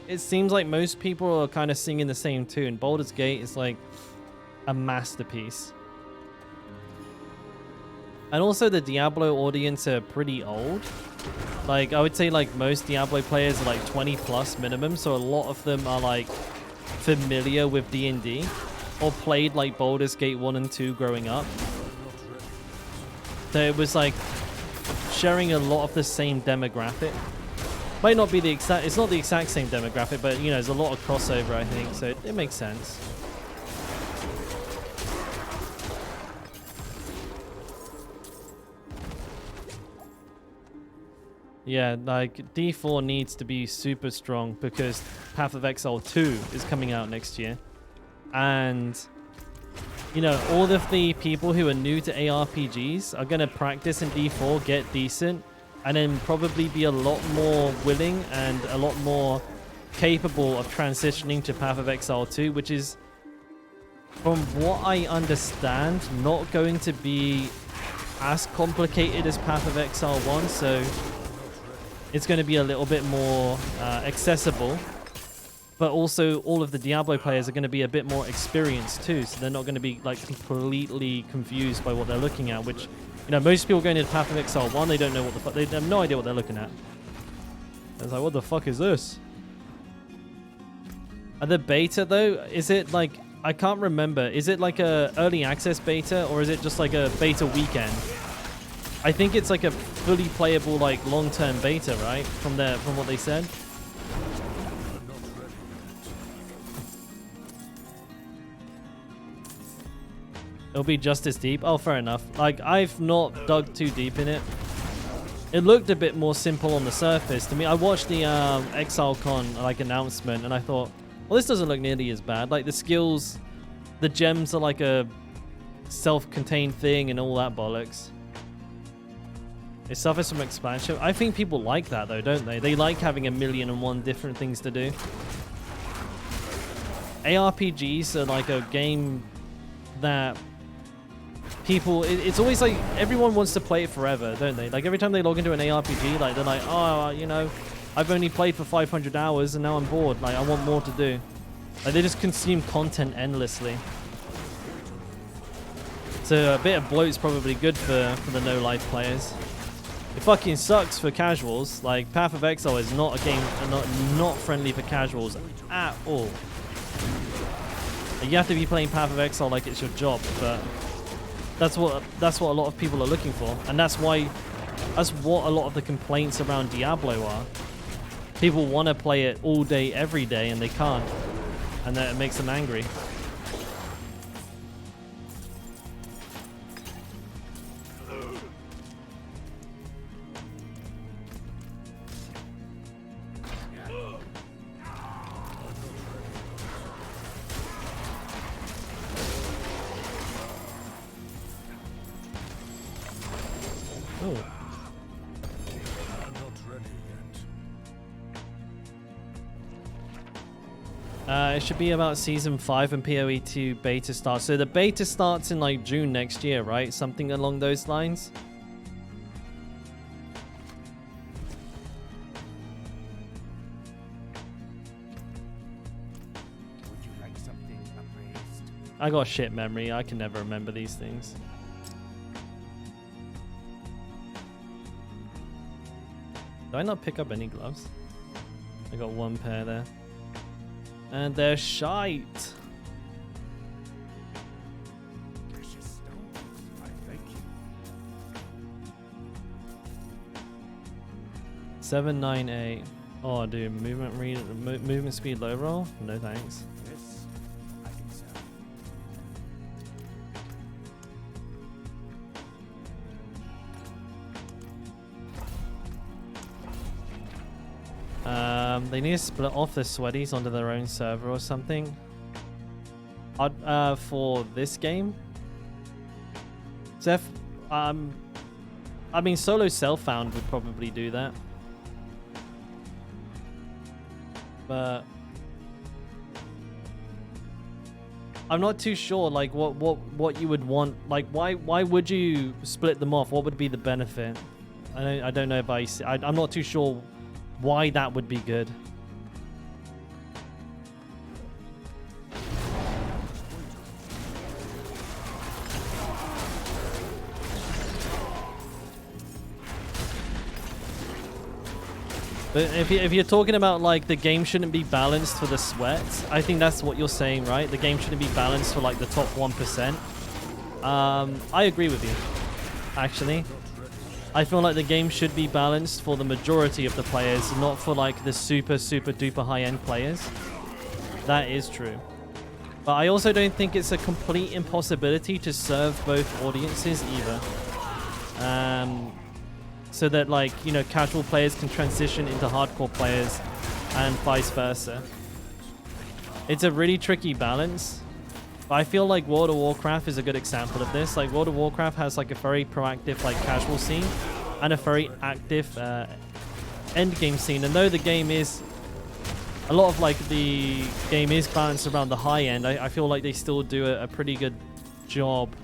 it seems like most people are kind of singing the same tune. Baldur's Gate is like a masterpiece. And also the Diablo audience are pretty old. Like, I would say like most Diablo players are like 20 plus minimum, so a lot of them are like familiar with D&D or played like Baldur's Gate 1 and 2 growing up. So it was like sharing a lot of the same demographic. Might not be the exact, it's not the exact same demographic, but you know, there's a lot of crossover, I think, so it makes sense. Yeah, like D4 needs to be super strong because Path of Exile 2 is coming out next year. And, you know, all of the people who are new to ARPGs are going to practice in D4, get decent, and then probably be a lot more willing and a lot more capable of transitioning to Path of Exile 2, which is, from what I understand, not going to be as complicated as Path of Exile 1, so it's going to be a little bit more accessible, but also all of the Diablo players are going to be a bit more experienced too, so they're not going to be like completely confused by what they're looking at, which, you know, most people going into Path of Exile 1, they don't know what the fuck, they have no idea what they're looking at. It's like, what the fuck is this? And the beta though, is it like, I can't remember, is it like a early access beta or is it just like a beta weekend? I think it's like a fully playable, like long-term beta, right? From what they said. It'll be just as deep. Oh, fair enough. Like, I've not dug too deep in it. It looked a bit more simple on the surface to me. I watched the ExileCon like announcement, and I thought, well, this doesn't look nearly as bad. Like the skills, the gems are like a self-contained thing, and all that bollocks. It suffers from expansion. I think people like that though, don't they? They like having 1,000,001 different things to do. ARPGs are like a game that people, it's always like everyone wants to play it forever, don't they? Like every time they log into an ARPG, like they're like, oh, you know, I've only played for 500 hours and now I'm bored. Like I want more to do. Like they just consume content endlessly. So a bit of bloat's probably good for the no-life players. It fucking sucks for casuals. Like Path of Exile is not a game, not friendly for casuals at all. Like, you have to be playing Path of Exile like it's your job, but that's what a lot of people are looking for, and that's what a lot of the complaints around Diablo are. People want to play it all day, every day, and they can't, and that makes them angry. It should be about Season 5 and PoE 2 beta starts. So the beta starts in like June next year, right? Something along those lines. Would you like something appraised? I got shit memory. I can never remember these things. Did I not pick up any gloves? I got one pair there. And they're shite. Precious stones. I thank you. 798. Oh, dude, movement speed low roll? No thanks. This I can sell. They need to split off the sweaties onto their own server or something. For this game, Zeph, I mean, solo self-found would probably do that, but I'm not too sure. Like, what you would want? Like, why would you split them off? What would be the benefit? I don't know if I'm not too sure why that would be good. But if you're talking about like the game shouldn't be balanced for the sweats, I think that's what you're saying, right? The game shouldn't be balanced for like the top 1%. I agree with you, actually. I feel like the game should be balanced for the majority of the players, not for like the super duper high-end players. That is true. But I also don't think it's a complete impossibility to serve both audiences either. So that, like, you know, casual players can transition into hardcore players and vice versa. It's a really tricky balance. But I feel like World of Warcraft is a good example of this. Like, World of Warcraft has like a very proactive like casual scene and a very active endgame scene. And though the game is a lot of like the game is balanced around the high end, I feel like they still do a pretty good job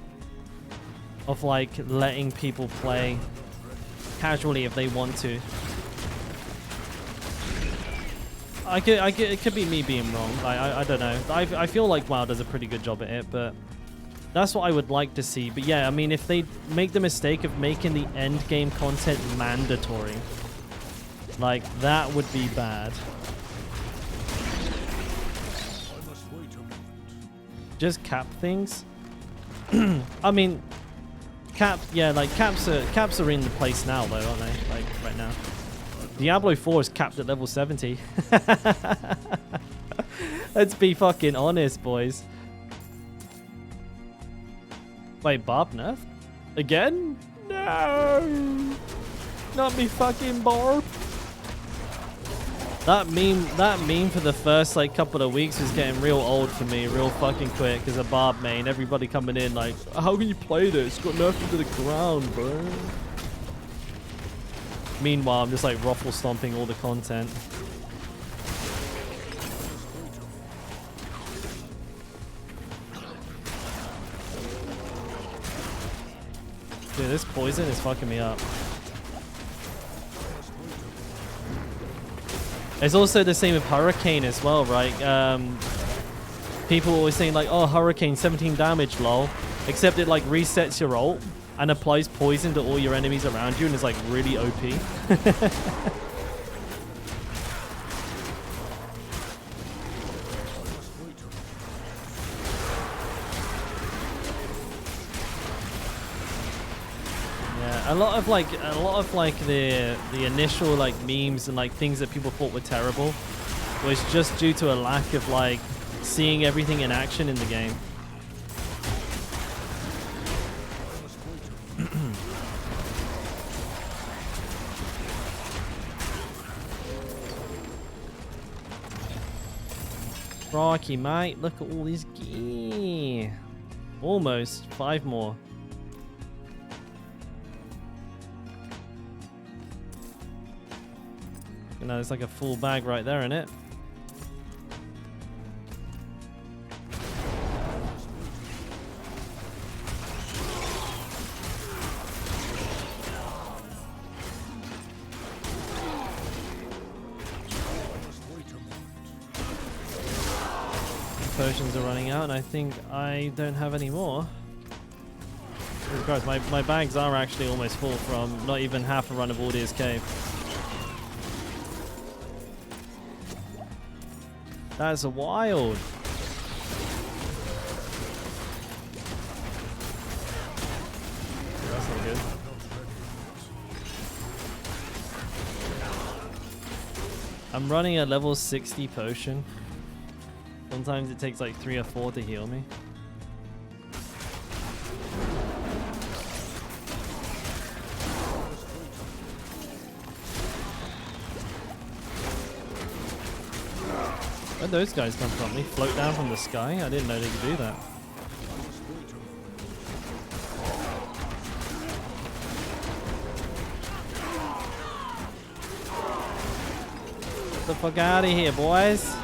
of like letting people play casually if they want to. It could be me being wrong. I don't know. I feel like WoW does a pretty good job at it, but that's what I would like to see. But yeah, I mean, if they make the mistake of making the end game content mandatory, like, that would be bad. Just cap things. I mean, caps are in the place now though, aren't they? Like right now. Diablo 4 is capped at level 70. Let's be fucking honest, boys. Wait, Barb nerf? Again? No! Not me fucking Barb. That meme for the first like couple of weeks was getting real old for me, real fucking quick, as a Barb main. Everybody coming in like, how can you play this? It's got nerfed into the ground, bro. Meanwhile, I'm just like ruffle stomping all the content. Dude, this poison is fucking me up. It's also the same with Hurricane as well, right? People always saying like, oh, Hurricane 17 damage, lol. Except it like resets your ult and applies poison to all your enemies around you and is like really OP. Yeah, a lot of like the initial like memes and like things that people thought were terrible was just due to a lack of like seeing everything in action in the game. Rocky, mate, look at all this gear. Almost 5 more. You know, it's like a full bag right there, isn't it? Potions are running out, and I think I don't have any more. Jesus Christ, my bags are actually almost full from not even half a run of Audier's Cave. That's wild. That's not good. I'm running a level 60 potion. Sometimes it takes like 3 or 4 to heal me. Where'd those guys come from? They float down from the sky? I didn't know they could do that. Get the fuck out of here, boys.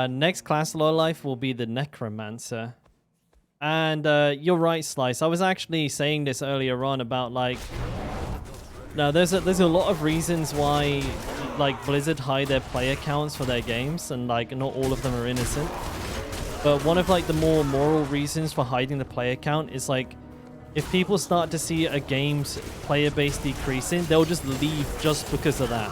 Next class low life will be the Necromancer. And you're right, Slice. I was actually saying this earlier on about like, no, there's a lot of reasons why like Blizzard hide their player counts for their games, and like not all of them are innocent. But one of like the more moral reasons for hiding the player count is like, if people start to see a game's player base decreasing, they'll just leave just because of that.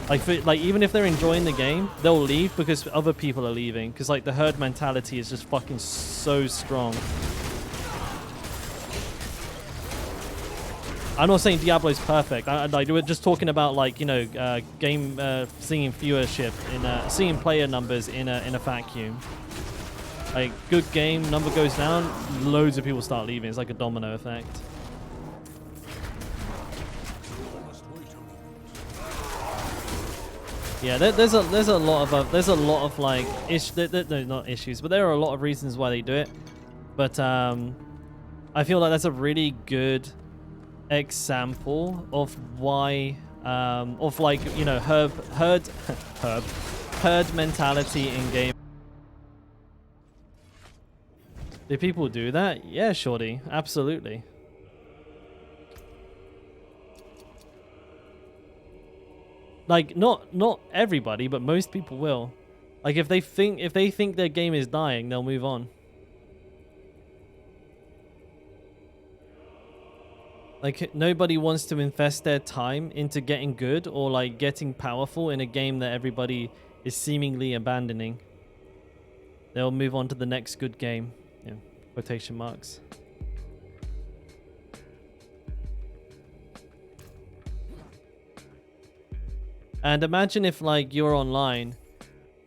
Like even if they're enjoying the game, they'll leave because other people are leaving. Because like the herd mentality is just fucking so strong. I'm not saying Diablo's perfect. Like we're just talking about like, you know, game seeing viewership in seeing player numbers in a vacuum. Like good game, number goes down, loads of people start leaving. It's like a domino effect. Yeah, there's a lot of like no, not issues, but there are a lot of reasons why they do it. But I feel like that's a really good example of why of like, you know, herd mentality in game. Do people do that? Yeah, shorty, absolutely. Like not everybody, but most people will. Like if they think their game is dying, they'll move on. Like nobody wants to invest their time into getting good or like getting powerful in a game that everybody is seemingly abandoning. They'll move on to the next good game. Yeah, quotation marks. And imagine if like you're online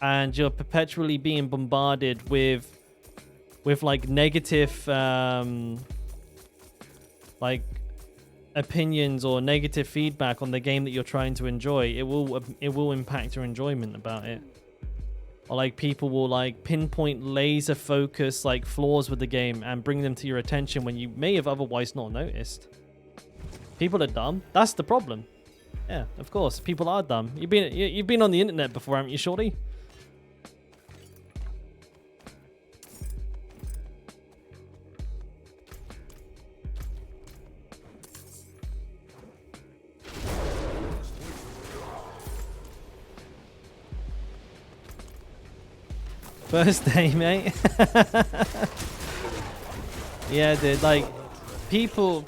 and you're perpetually being bombarded with like negative like opinions or negative feedback on the game that you're trying to enjoy. It will impact your enjoyment about it. Or like people will like pinpoint laser focus like flaws with the game and bring them to your attention when you may have otherwise not noticed. People are dumb. That's the problem. Yeah, of course. People are dumb. You've been on the internet before, haven't you, shorty? First day, mate. Yeah, dude. Like, people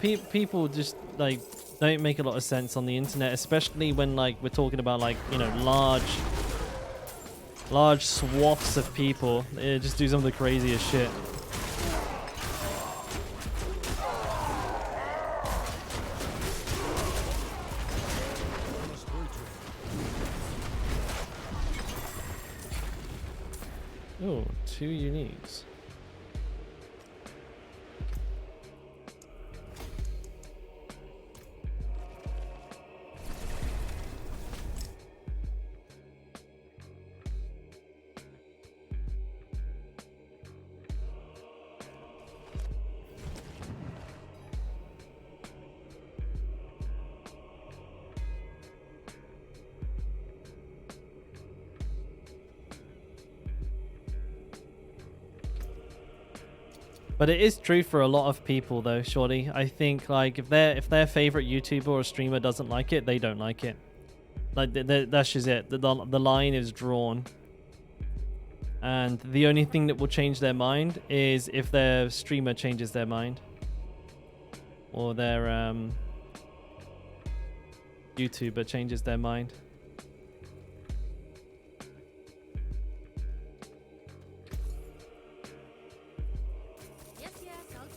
just like don't make a lot of sense on the internet, especially when like we're talking about like, you know, large swaths of people. They just do some of the craziest shit. Oh, 2 uniques. But it is true for a lot of people, though, shorty. I think like if their favorite YouTuber or streamer doesn't like it, they don't like it. Like that's just it. The line is drawn, and the only thing that will change their mind is if their streamer changes their mind, or their YouTuber changes their mind. Yes, I'll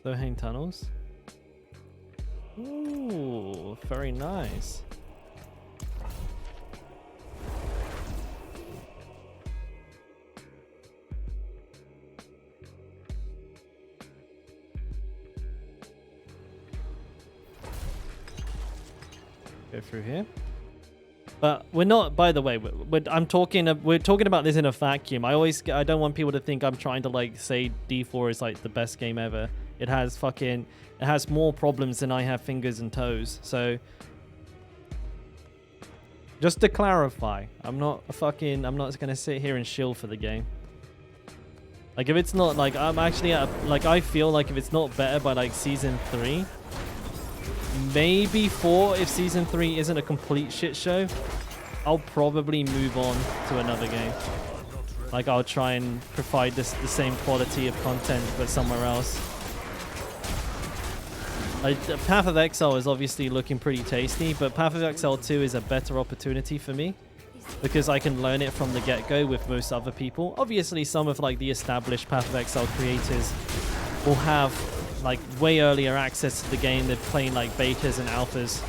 Low-hanging tunnels. Ooh, very nice. Go through here. But we're not, by the way, we're talking about this in a vacuum. I don't want people to think I'm trying to like say D4 is like the best game ever. It has more problems than I have fingers and toes. So just to clarify, I'm not gonna sit here and shill for the game. Like if it's not like I'm actually like I feel like if it's not better by like season 3, maybe 4 if season 3 isn't a complete shit show, I'll probably move on to another game. Like I'll try and provide the same quality of content but somewhere else. Like Path of Exile is obviously looking pretty tasty, but Path of Exile 2 is a better opportunity for me because I can learn it from the get-go with most other people. Obviously some of like the established Path of Exile creators will have like way earlier access to the game. They're playing like betas and alphas.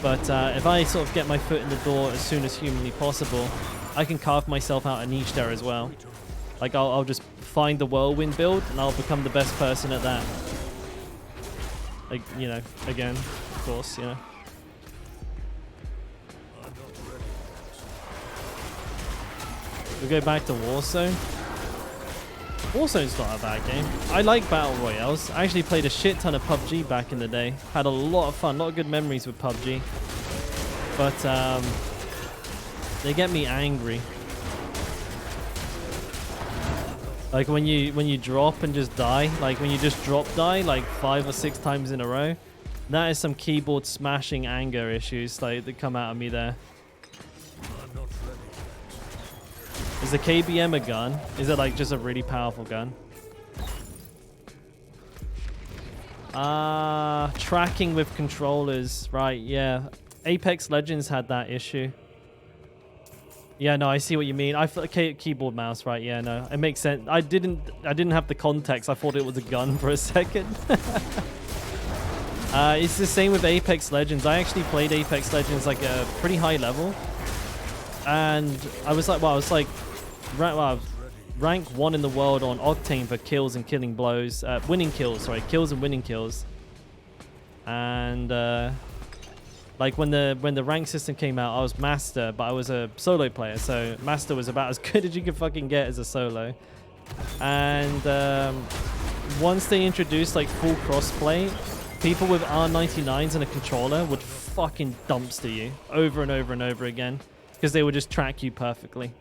But if I sort of get my foot in the door as soon as humanly possible, I can carve myself out a niche there as well. Like I'll just find the whirlwind build and I'll become the best person at that. Like, you know, again, of course, you know. We go back to Warzone. Warzone's not a bad game. I like Battle Royales. I actually played a shit ton of PUBG back in the day. Had a lot of fun, a lot of good memories with PUBG. But they get me angry. Like when you drop and just die, like when you just drop die like 5 or 6 times in a row, that is some keyboard smashing anger issues like that come out of me there. Is the KBM a gun? Is it like just a really powerful gun? Tracking with controllers, right? Yeah, Apex Legends had that issue. Yeah, no, I see what you mean. I thought keyboard mouse, right? Yeah, no, it makes sense. I didn't have the context. I thought it was a gun for a second. It's the same with Apex Legends. I actually played Apex Legends like a pretty high level, and I was like, rank 1 in the world on Octane for kills and killing blows, winning kills. Sorry, kills and winning kills. And like when the rank system came out, I was master, but I was a solo player, so master was about as good as you could fucking get as a solo. And once they introduced like full crossplay, people with R99s and a controller would fucking dumpster you over and over and over again because they would just track you perfectly.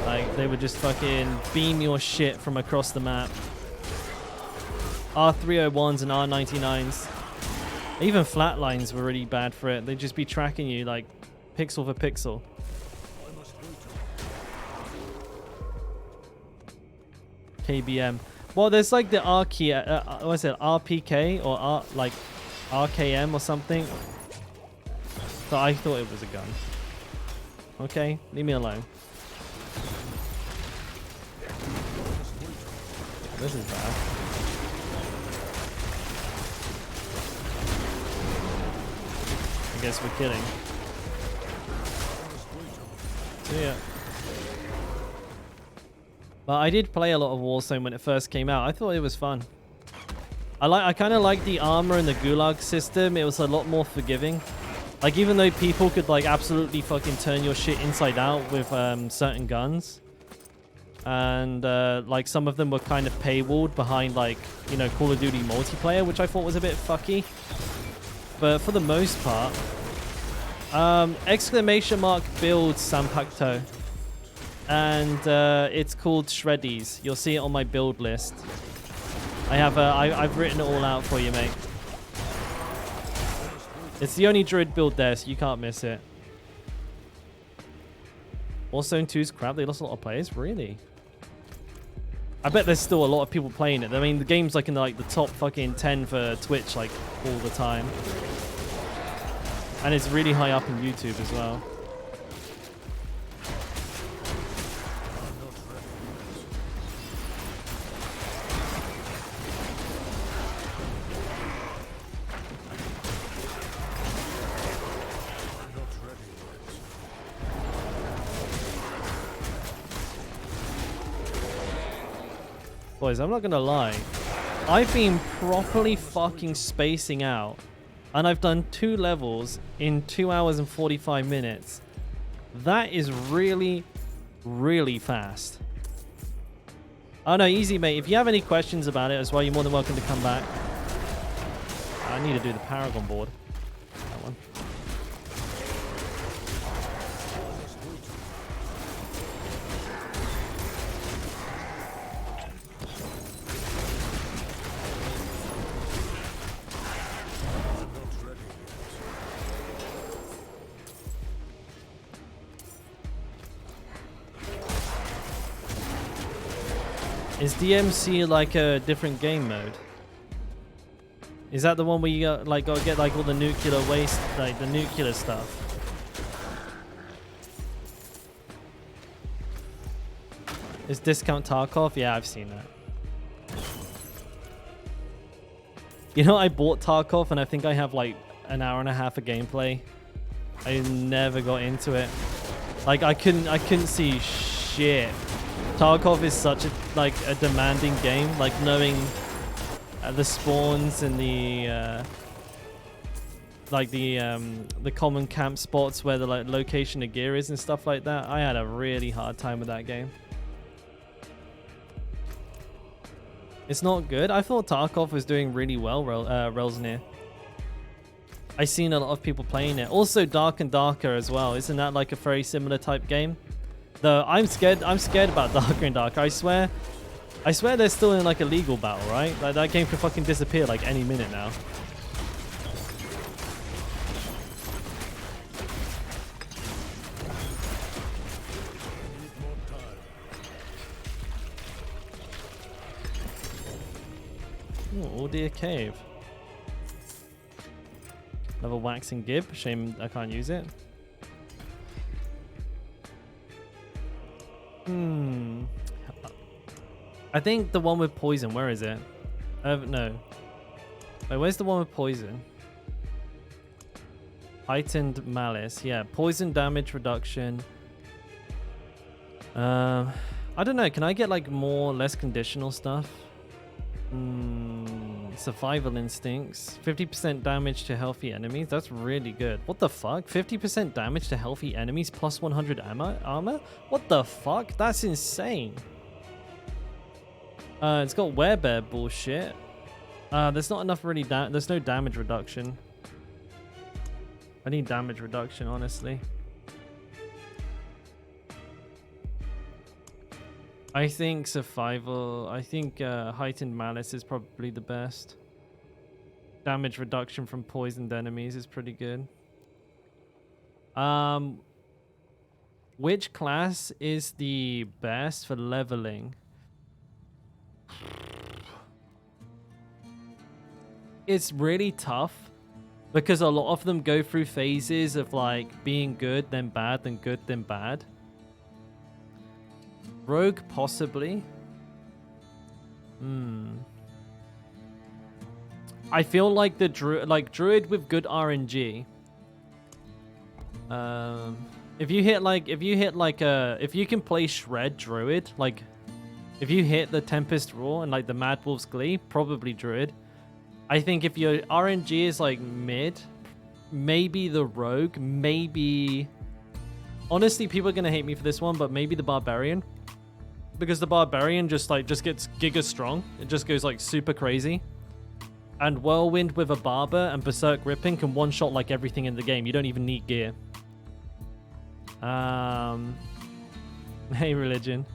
Like they would just fucking beam your shit from across the map. R301s and R99s. Even flatlines were really bad for it. They'd just be tracking you like pixel for pixel. KBM. Well, there's like the what is it? RPK or like RKM or something. So I thought it was a gun. Okay, leave me alone. This is bad. I guess we're kidding. So yeah. But I did play a lot of Warzone when it first came out. I thought it was fun. I kind of like the armor and the gulag system. It was a lot more forgiving. Like even though people could like absolutely fucking turn your shit inside out with certain guns, and like some of them were kind of paywalled behind like, you know, Call of Duty multiplayer, which I thought was a bit fucky. But for the most part, exclamation mark build Sampakto, and it's called Shreddies. You'll see it on my build list. I've written it all out for you, mate. It's the only Druid build there, so you can't miss it. Warzone 2's crap. They lost a lot of players, really. I bet there's still a lot of people playing it. I mean, the game's like in the top fucking 10 for Twitch, like all the time, and it's really high up on YouTube as well. Boys, I'm not gonna lie. I've been properly fucking spacing out. And I've done 2 levels in 2 hours and 45 minutes. That is really, really fast. Oh no, easy mate. If you have any questions about it as well, you're more than welcome to come back. I need to do the Paragon board. That one. Is DMC like a different game mode? Is that the one where you got gotta get like all the nuclear waste, like the nuclear stuff? Is discount Tarkov? Yeah, I've seen that. You know, I bought Tarkov and I think I have like an hour and a half of gameplay. I never got into it. Like I couldn't see shit. Tarkov is such a demanding game, like knowing the spawns and the common camp spots where the like location of gear is and stuff like that. I had a really hard time with that game. It's not good. I thought Tarkov was doing really well, Relsnir. I seen a lot of people playing it. Also Dark and Darker as well. Isn't that like a very similar type game? Though I'm scared about Darker and Darker. I swear they're still in like a legal battle, right? Like that game could fucking disappear like any minute now. Ooh, Ordeer Cave. Another waxing gib. Shame I can't use it. I think the one with poison. Where is it? No. Wait, where's the one with poison? Heightened malice. Yeah, poison damage reduction. I don't know. Can I get like less conditional stuff? Survival instincts. 50% damage to healthy enemies. That's really good. What the fuck? 50% damage to healthy enemies plus 100 armor? What the fuck? That's insane. It's got werebear bullshit. There's not enough really. There's no damage reduction. I need damage reduction, honestly. I think survival. I think heightened malice is probably the best. Damage reduction from poisoned enemies is pretty good. Which class is the best for leveling? It's really tough because a lot of them go through phases of like being good, then bad, then good, then bad. Rogue, possibly. I feel like the Druid with good RNG. If you can play Shred Druid, like if you hit the Tempest Roar and like the Mad Wolf's Glee, probably Druid. I think if your RNG is like mid, maybe the Rogue, maybe. Honestly, people are gonna hate me for this one, but maybe the Barbarian. Because the Barbarian just gets giga strong. It just goes like super crazy. And Whirlwind with a Barber and Berserk Ripping can one-shot like everything in the game. You don't even need gear. Hey, Religion.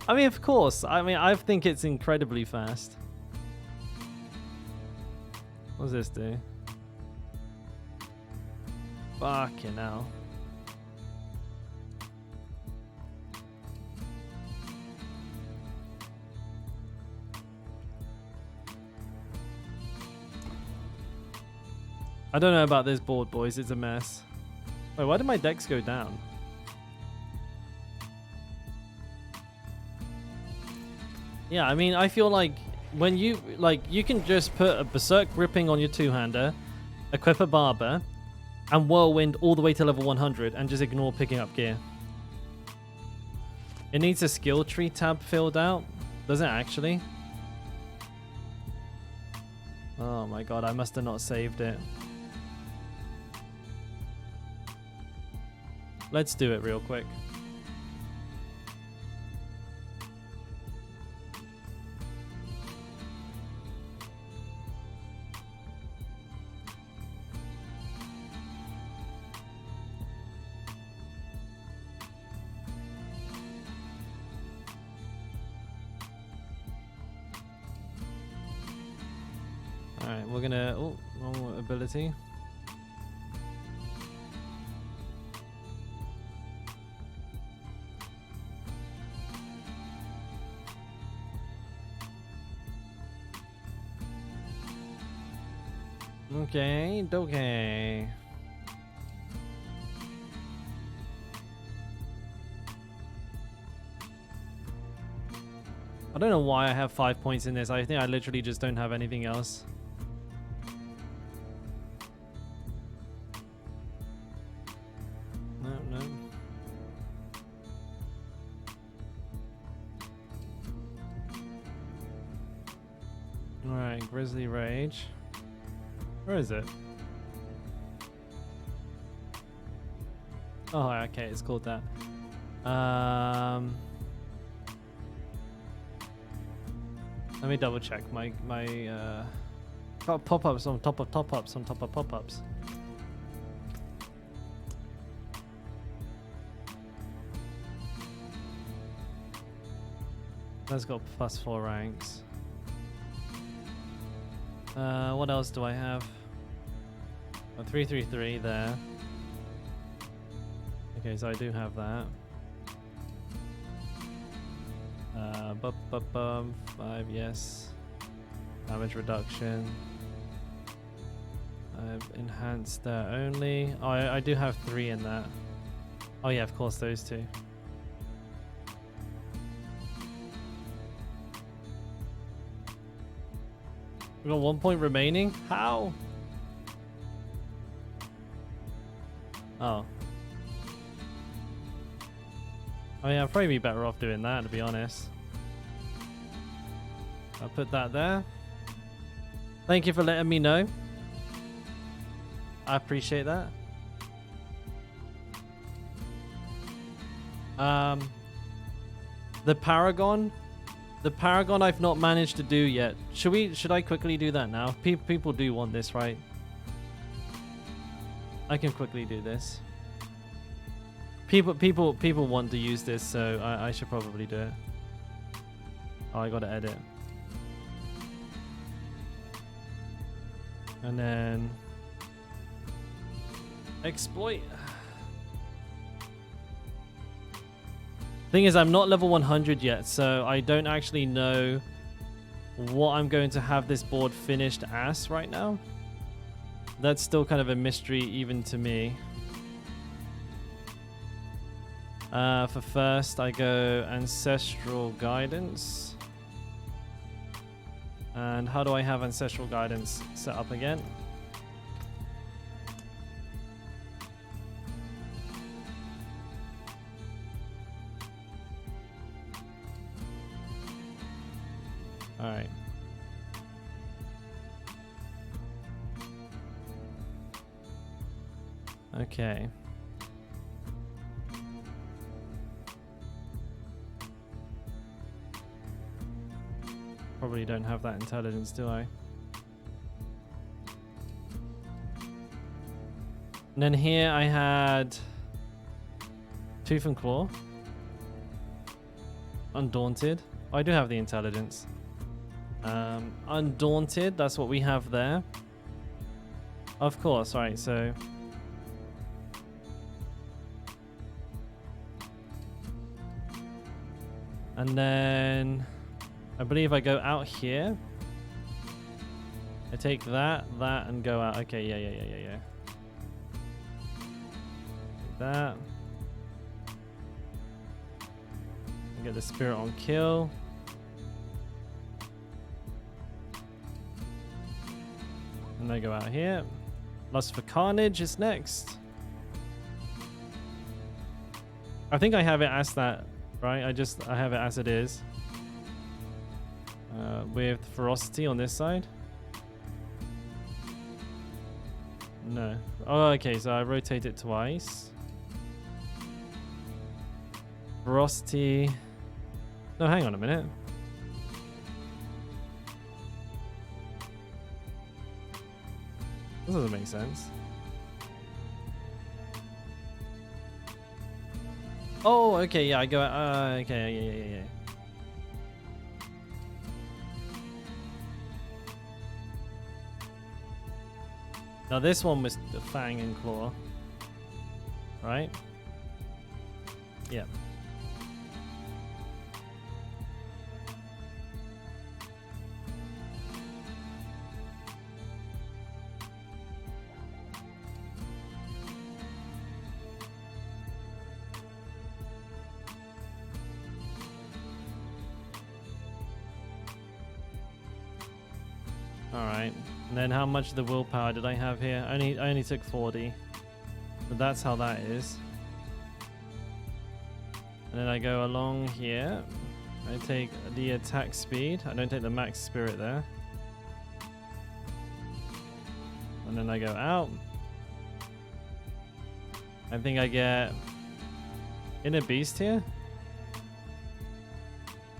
I mean, of course. I mean, I think it's incredibly fast. What does this do? Fucking hell. I don't know about this board, boys. It's a mess. Wait, why did my decks go down? Yeah, I mean, I feel like when you can just put a Berserk Ripping on your two-hander, equip a Barber, and Whirlwind all the way to level 100 and just ignore picking up gear. It needs a skill tree tab filled out. Does it actually? Oh my god, I must have not saved it. Let's do it real quick. Alright, we're gonna... Oh, wrong ability. Okay, okay. I don't know why I have 5 points in this. I think I literally just don't have anything else. No, no. Alright, Grizzly Rage. Where is it? Oh, okay, it's called that. Let me double check my got pop-ups on top of top-ups on top of pop-ups. That's got +4 ranks. What else do I have? Oh, 333 there. Okay, so I do have that. 5, yes. Damage reduction. I've enhanced that only. Oh, I do have 3 in that. Oh yeah, of course, those 2. We got 1 point remaining? How? Oh. I mean, I'd probably be better off doing that, to be honest. I'll put that there. Thank you for letting me know. I appreciate that. The Paragon I've not managed to do yet. Should I quickly do that now? People do want this, right? I can quickly do this. People want to use this, so I should probably do it. Oh, I gotta edit. And then exploit. Thing is, I'm not level 100 yet, so I don't actually know what I'm going to have this board finished as right now. That's still kind of a mystery even to me. For first, I go Ancestral Guidance. And how do I have Ancestral Guidance set up again? Alright. Okay. Probably don't have that intelligence, do I? And then here I had Tooth and Claw. Undaunted. Oh, I do have the intelligence. Undaunted, that's what we have there. Of course, right, so... And then... I believe I go out here. I take that, and go out. Okay, yeah. Take that. I get the Spirit on Kill. And I go out here. Lust for Carnage is next. I think I have it as that Right, I have it as it is. With ferocity on this side. No. Oh, okay, so I rotate it twice. Ferocity. No, hang on a minute. This doesn't make sense. Oh, okay, yeah, I go. Okay, yeah. Now this one was the Fang and Claw, right? Yeah. All right. And then how much of the willpower did I have here? I only took 40. But that's how that is. And then I go along here. I take the attack speed. I don't take the max spirit there. And then I go out. I think I get Inner Beast here.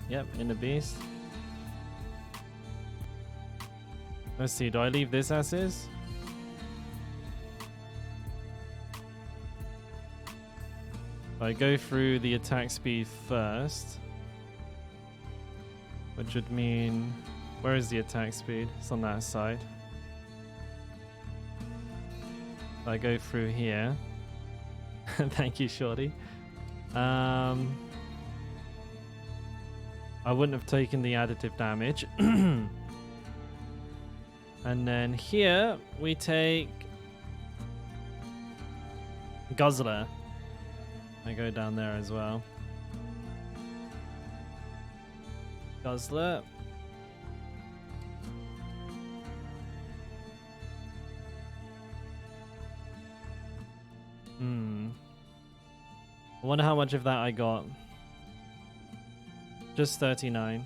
Yep, Inner Beast. Let's see, do I leave this as is? I go through the attack speed first. Which would mean... Where is the attack speed? It's on that side. I go through here. Thank you, Shorty. I wouldn't have taken the additive damage. And then here we take Guzzler. I go down there as well. Guzzler. I wonder how much of that I got. Just 39.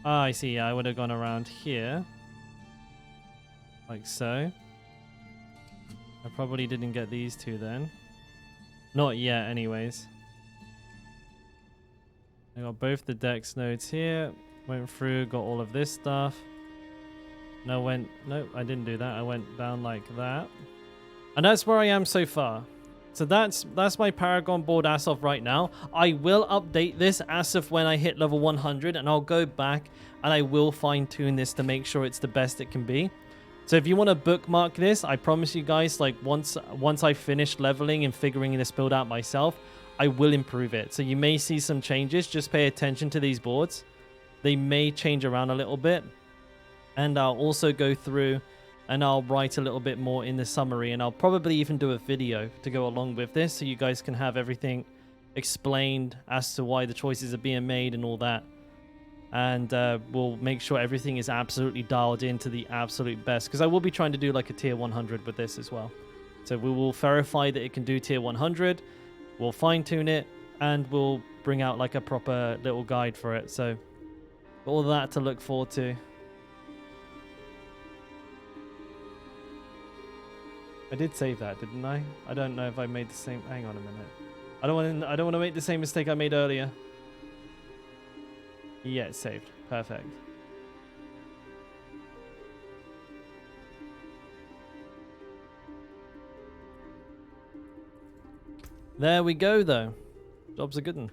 Ah, I see. I would have gone around here. Like so. I probably didn't get these two then. Not yet, anyways. I got both the dex nodes here. Went through, got all of this stuff. No, I didn't do that. I went down like that. And that's where I am so far. So that's my Paragon board as of right now. I will update this as of when I hit level 100, and I'll go back and I will fine tune this to make sure it's the best it can be. So if you want to bookmark this, I promise you guys, like once I finish leveling and figuring this build out myself, I will improve it. So you may see some changes. Just pay attention to these boards. They may change around a little bit. And I'll also go through and I'll write a little bit more in the summary, and I'll probably even do a video to go along with this so you guys can have everything explained as to why the choices are being made and all that. And we'll make sure everything is absolutely dialed in to the absolute best, because I will be trying to do like a tier 100 with this as well. So we will verify that it can do tier 100, we'll fine tune it, and we'll bring out like a proper little guide for it. So all that to look forward to. I did save that, didn't I? I don't know if I made the same... Hang on a minute. I don't want to make the same mistake I made earlier. Yeah, it's saved. Perfect. There we go, though. Job's a good one.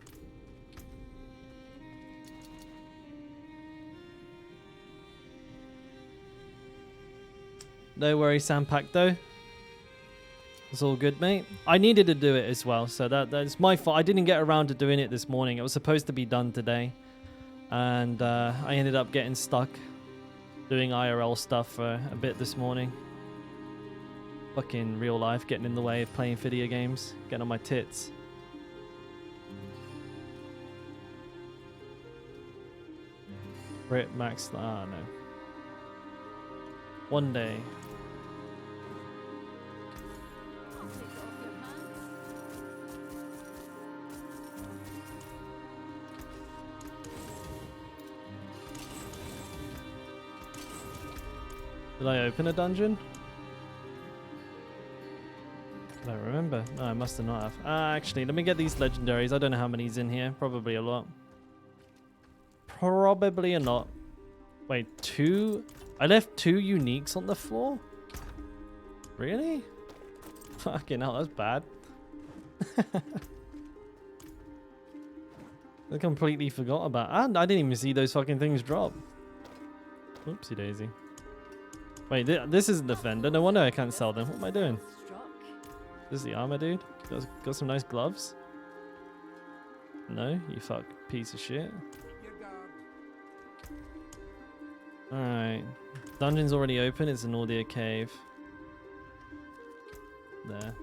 No worries, Sampak, though. It's all good, mate. I needed to do it as well, so that's my fault. I didn't get around to doing it this morning. It was supposed to be done today, and I ended up getting stuck doing IRL stuff for a bit this morning. Fucking real life getting in the way of playing video games, getting on my tits. Brit Max, no. One day. Did I open a dungeon? I don't remember. No, I must have not have. Actually, let me get these legendaries. I don't know how many's in here. Probably a lot. Probably a lot. Wait, 2? I left 2 uniques on the floor? Really? Fucking hell, that's bad. I completely forgot about. And I didn't even see those fucking things drop. Oopsie daisy. Wait, this isn't Defender. No wonder I can't sell them. What am I doing? This is the armor dude. Got some nice gloves. No, you fuck piece of shit. Alright. Dungeon's already open. It's an audio cave. There.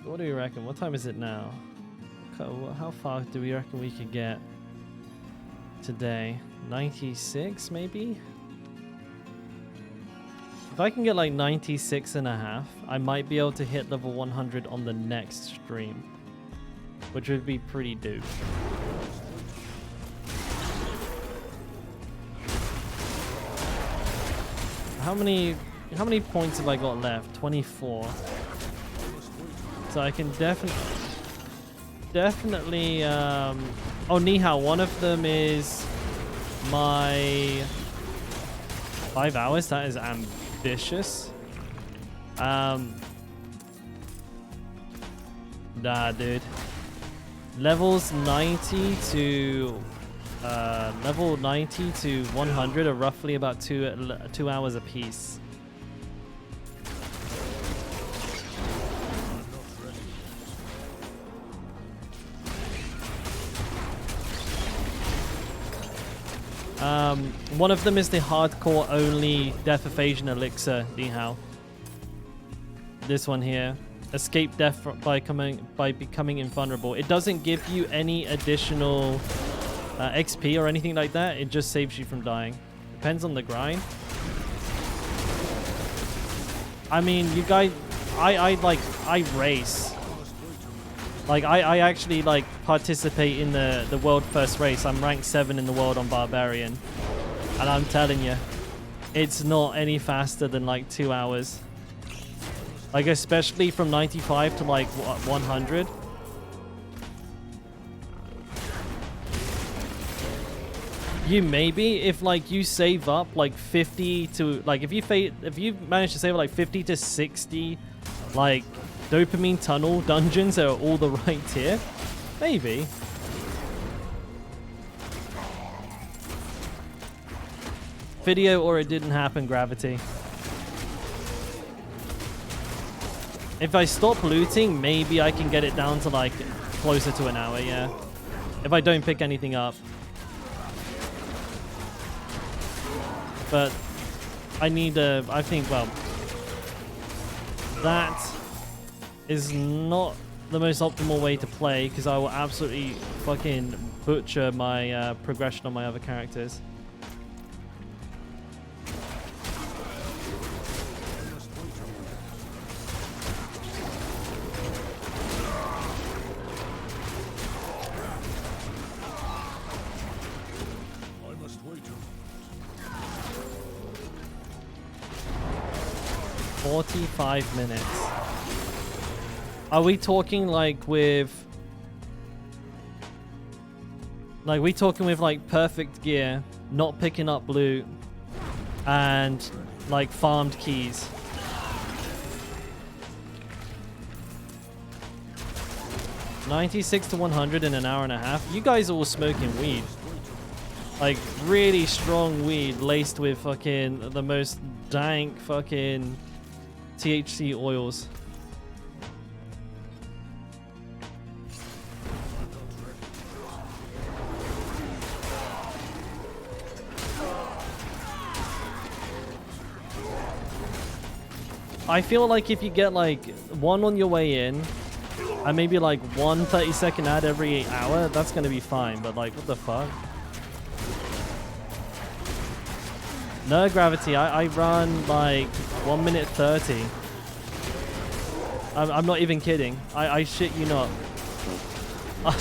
What do we reckon? What time is it now? How far do we reckon we could get today? 96 maybe? If I can get like 96 and a half, I might be able to hit level 100 on the next stream, which would be pretty dope. How many points have I got left? 24. So I can definitely, oh, Nihao, one of them is my 5 hours. That is ambitious. Nah, dude. Levels 90 to, level 90 to 100 are roughly about 2 hours a piece. One of them is the hardcore only death evasion elixir, Nihao. This one here. Escape death by becoming invulnerable. It doesn't give you any additional XP or anything like that. It just saves you from dying. Depends on the grind. I mean, you guys, I race. Like, I actually, like, participate in the world first race. I'm ranked 7 in the world on Barbarian. And I'm telling you, it's not any faster than, like, 2 hours. Like, especially from 95 to, like, 100. You maybe, if, like, you save up, like, 50 to, like, if you manage to save, like, 50 to 60, like, dopamine tunnel dungeons that are all the right tier, maybe. Video or it didn't happen, Gravity. If I stop looting, maybe I can get it down to like closer to an hour, yeah. If I don't pick anything up. But I need I think, well, that is not the most optimal way to play because I will absolutely fucking butcher my progression on my other characters. I must wait. 45 minutes. Are we talking like with... Like, we talking with like perfect gear, not picking up loot, and like farmed keys? $96 to $100 in an hour and a half. You guys are all smoking weed. Like, really strong weed laced with fucking the most dank fucking THC oils. I feel like if you get like one on your way in And maybe like one 30-second ad every hour, that's gonna be fine. But like, what the fuck? No gravity. I run like 1 minute 30. I'm not even kidding. I shit you not. Oh,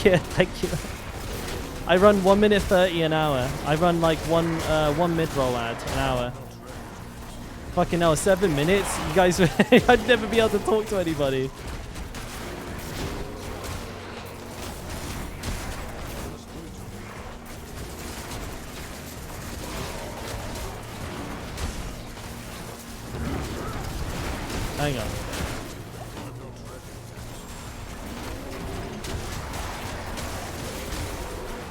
yeah, thank you. I run 1 minute 30 an hour. I run like one mid-roll ad an hour. Fucking hell, 7 minutes? You guys, I'd never be able to talk to anybody. Hang on.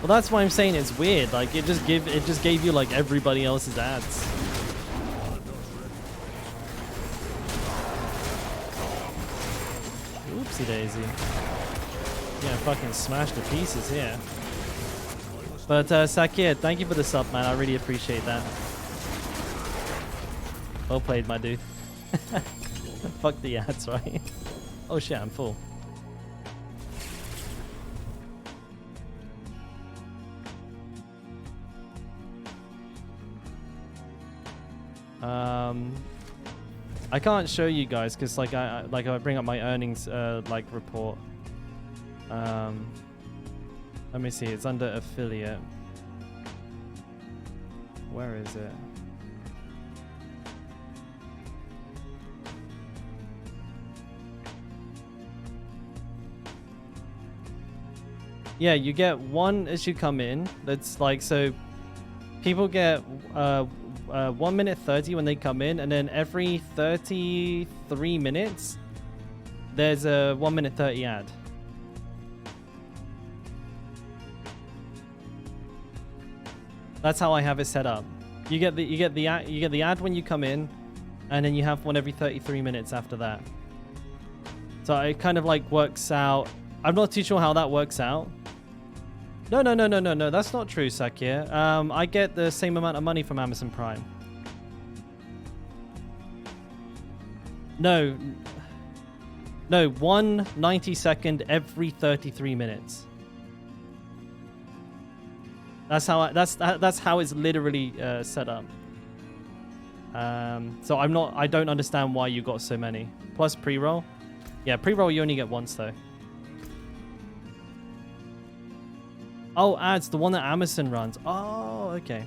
Well, that's why I'm saying it's weird. Like it just gave you like everybody else's ads. Oopsie daisy. Yeah, fucking smashed to pieces here. But Sakir, thank you for the sub, man. I really appreciate that. Well played, my dude. Fuck the ads, right? Oh shit, I'm full. I can't show you guys because like I bring up my earnings like report. Let me see, it's under affiliate. Where is it? Yeah, you get one as you come in. That's like, so people get 1 minute 30 when they come in, and then every 33 minutes there's a 1 minute 30 ad. That's how I have it set up. You get the ad when you come in, and then you have one every 33 minutes after that. So it kind of like works out. I'm not too sure how that works out. No, that's not true, Sakir. I get the same amount of money from Amazon Prime. No, 1 90-second every 33 minutes. That's how that's how it's literally set up. So I don't understand why you got so many. Plus pre-roll. Yeah, pre-roll you only get once though. Oh, ads, the one that Amazon runs. Oh, okay.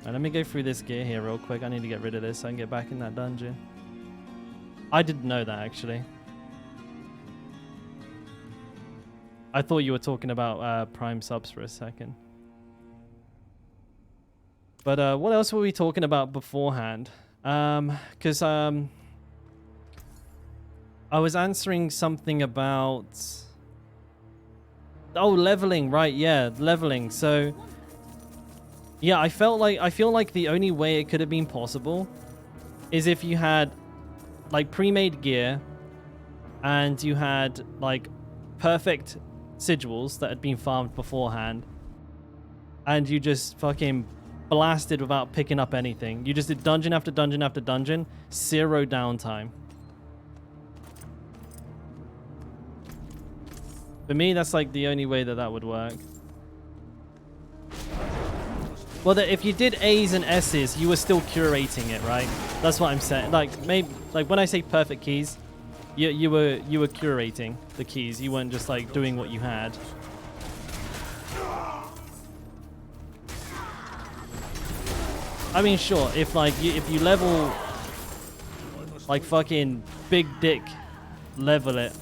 Right, let me go through this gear here real quick. I need to get rid of this so I can get back in that dungeon. I didn't know that, actually. I thought you were talking about Prime subs for a second. But what else were we talking about beforehand? Because I was answering something about... Oh, leveling, right? Yeah, leveling. So, yeah, I feel like the only way it could have been possible is if you had like pre-made gear and you had like perfect sigils that had been farmed beforehand, and you just fucking blasted without picking up anything. You just did dungeon after dungeon after dungeon, 0 downtime. For me, that's like the only way that would work. Well, if you did A's and S's, you were still curating it, right? That's what I'm saying. Like maybe, like when I say perfect keys, you were curating the keys. You weren't just like doing what you had. I mean, sure, if you level like fucking big dick level it,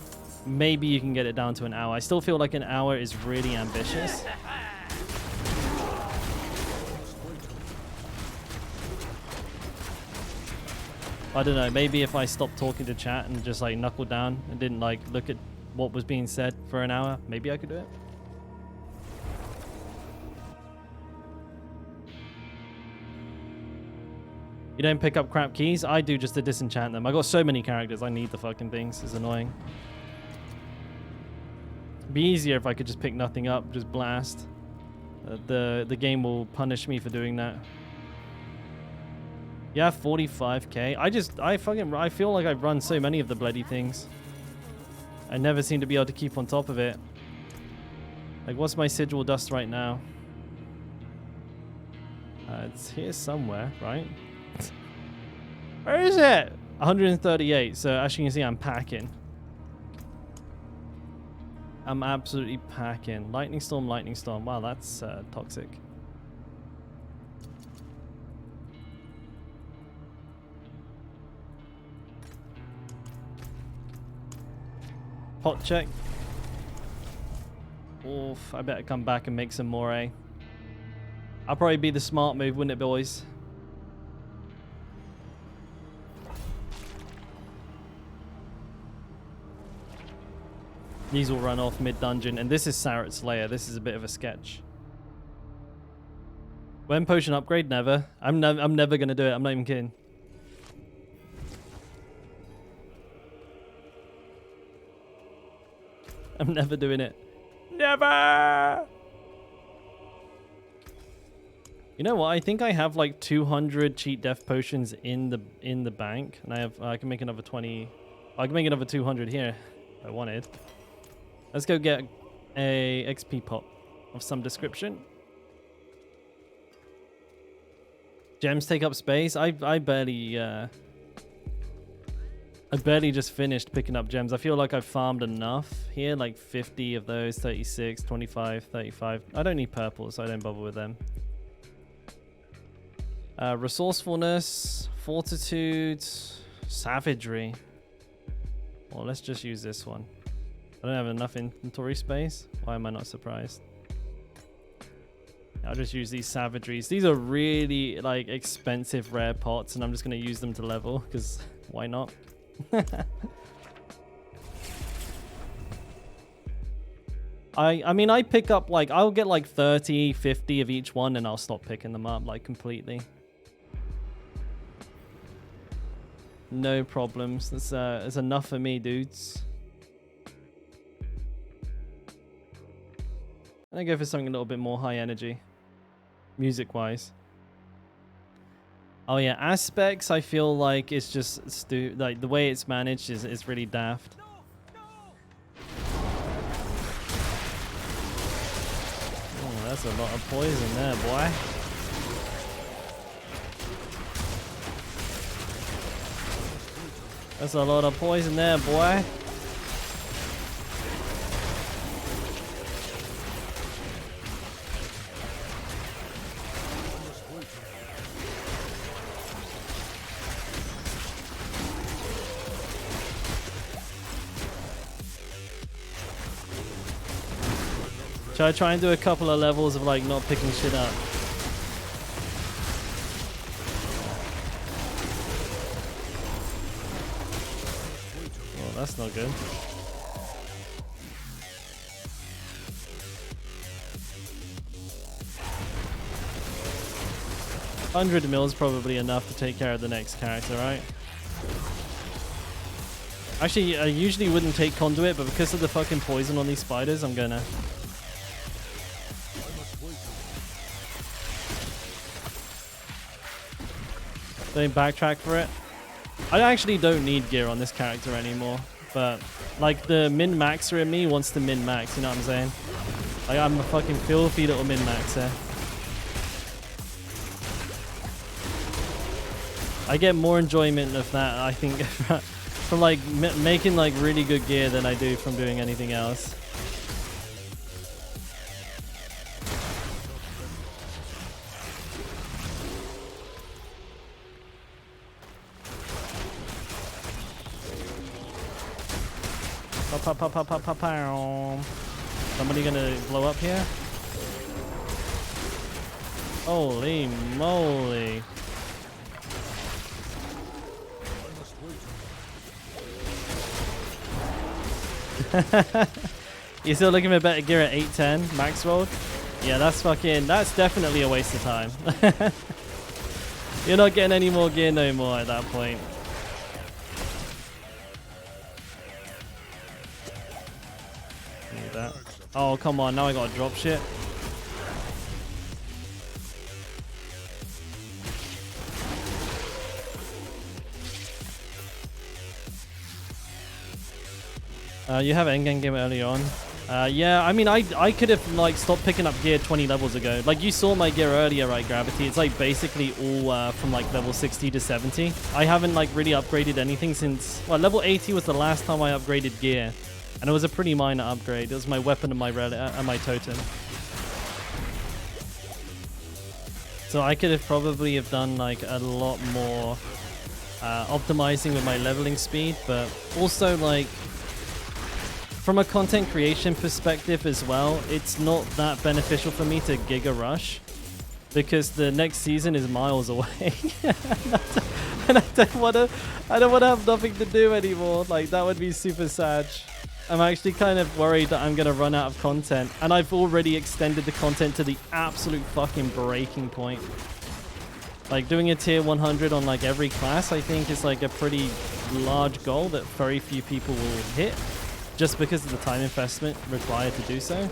maybe you can get it down to an hour. I still feel like an hour is really ambitious. I don't know, maybe if I stopped talking to chat and just like knuckled down and didn't like look at what was being said for an hour, maybe I could do it. You don't pick up crap keys? I do, just to disenchant them. I got so many characters, I need the fucking things. It's annoying. It'd be easier if I could just pick nothing up, just blast. The game will punish me for doing that. Yeah, 45k. I feel like I've run so many of the bloody things. I never seem to be able to keep on top of it. Like, what's my sigil dust right now? It's here somewhere, right? Where is it? 138. So as you can see, I'm packing. I'm absolutely packing. Lightning storm, lightning storm. Wow, that's toxic. Pot check. Oof, I better come back and make some more, eh? I'll probably be the smart move, wouldn't it, boys? These will run off mid-dungeon, and this is Saret's Lair. This is a bit of a sketch. When potion upgrade? Never. I'm never gonna do it. I'm not even kidding. I'm never doing it. Never! You know what? I think I have like 200 cheat death potions in the bank, and I can make another 20. I can make another 200 here if I wanted. Let's go get a XP pop of some description. Gems take up space. I barely just finished picking up gems. I feel like I've farmed enough here, like 50 of those, 36, 25, 35. I don't need purples, so I don't bother with them. Resourcefulness, fortitude, savagery. Well, let's just use this one. I don't have enough inventory space. Why am I not surprised? I'll just use these savageries. These are really like expensive rare pots, and I'm just going to use them to level because why not? I mean, I pick up like, I'll get like 30, 50 of each one, and I'll stop picking them up like completely. No problems. That's enough for me, dudes. I go for something a little bit more high energy, music-wise. Oh yeah, aspects. I feel like it's just like the way it's managed is really daft. Oh, that's a lot of poison there, boy. That's a lot of poison there, boy. Should I try and do a couple of levels of like not picking shit up? Oh, that's not good. $100 mil is probably enough to take care of the next character, right? Actually, I usually wouldn't take conduit, but because of the fucking poison on these spiders, I'm gonna. Don't backtrack for it. I actually don't need gear on this character anymore, but like the min-maxer in me wants to min-max, you know what I'm saying? Like I'm a fucking filthy little min-maxer. I get more enjoyment of that, I think, from like making like really good gear than I do from doing anything else. Somebody gonna blow up here? Holy moly. You're still looking for better gear at 810 max rolled? Yeah, that's definitely a waste of time. You're not getting any more gear no more at that point. Need that. Oh, come on, now I gotta drop shit. You have endgame game early on. Yeah, I mean, I could have like stopped picking up gear 20 levels ago. Like you saw my gear earlier, right, Gravity? It's like basically all from like level 60 to 70. I haven't like really upgraded anything since, well, level 80 was the last time I upgraded gear. And it was a pretty minor upgrade. It was my weapon and my totem. So I could have probably have done like a lot more optimizing with my leveling speed, but also like from a content creation perspective as well, it's not that beneficial for me to Giga Rush because the next season is miles away. And I don't want to have nothing to do anymore. Like that would be super sad. I'm actually kind of worried that I'm going to run out of content, and I've already extended the content to the absolute fucking breaking point. Like doing a tier 100 on like every class, I think is like a pretty large goal that very few people will hit, just because of the time investment required to do so.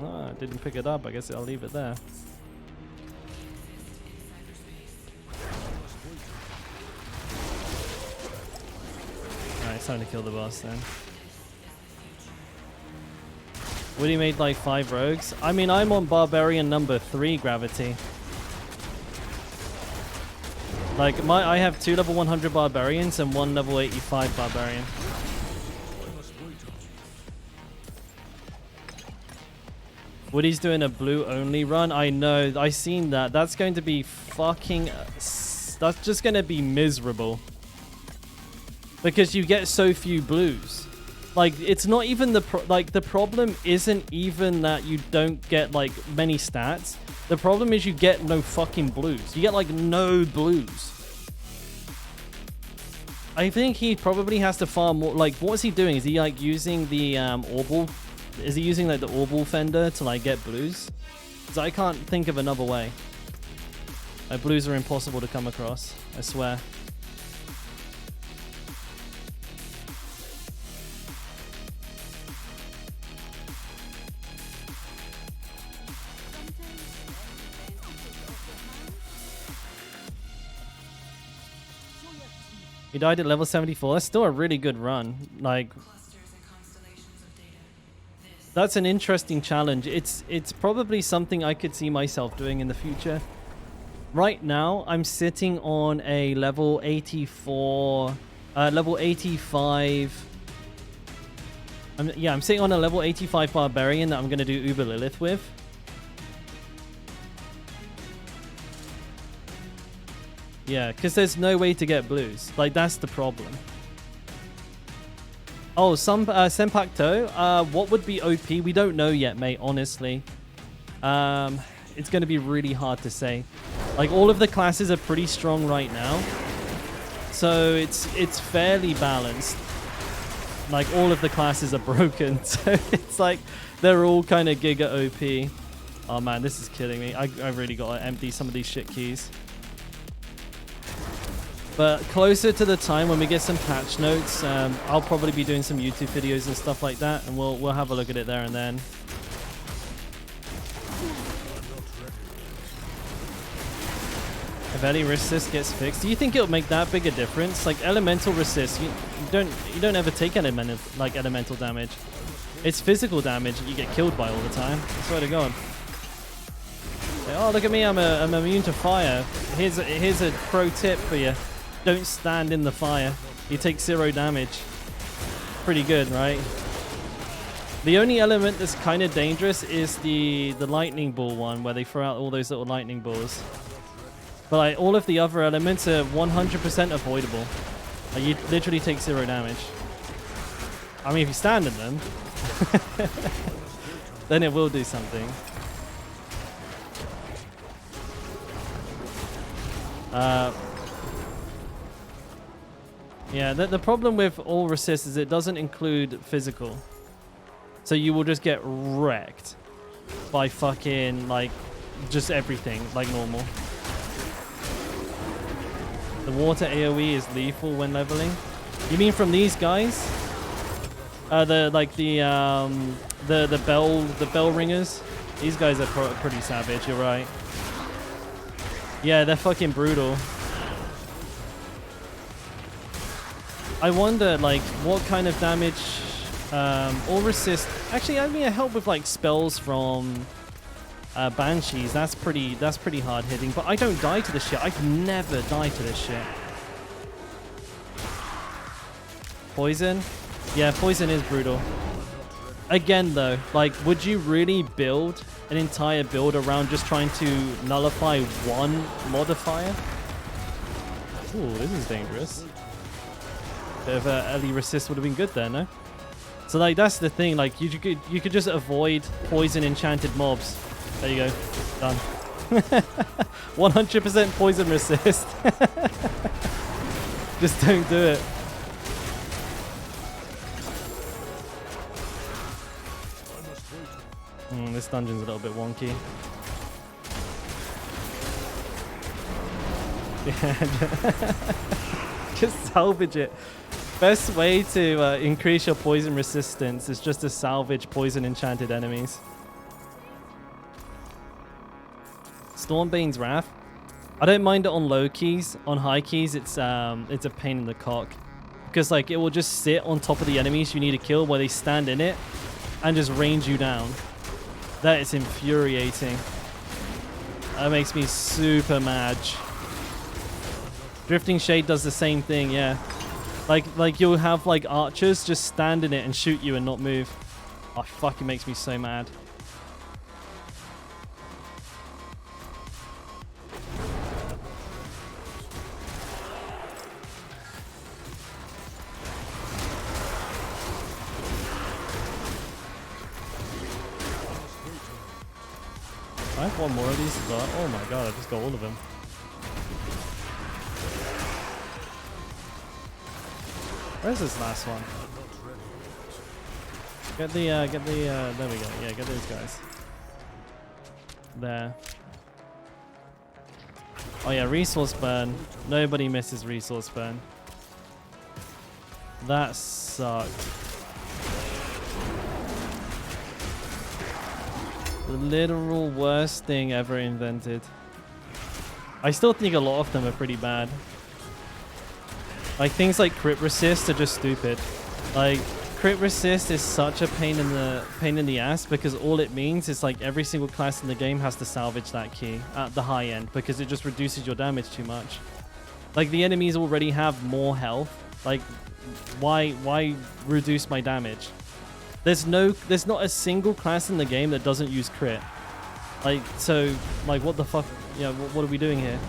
Oh, I didn't pick it up. I guess I'll leave it there. Alright, it's time to kill the boss then. Woody made like 5 rogues. I mean, I'm on Barbarian number 3, Gravity. Like, I have 2 level 100 Barbarians and 1 level 85 Barbarian. Woody's doing a blue only run. I know. I seen that. That's going to be fucking... That's just going to be miserable. Because you get so few blues. Like, it's not even the... the problem isn't even that you don't get, like, many stats. The problem is you get no fucking blues. You get, like, no blues. I think he probably has to farm more... Like, what is he doing? Is he, like, using the Orbital... Is he using like the Orbital Fender to like get blues? Because I can't think of another way. Like blues are impossible to come across, I swear. He died at level 74. That's still a really good run. Like, that's an interesting challenge. It's probably something I could see myself doing in the future. Right now, I'm sitting on a level 84, level 85. I'm sitting on a level 85 Barbarian that I'm going to do Uber Lilith with. Yeah, because there's no way to get blues. Like, that's the problem. Oh, Senpakto, what would be OP? We don't know yet, mate, honestly. It's going to be really hard to say. Like, all of the classes are pretty strong right now. So it's fairly balanced. Like, all of the classes are broken. So it's like, they're all kind of giga OP. Oh, man, this is killing me. I really got to empty some of these shit keys. But closer to the time when we get some patch notes, I'll probably be doing some YouTube videos and stuff like that, and we'll have a look at it there and then. If any resist gets fixed, do you think it'll make that big a difference? Like elemental resist, you don't ever take elemental damage. It's physical damage that you get killed by all the time. I swear to God. Oh, look at me! I'm immune to fire. Here's a pro tip for you. Don't stand in the fire. You take 0 damage. Pretty good, right? The only element that's kind of dangerous is the lightning ball one, where they throw out all those little lightning balls. But like, all of the other elements are 100% avoidable. Like, you literally take 0 damage. I mean, if you stand in them, then it will do something. Yeah, the problem with all resist is it doesn't include physical. So you will just get wrecked by fucking, like, just everything, like normal. The water AoE is lethal when leveling. You mean from these guys? The bell ringers? These guys are pretty savage, you're right. Yeah, they're fucking brutal. I wonder, like, what kind of damage or resist. Actually, I mean, I help with like spells from Banshees. That's pretty hard hitting. But I don't die to this shit. I've never died to this shit. Poison? Yeah, poison is brutal. Again, though, like, would you really build an entire build around just trying to nullify one modifier? Ooh, this is dangerous. Bit of early resist would have been good there, no? So, like, that's the thing. Like, you could just avoid poison enchanted mobs. There you go. Done. 100% poison resist. Just don't do it. This dungeon's a little bit wonky. Yeah, just salvage it. Best way to increase your poison resistance is just to salvage poison enchanted enemies. Stormbane's Wrath. I don't mind it on low keys. On high keys, it's a pain in the cock. Because like it will just sit on top of the enemies you need to kill where they stand in it and just range you down. That is infuriating. That makes me super mad. Drifting Shade does the same thing, yeah. Like you'll have like archers just stand in it and shoot you and not move. Oh fuck, it makes me so mad. I have one more of these as well. Oh my god, I just got all of them. Where's this last one? Get the, there we go. Yeah, get those guys. There. Oh yeah, resource burn. Nobody misses resource burn. That sucked. The literal worst thing ever invented. I still think a lot of them are pretty bad. Like things like crit resist are just stupid. Like crit resist is such a pain in the ass because all it means is like every single class in the game has to salvage that key at the high end because it just reduces your damage too much. Like the enemies already have more health. Like why reduce my damage? There's not a single class in the game that doesn't use crit. Like so like what the fuck? Yeah, what are we doing here?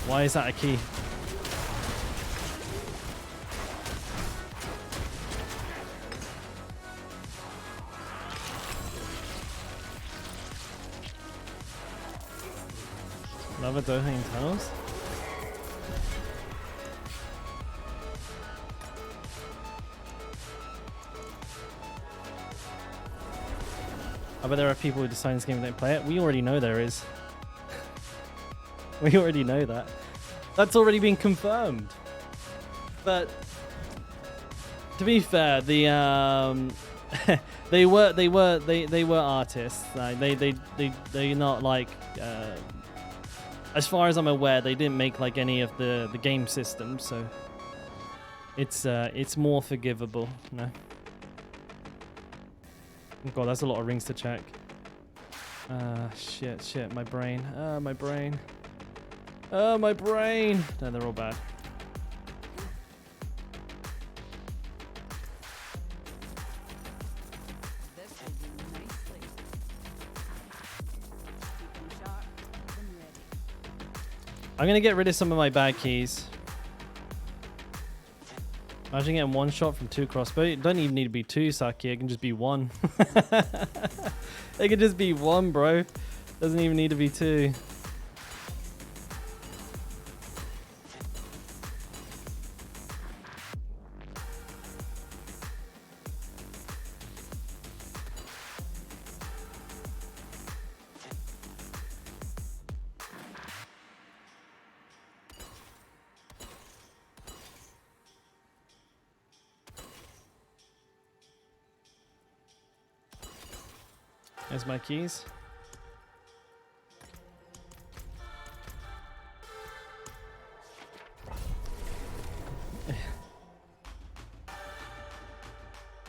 Why is that a key? Lava Dohain tunnels? I bet there are people who design this game and don't play it. We already know there is. We already know that. That's already been confirmed. But to be fair, the they were artists. Like, they're not like as far as I'm aware, they didn't make like any of the game systems, so it's more forgivable. No. Oh god, that's a lot of rings to check. Shit, my brain. My brain. My brain. No, they're all bad. This will do nicely. Keeping sharp and ready. I'm gonna get rid of some of my bad keys. Imagine getting one shot from 2 crossbow. It doesn't even need to be 2, Saki. It can just be 1. It can just be 1, bro. Doesn't even need to be 2. There's my keys.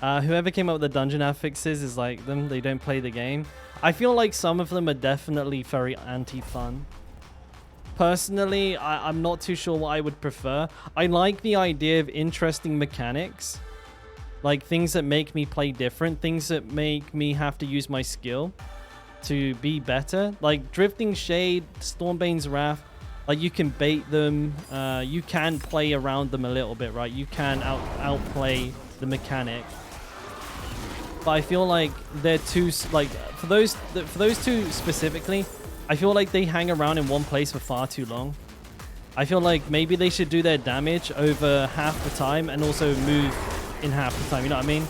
Whoever came up with the dungeon affixes is like them. They don't play the game. I feel like some of them are definitely very anti-fun. Personally, I'm not too sure what I would prefer. I like the idea of interesting mechanics. Like things that make me play different. Things that make me have to use my skill to be better. Like Drifting Shade, Stormbane's Wrath. Like you can bait them. You can play around them a little bit, right? You can outplay the mechanic. But I feel like they're too, like, for those two specifically, I feel like they hang around in one place for far too long. I feel like maybe they should do their damage over half the time and also move in half the time, you know what I mean?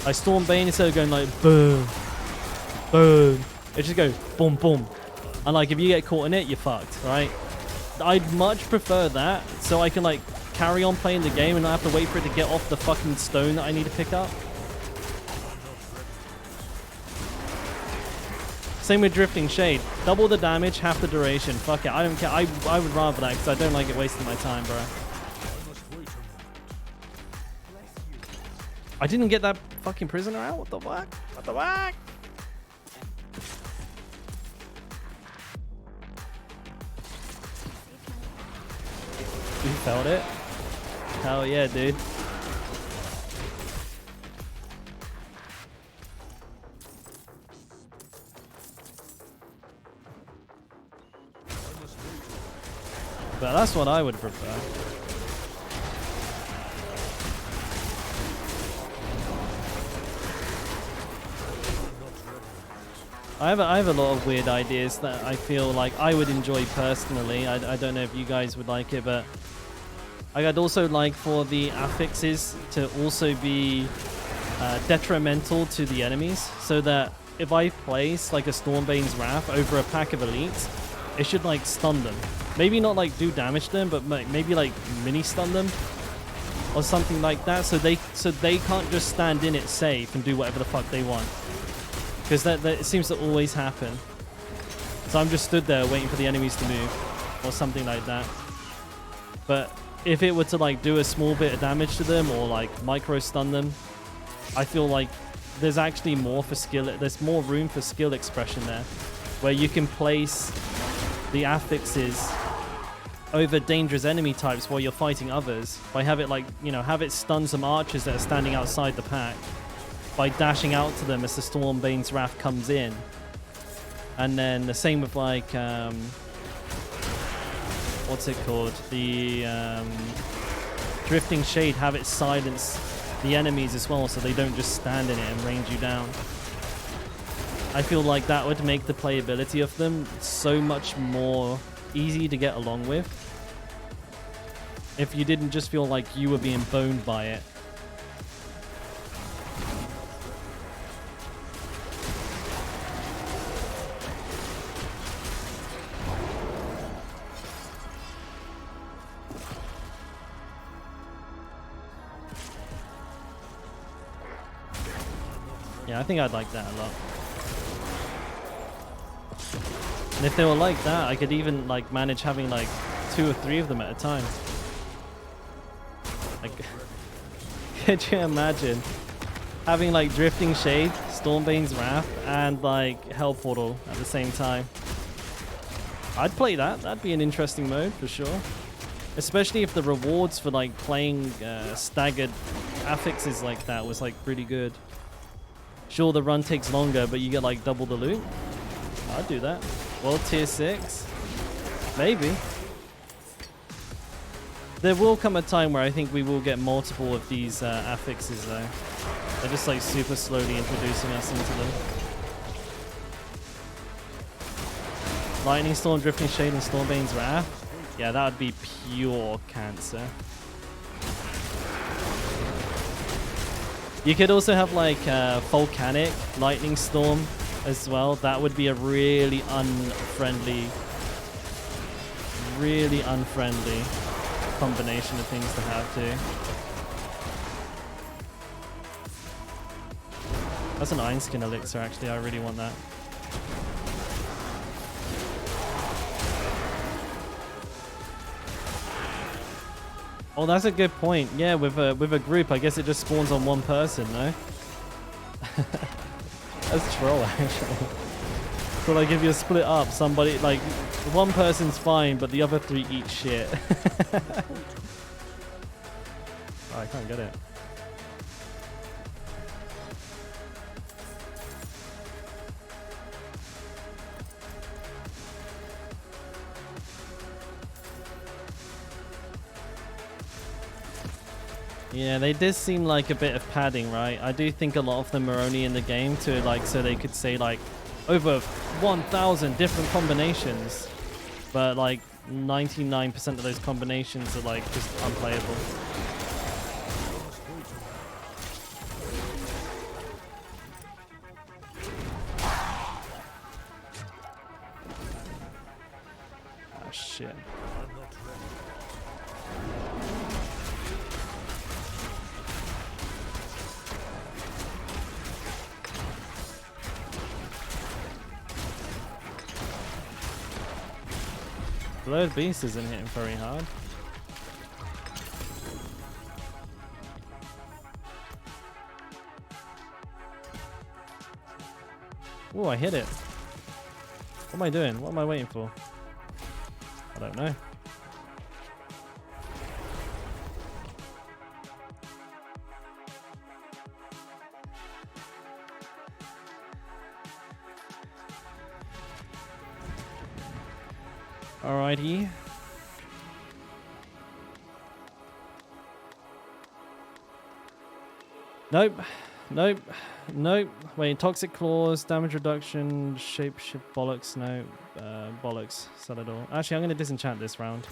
Like Stormbane, instead of going like boom, boom, it just goes boom, boom. And like if you get caught in it, you're fucked, right? I'd much prefer that so I can like carry on playing the game and not have to wait for it to get off the fucking stone that I need to pick up. Same with Drifting Shade. Double the damage, half the duration. Fuck it, I don't care. I would rather that because I don't like it wasting my time, bro. I didn't get that fucking prisoner out? What the fuck? What the fuck? You felt it? Hell yeah, dude. But that's what I would prefer. I have a lot of weird ideas that I feel like I would enjoy personally. I don't know if you guys would like it, but I'd also like for the affixes to also be detrimental to the enemies, so that if I place like a Stormbane's Wrath over a pack of elites, it should like stun them. Maybe not like do damage to them, but maybe like mini stun them or something like that, so they can't just stand in it safe and do whatever the fuck they want. Because that it seems to always happen. So I'm just stood there waiting for the enemies to move or something like that. But if it were to like do a small bit of damage to them or like micro stun them, I feel like there's actually more for skill. There's more room for skill expression there, where you can place the affixes over dangerous enemy types while you're fighting others. By have it like, you know, have it stun some archers that are standing outside the pack by dashing out to them as the Stormbane's Wrath comes in. And then the same with like what's it called? The Drifting Shade, have it silence the enemies as well so they don't just stand in it and range you down. I feel like that would make the playability of them so much more easy to get along with if you didn't just feel like you were being boned by it. Yeah, I think I'd like that a lot. And if they were like that, I could even like manage having like 2 or 3 of them at a time. Like, could you imagine having like Drifting Shade, Stormbane's Wrath, and like Hell Portal at the same time? I'd play that. That'd be an interesting mode for sure. Especially if the rewards for like playing staggered affixes like that was like pretty good. Sure, the run takes longer, but you get like double the loot. I'd do that. Well, tier 6. Maybe. There will come a time where I think we will get multiple of these affixes though. They're just like super slowly introducing us into them. Lightning Storm, Drifting Shade, and Stormbane's Wrath. Yeah, that would be pure cancer. You could also have like Volcanic Lightning Storm as well. That would be a really unfriendly combination of things to have too. That's an Iron Skin Elixir actually, I really want that. Oh, that's a good point. Yeah, with a group, I guess it just spawns on one person, no? That's troll, actually. So like if you split up, somebody like one person's fine, but the other 3 eat shit. Oh, I can't get it. Yeah, they did seem like a bit of padding, right? I do think a lot of them are only in the game to like so they could say like over 1,000 different combinations, but like 99% of those combinations are like just unplayable. Ah, shit. Blurred Beast isn't hitting very hard. Oh, I hit it. What am I doing? What am I waiting for? I don't know. Alrighty. Nope. Nope. Nope. Wait, toxic claws, damage reduction, shapeshift bollocks. No. Bollocks. Sell it all. Actually, I'm going to disenchant this round.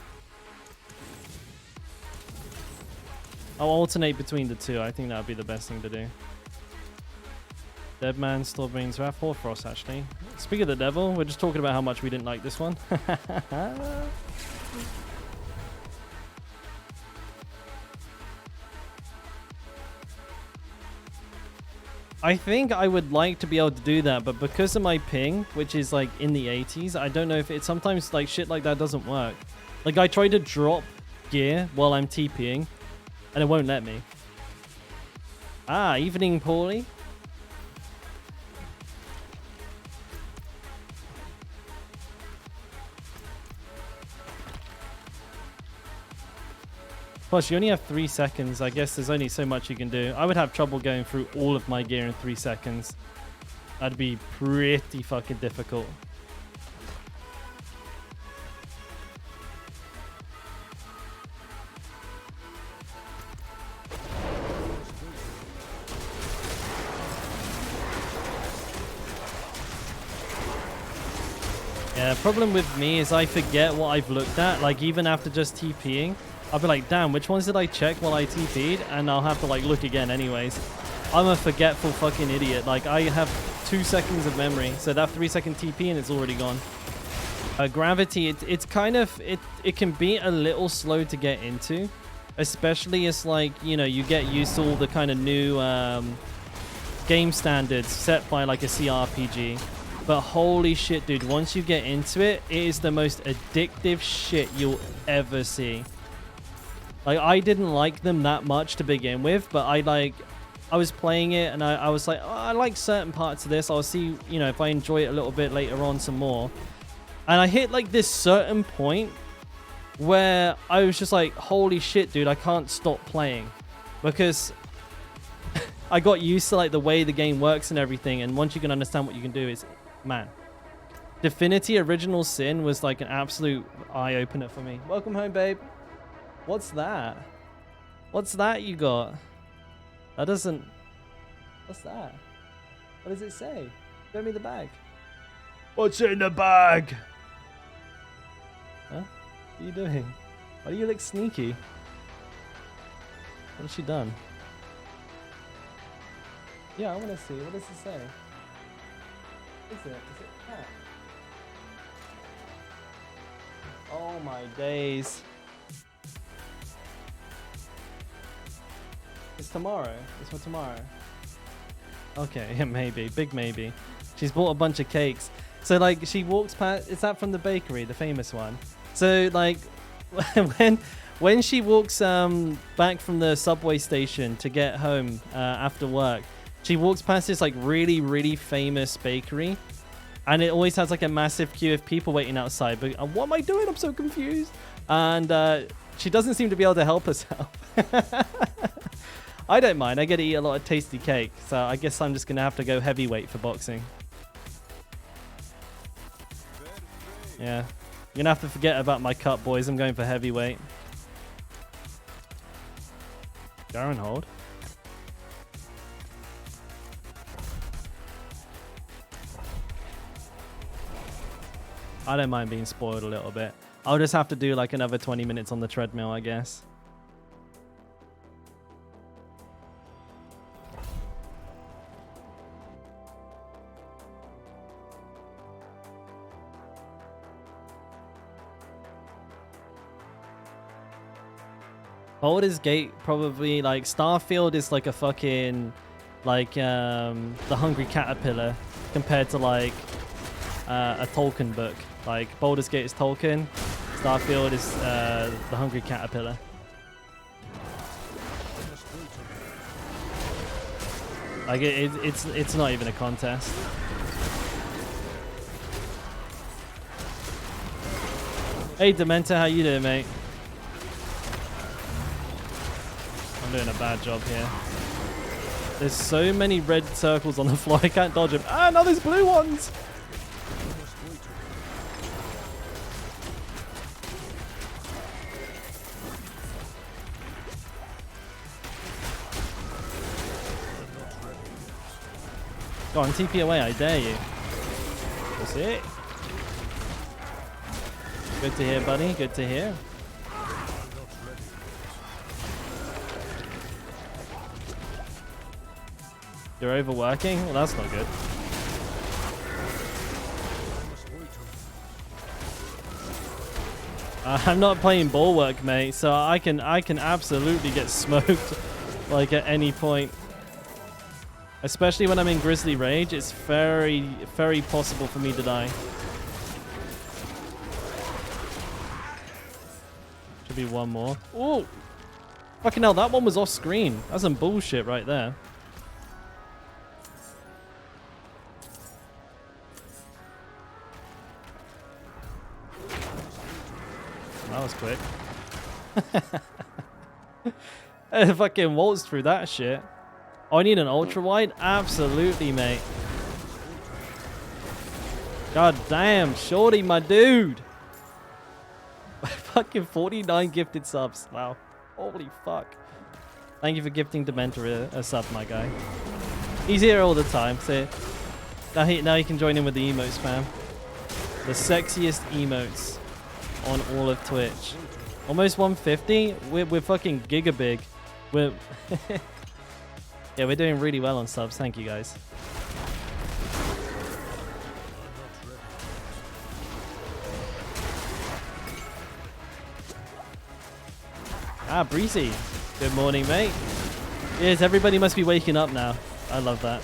I'll alternate between the two. I think that would be the best thing to do. Deadman, Stormbrain's Wrath, Hoarfrost, actually. Speaking of the devil, we're just talking about how much we didn't like this one. I think I would like to be able to do that, but because of my ping, which is like in the 80s, I don't know if it sometimes like shit like that doesn't work. Like I try to drop gear while I'm TPing and it won't let me. Ah, evening Paulie. Plus, you only have 3 seconds. I guess there's only so much you can do. I would have trouble going through all of my gear in 3 seconds. That'd be pretty fucking difficult. Yeah, the problem with me is I forget what I've looked at. Like, even after just TPing. I'll be like, damn, which ones did I check while I TP'd? And I'll have to like look again anyways. I'm a forgetful fucking idiot. Like I have 2 seconds of memory. So that 3-second TP and it's already gone. Gravity, it's kind of, it can be a little slow to get into. Especially as like, you know, you get used to all the kind of new game standards set by like a CRPG. But holy shit, dude, once you get into it, it is the most addictive shit you'll ever see. Like, I didn't like them that much to begin with, but I was playing it and I was like, oh, I like certain parts of this. I'll see, you know, if I enjoy it a little bit later on some more. And I hit like this certain point where I was just like, holy shit, dude, I can't stop playing. Because I got used to like the way the game works and everything. And once you can understand what you can do, it's, man. Divinity Original Sin was like an absolute eye-opener for me. Welcome home, babe. What's that? What's that you got? That doesn't... What's that? What does it say? Show me the bag. What's in the bag? Huh? What are you doing? Why do you look sneaky? What has she done? Yeah, I want to see. What does it say? What is it? Is it cat? Oh my days. It's tomorrow. It's for tomorrow. Okay, yeah, maybe. Big maybe. She's bought a bunch of cakes. So, like, she walks past... Is that from the bakery, the famous one? So, like, when she walks back from the subway station to get home after work, she walks past this like really, really famous bakery. And it always has like a massive queue of people waiting outside. But what am I doing? I'm so confused. And she doesn't seem to be able to help herself. I don't mind. I get to eat a lot of tasty cake. So I guess I'm just going to have to go heavyweight for boxing. Yeah. You're going to have to forget about my cut, boys. I'm going for heavyweight. Garen hold. I don't mind being spoiled a little bit. I'll just have to do like another 20 minutes on the treadmill, I guess. Baldur's Gate probably like Starfield is like a fucking like the Hungry Caterpillar compared to like a Tolkien book. Like Baldur's Gate is Tolkien, Starfield is the Hungry Caterpillar. Like it's not even a contest. Hey Dementor, how you doing, mate? I'm doing a bad job here. There's so many red circles on the floor, I can't dodge them. Ah, no, there's blue ones! Go on, TP away, I dare you. That's it. Good to hear, buddy. Good to hear. You're overworking? Well, that's not good. I'm not playing Bulwark, mate, so I can absolutely get smoked like at any point. Especially when I'm in Grizzly Rage, it's very, very possible for me to die. Should be one more. Oh! Fucking hell, that one was off screen. That's some bullshit right there. That was quick. I fucking waltzed through that shit. Oh, I need an ultra wide? Absolutely, mate. God damn, Shorty, my dude. Fucking 49 gifted subs. Wow. Holy fuck. Thank you for gifting Dementor a sub, my guy. He's here all the time, so now he can join in with the emotes, fam. The sexiest emotes on all of Twitch. Almost 150? We're fucking gigabig. We're... Yeah, we're doing really well on subs. Thank you, guys. Ah, Breezy. Good morning, mate. Yes, everybody must be waking up now. I love that.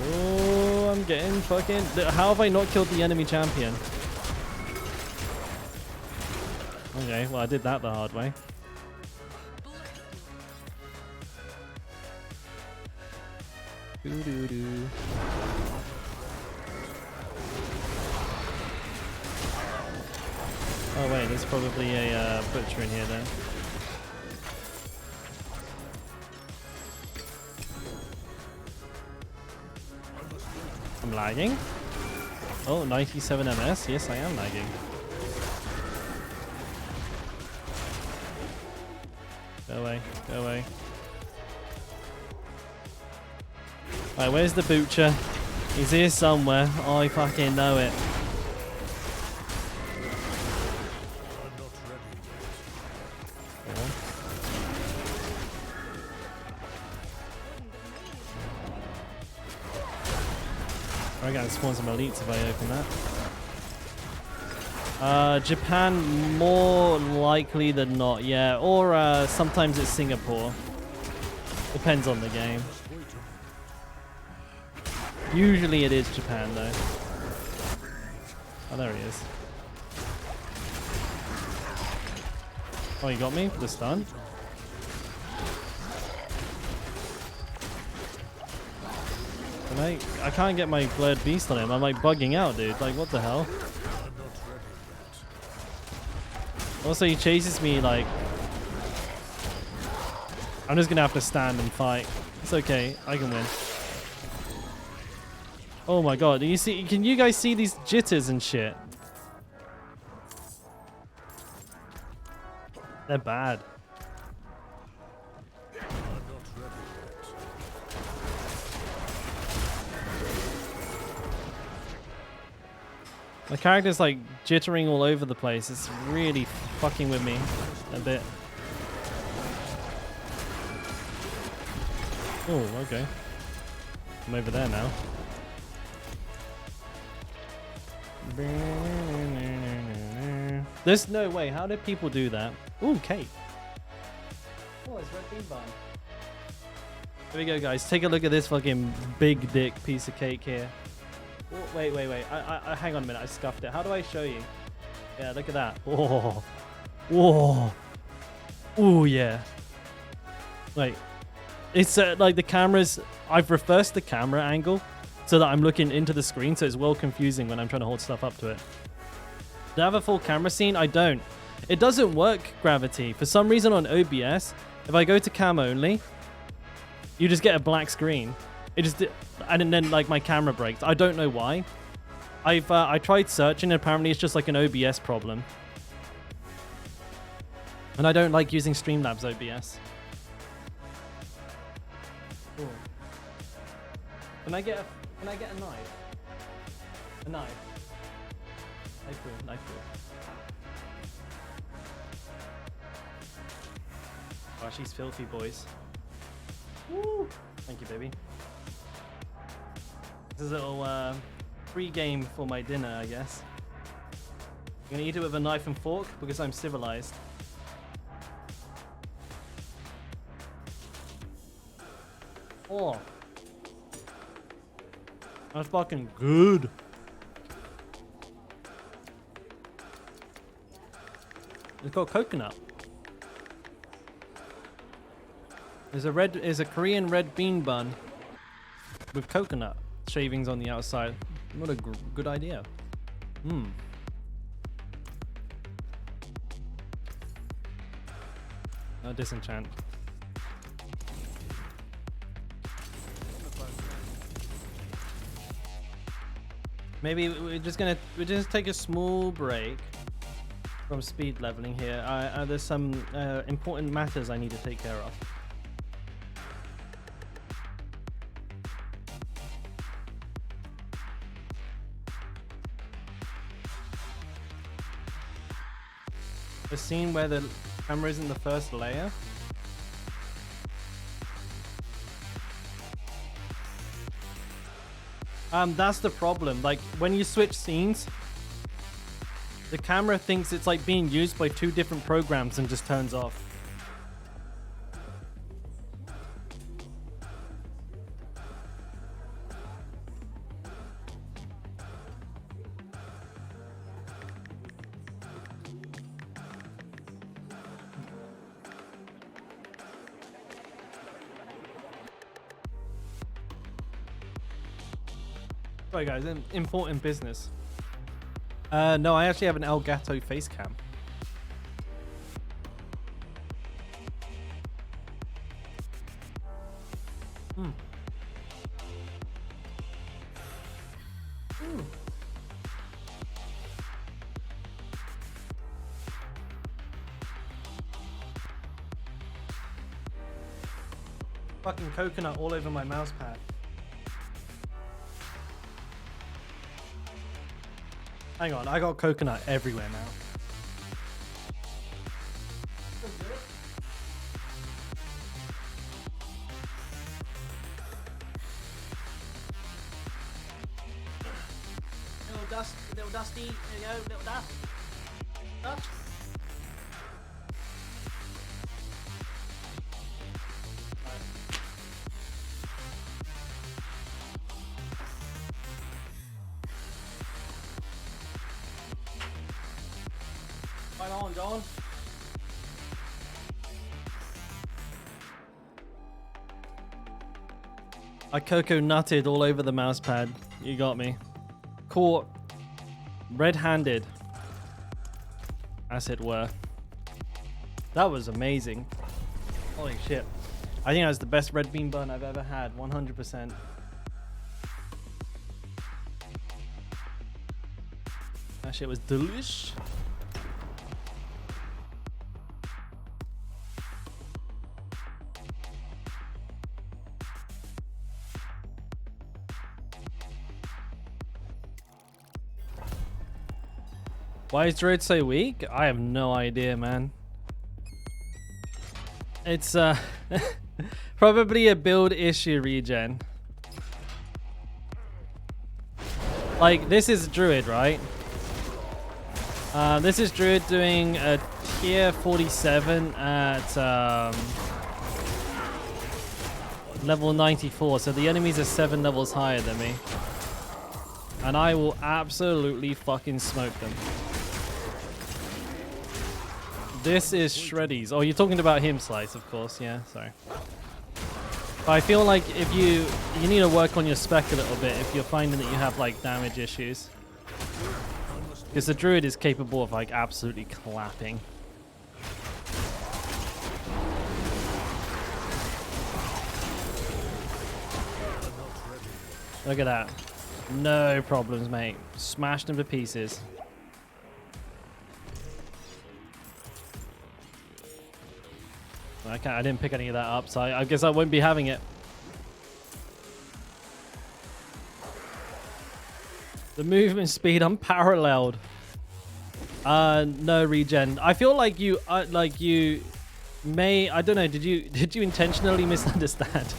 Oh, I'm getting fucking... How have I not killed the enemy champion? Okay, well, I did that the hard way. Doo-doo-doo. Oh wait, there's probably a butcher in here then. I'm lagging. Oh, 97 ms. Yes, I am lagging. Go away, go away. Right, where's the butcher? He's here somewhere. Oh, I fucking know it. I gotta spawn some elites if I open that. Japan, more likely than not, yeah. Or sometimes it's Singapore. Depends on the game. Usually it is Japan, though. Oh, there he is. Oh, you got me for the stun? And I can't get my Blurred Beast on him. I'm like bugging out, dude. Like, what the hell? Also, he chases me like... I'm just gonna have to stand and fight. It's okay. I can win. Oh my god. Do you see? Can you guys see these jitters and shit? They're bad. My character's like jittering all over the place. It's really fucking with me a bit. Oh, okay. I'm over there now. There's no way. How did people do that? Ooh, cake. Oh, it's red bean bun. Here we go, guys. Take a look at this fucking big dick piece of cake here. Oh, wait. I hang on a minute. I scuffed it. How do I show you? Yeah, look at that. Oh. Whoa. Ooh, yeah. Wait. It's like the cameras... I've reversed the camera angle so that I'm looking into the screen, so it's well confusing when I'm trying to hold stuff up to it. Do I have a full camera scene? I don't. It doesn't work, Gravity. For some reason on OBS, if I go to cam only, you just get a black screen. It just... And then like my camera breaks. I don't know why. I tried searching and apparently it's just like an OBS problem. And I don't like using Streamlabs OBS. Cool. Can I get a knife? A knife. Knife cool. Oh, she's filthy, boys. Woo! Thank you, baby. This is a little pre-game for my dinner, I guess. I'm gonna eat it with a knife and fork because I'm civilized. Oh. That's fucking good. It's got coconut. There's a Korean red bean bun with coconut shavings on the outside. What a good idea. No disenchant. Maybe we're just take a small break from speed leveling here. There's some important matters I need to take care of. The scene where the camera is in the first layer. That's the problem. Like when you switch scenes, the camera thinks it's like being used by two different programs and just turns off. Sorry guys, important business. No, I actually have an Elgato face cam. Fucking coconut all over my mouse pad. Hang on, I got coconut everywhere now. Little dusty, there you go, little dust. Dust. Right on, John. I cocoa nutted all over the mouse pad. You got me. Caught red-handed, as it were. That was amazing. Holy shit. I think that was the best red bean bun I've ever had, 100%. That shit was delish. Why is Druid so weak? I have no idea, man. It's probably a build issue, Regen. Like, this is Druid, right? This is Druid doing a tier 47 at level 94, so the enemies are 7 levels higher than me. And I will absolutely fucking smoke them. This is Shreddies. Oh, you're talking about him, Slice, of course. Yeah, sorry. But I feel like if you need to work on your spec a little bit if you're finding that you have like damage issues. Because the Druid is capable of like absolutely clapping. Look at that. No problems, mate. Smashed them to pieces. I didn't pick any of that up, so I guess I won't be having it. The movement speed unparalleled. No Regen. I feel like you may, I don't know, did you intentionally misunderstand?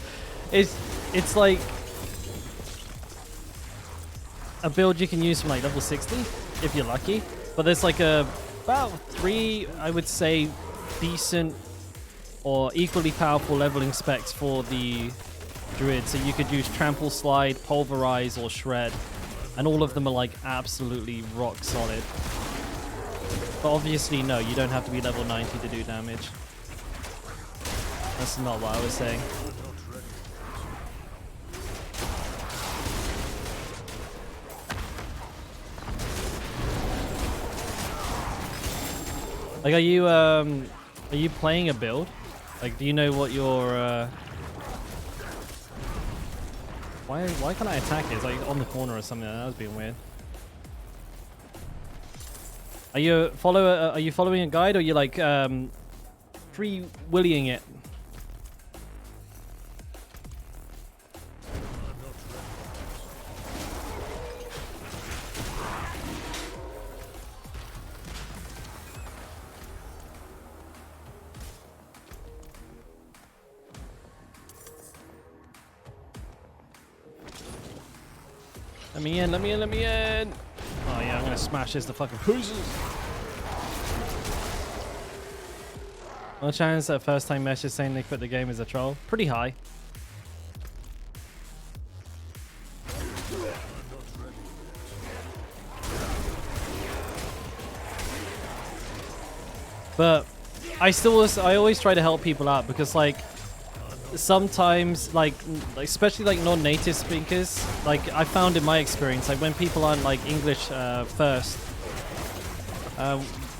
It's like a build you can use from like level 60 if you're lucky, but there's like about 3, I would say, decent or equally powerful leveling specs for the Druid. So you could use Trample, Slide, Pulverize, or Shred, and all of them are like absolutely rock solid. But obviously, no, you don't have to be level 90 to do damage. That's not what I was saying. Like, are you playing a build? Like, do you know what your why can't I attack it? It's like on the corner or something. That was being weird. Are you following a guide, or are you like free willying it? Let me in, let me in, let me in! Oh yeah, I'm gonna smash this to fucking pieces! What chance that first time Mesh is saying they quit the game is a troll? Pretty high. But I always try to help people out, because like sometimes like especially like non-native speakers, like I found in my experience, like when people aren't like English first,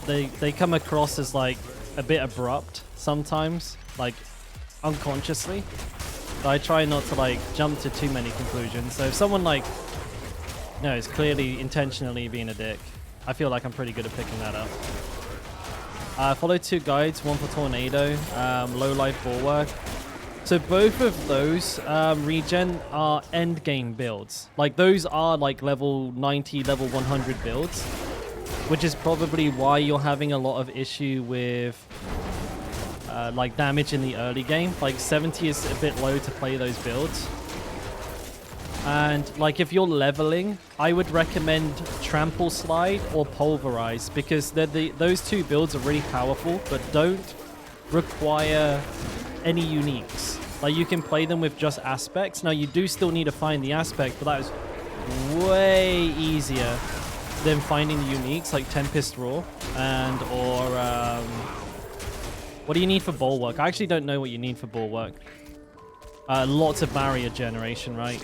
they come across as like a bit abrupt sometimes, like unconsciously. But I try not to like jump to too many conclusions. So if someone like is clearly intentionally being a dick, I feel like I'm pretty good at picking that up. I follow 2 guides, one for Tornado, low life bulwark. So both of those regen are end game builds. Like those are like level 90, level 100 builds, which is probably why you're having a lot of issue with like damage in the early game. Like 70 is a bit low to play those builds. And like if you're leveling, I would recommend Trample, Slide, or Pulverize, because those 2 builds are really powerful, but don't require any uniques. Like you can play them with just aspects. Now you do still need to find the aspect, but that is way easier than finding the uniques like Tempest Roar and what do you need for Bulwark? I actually don't know what you need for Bulwark. Lots of barrier generation, right?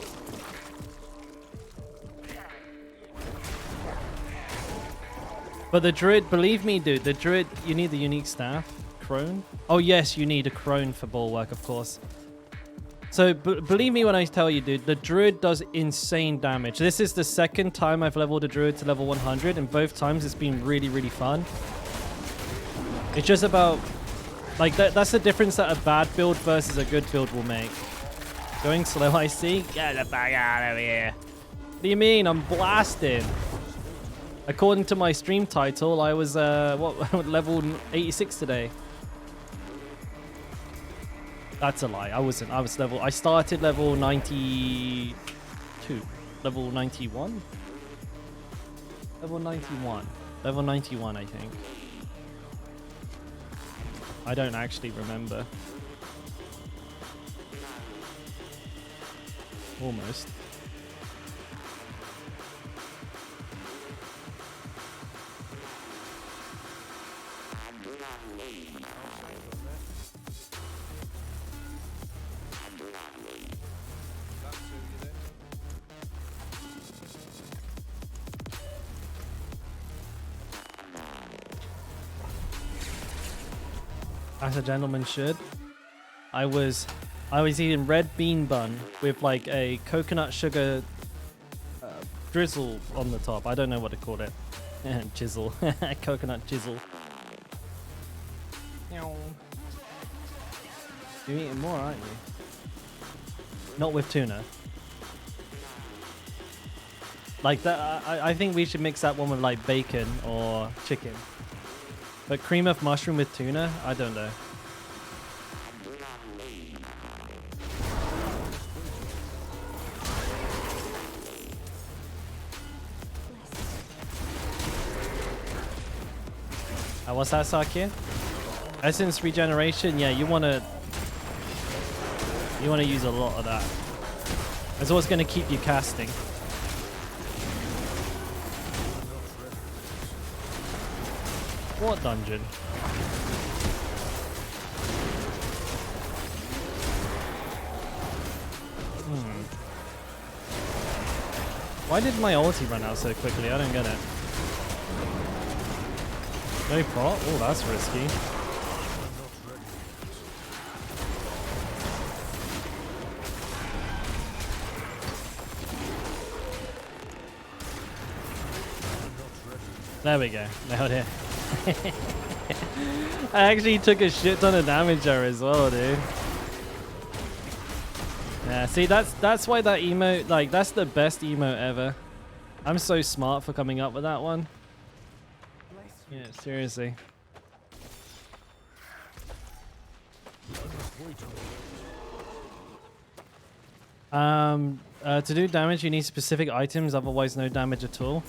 But the druid, believe me, dude, the druid, you need the unique staff. Crone? Oh, yes, you need a crone for bulwark, of course. So, believe me when I tell you, dude, the druid does insane damage. This is the second time I've leveled a druid to level 100, and both times it's been really, really fun. It's just about, like, that's the difference that a bad build versus a good build will make. Going slow, I see. Get the fuck out of here. What do you mean? I'm blasting. According to my stream title, I was, what, level 86 today. That's a lie. I wasn't. I started level 92. Level 91? Level 91. Level 91, I think. I don't actually remember. Almost. As a gentleman should. I was eating red bean bun with like a coconut sugar drizzle on the top. I don't know what to call it. Jizzle. Coconut jizzle. You're eating more, aren't you? Not with tuna. Like that. I think we should mix that one with like bacon or chicken. But cream of mushroom with tuna? I don't know. What's that, Sakia? Essence regeneration? Yeah, you wanna use a lot of that. That's what's gonna keep you casting. What dungeon? Why did my ulti run out so quickly? I don't get it. No pot? Oh, that's risky. There we go. Nailed it. I actually took a shit ton of damage there as well, dude. Yeah, see, that's why that emote, like, that's the best emote ever. I'm so smart for coming up with that one. Yeah, seriously. To do damage, you need specific items, otherwise no damage at all.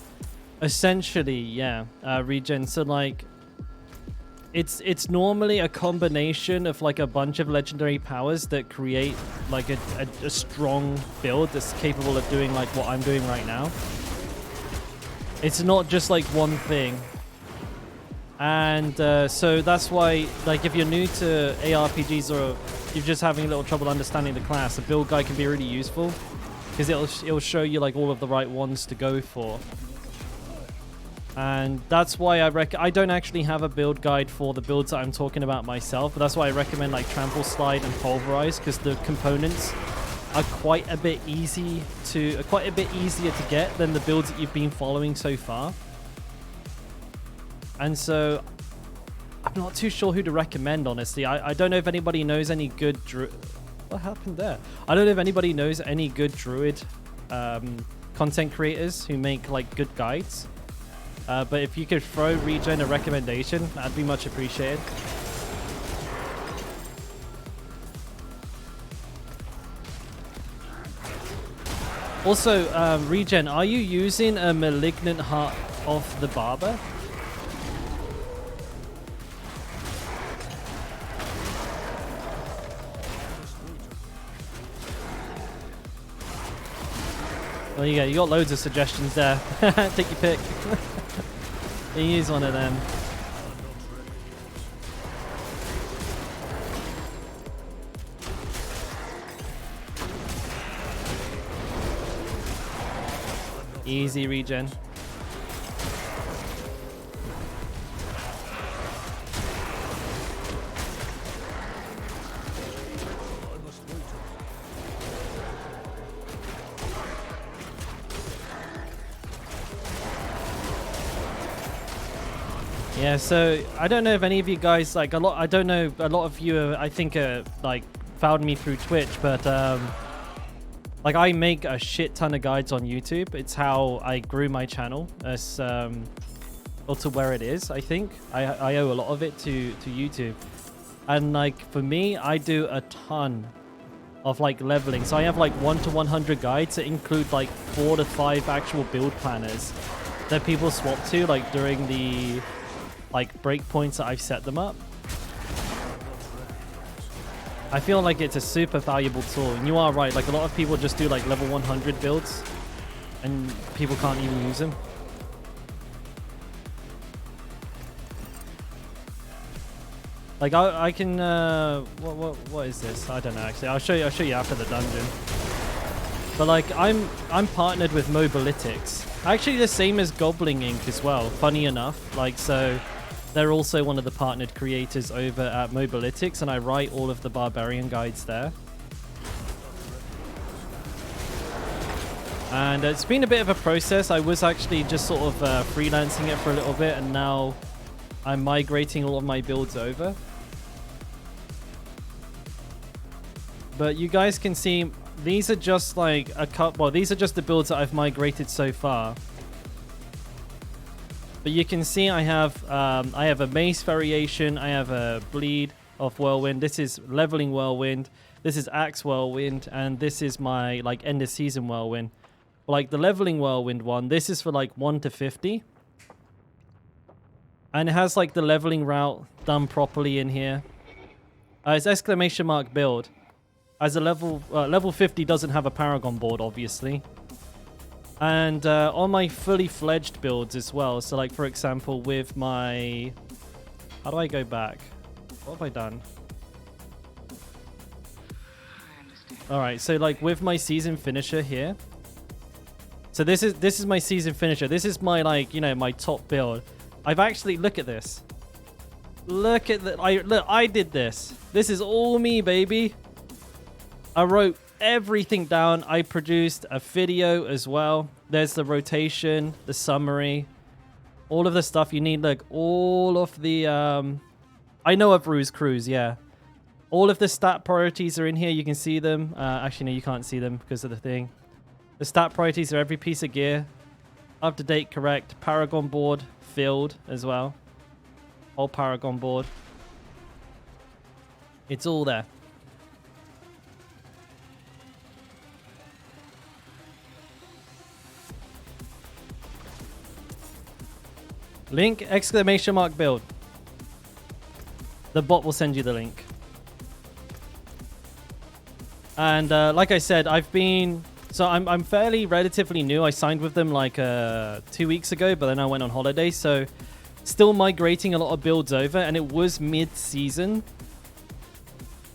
Essentially, yeah, regen. So like, it's normally a combination of like a bunch of legendary powers that create like a strong build that's capable of doing like what I'm doing right now. It's not just like one thing. And so that's why, like, if you're new to ARPGs or you're just having a little trouble understanding the class, a build guide can be really useful because it'll show you like all of the right ones to go for. And that's why I don't actually have a build guide for the builds that I'm talking about myself, but that's why I recommend like Trample, Slide, and Pulverize, because the components are quite a bit easier to get than the builds that you've been following so far. And so I'm not too sure who to recommend, honestly. I don't know if anybody knows any good what happened there? I don't know if anybody knows any good Druid content creators who make like good guides. But if you could throw Regen a recommendation, that'd be much appreciated. Also, Regen, are you using a Malignant Heart of the Barber? Well, you got loads of suggestions there. Take your pick. You use one of them. Easy regen. Yeah, so I don't know if any of you guys like a lot. I don't know a lot of you. I think like found me through Twitch, but like I make a shit ton of guides on YouTube. It's how I grew my channel as or to where it is. I think I owe a lot of it to YouTube, and like for me, I do a ton of like leveling. So I have like 1 to 100 guides that include like 4 to 5 actual build planners that people swap to like during the like breakpoints that I've set them up. I feel like it's a super valuable tool, and you are right, like a lot of people just do like level 100 builds and people can't even use them. Like I can what is this? I don't know actually. I'll show you after the dungeon. But like I'm partnered with Mobilytics. Actually the same as Gobbling Inc as well, funny enough. Like so they're also one of the partnered creators over at Mobilytics, and I write all of the barbarian guides there. And it's been a bit of a process. I was actually just sort of freelancing it for a little bit, and now I'm migrating all of my builds over. But you guys can see these are just like a cut. Well, these are just the builds that I've migrated so far. But you can see I have a mace variation. I have a bleed of whirlwind. This is leveling whirlwind. This is axe whirlwind, and this is my like end of season whirlwind. Like the leveling whirlwind one, this is for like 1 to 50. And it has like the leveling route done properly in here. It's exclamation mark build. As a level 50 doesn't have a paragon board, obviously. And on my fully fledged builds as well. So like for example with my... How do I go back? What have I done? Alright, so like with my season finisher here. So this is my season finisher. This is my like, you know, my top build. I've actually, look at this. Look at that. I did this. This is all me, baby. I wrote everything down. I produced a video as well. There's the rotation, the summary, all of the stuff you need. Like all of the I know of Ruse Cruise, yeah. All of the stat priorities are in here. You can see them. Actually no, you can't see them because of the thing. The stat priorities are every piece of gear. Up to date, correct. Paragon board filled as well. Whole paragon board. It's all there. Link, exclamation mark build. The bot will send you the link. And like I said, I'm fairly relatively new. I signed with them like 2 weeks ago, but then I went on holiday. So still migrating a lot of builds over, and it was mid-season.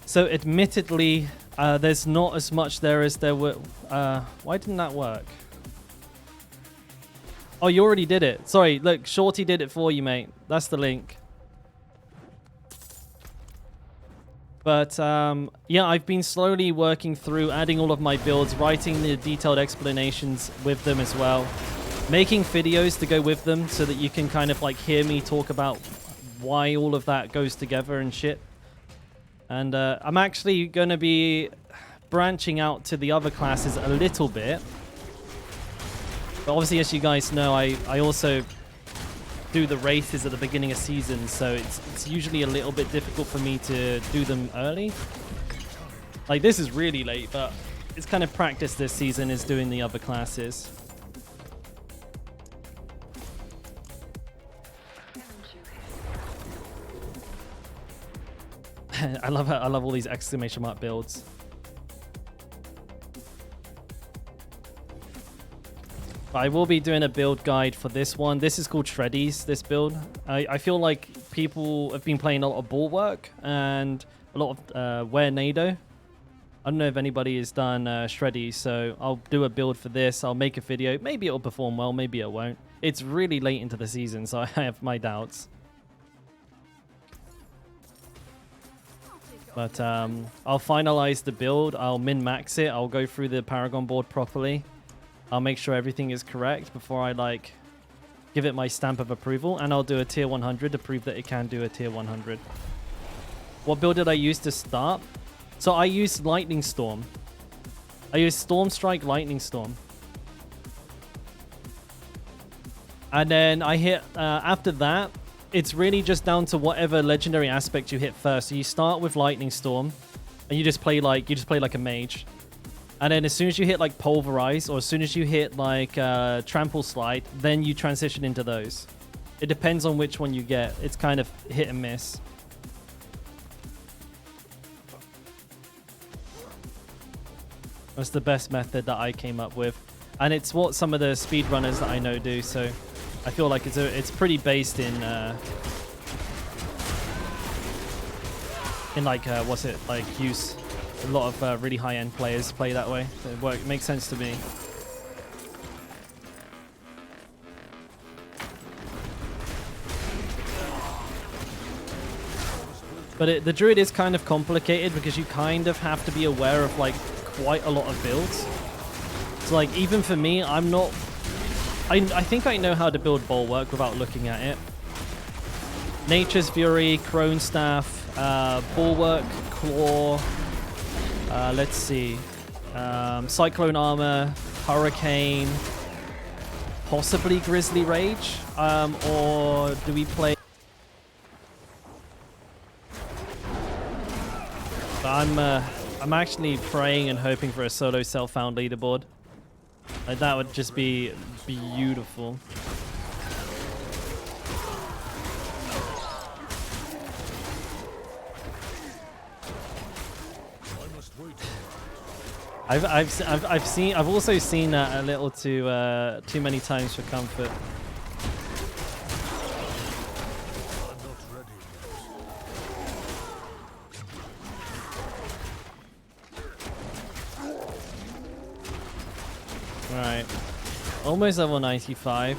So admittedly, there's not as much there as there were. Why didn't that work? Oh, you already did it. Sorry, look, Shorty did it for you, mate. That's the link. But yeah, I've been slowly working through adding all of my builds, writing the detailed explanations with them as well, making videos to go with them so that you can kind of like hear me talk about why all of that goes together and shit. And I'm actually going to be branching out to the other classes a little bit. But obviously, as you guys know, I also do the races at the beginning of season, so it's usually a little bit difficult for me to do them early. Like, this is really late, but it's kind of practice this season is doing the other classes. I love all these exclamation mark builds. I will be doing a build guide for this one. This is called Shreddies, this build. I feel like people have been playing a lot of Bulwark and a lot of Were Nado. I don't know if anybody has done Shreddy, so I'll do a build for this. I'll make a video. Maybe it'll perform well, maybe it won't. It's really late into the season, so I have my doubts. But I'll finalize the build. I'll min-max it. I'll go through the Paragon board properly. I'll make sure everything is correct before I like give it my stamp of approval. And I'll do a tier 100 to prove that it can do a tier 100. What build did I use to start? So I used Lightning Storm. I used Storm Strike, Lightning Storm. And then I hit, after that, it's really just down to whatever legendary aspect you hit first. So you start with Lightning Storm, and you just play like a mage. And then as soon as you hit like Pulverize, or as soon as you hit like Trample Slide, then you transition into those. It depends on which one you get. It's kind of hit and miss. That's the best method that I came up with, and it's what some of the speedrunners that I know do. So I feel like it's pretty based in like what's it like use. A lot of really high-end players play that way. So it makes sense to me. But the Druid is kind of complicated because you kind of have to be aware of like quite a lot of builds. So like even for me, I'm not... I think I know how to build Bulwark without looking at it. Nature's Fury, Crone Staff, Bulwark, Claw... let's see. Cyclone Armor, Hurricane, possibly Grizzly Rage, or do we play? I'm actually praying and hoping for a solo self-found leaderboard. Like that would just be beautiful. I've also seen that a little too many times for comfort. Alright. Almost level 95.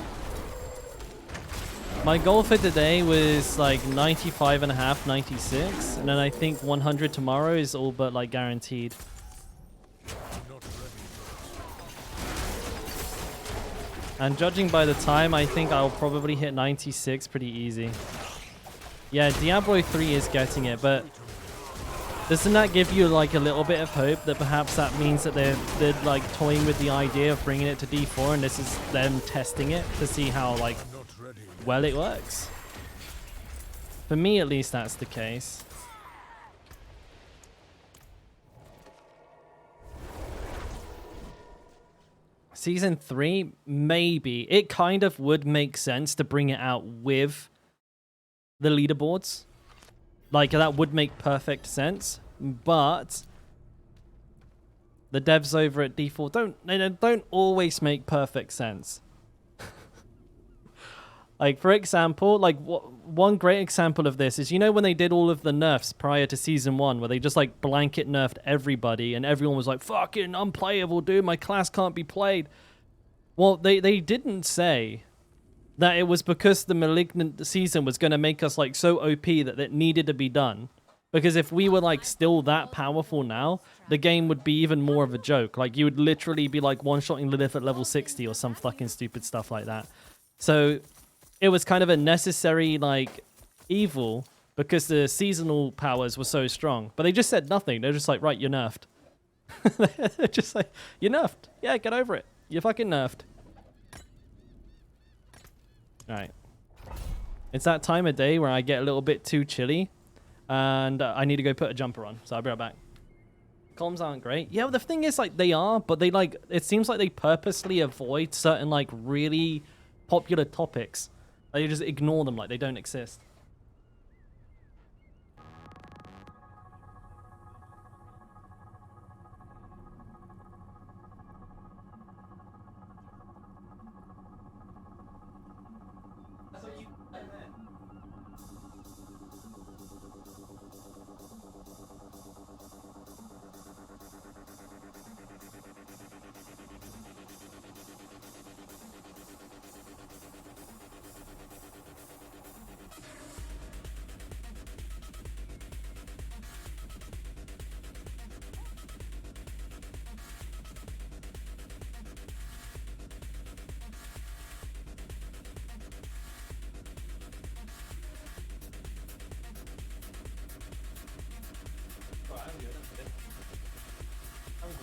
My goal for today was like 95.5, 96, and then I think 100 tomorrow is all but like guaranteed. And judging by the time, I think I'll probably hit 96 pretty easy. Yeah, Diablo 3 is getting it, but doesn't that give you like a little bit of hope that perhaps that means that they're like toying with the idea of bringing it to D4 and this is them testing it to see how like well it works? For me at least that's the case. Season 3, maybe. It kind of would make sense to bring it out with the leaderboards. Like, that would make perfect sense. But the devs over at D4 don't always make perfect sense. Like, for example, like one great example of this is, you know, when they did all of the nerfs prior to Season 1, where they just, like, blanket nerfed everybody, and everyone was like, fucking unplayable, dude, my class can't be played. Well, they didn't say that it was because the Malignant season was going to make us, like, so OP that it needed to be done. Because if we were, like, still that powerful now, the game would be even more of a joke. Like, you would literally be, like, one-shotting Lilith at level 60 or some fucking stupid stuff like that. So it was kind of a necessary, like, evil because the seasonal powers were so strong. But they just said nothing. They're just like, right, you're nerfed. They're just like, you're nerfed. Yeah, get over it. You're fucking nerfed. Alright. It's that time of day where I get a little bit too chilly. And I need to go put a jumper on. So I'll be right back. Comms aren't great. Yeah, well, the thing is, like, they are. But they, like, it seems like they purposely avoid certain, like, really popular topics. They just ignore them like they don't exist.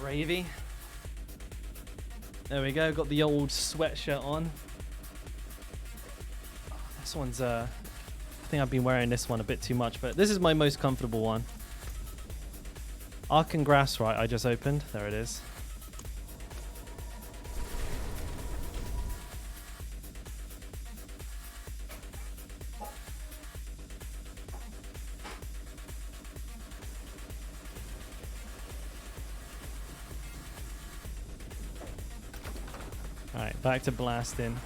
Gravy. There we go. Got the old sweatshirt on. This one's I think I've been wearing this one a bit too much, but this is my most comfortable one. Arc and Grass, right? I just opened. There it is. Alright, back to blasting.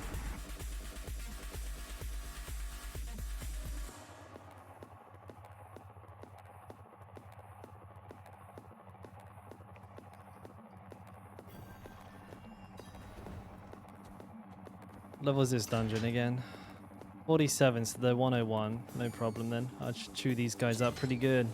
Level is this dungeon again? 47, so they're 101. No problem then. I should chew these guys up pretty good.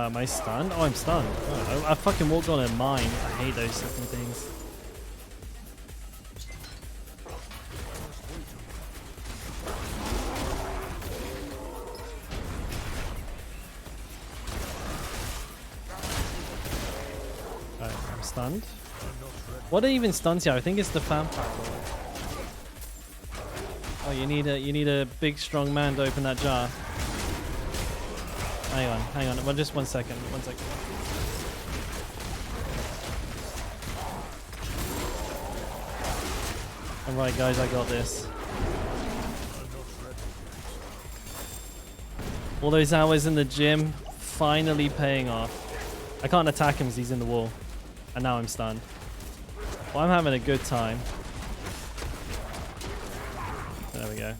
Am I stunned? Oh, I'm stunned. Oh, I fucking walked on a mine. I hate those fucking things. Alright, I'm stunned. What even stuns you? I think it's the vampire lord. Oh, you need a big strong man to open that jar. Hang on. Well, just 1 second. 1 second. Alright, guys, I got this. All those hours in the gym finally paying off. I can't attack him because he's in the wall. And now I'm stunned. Well, I'm having a good time. There we go.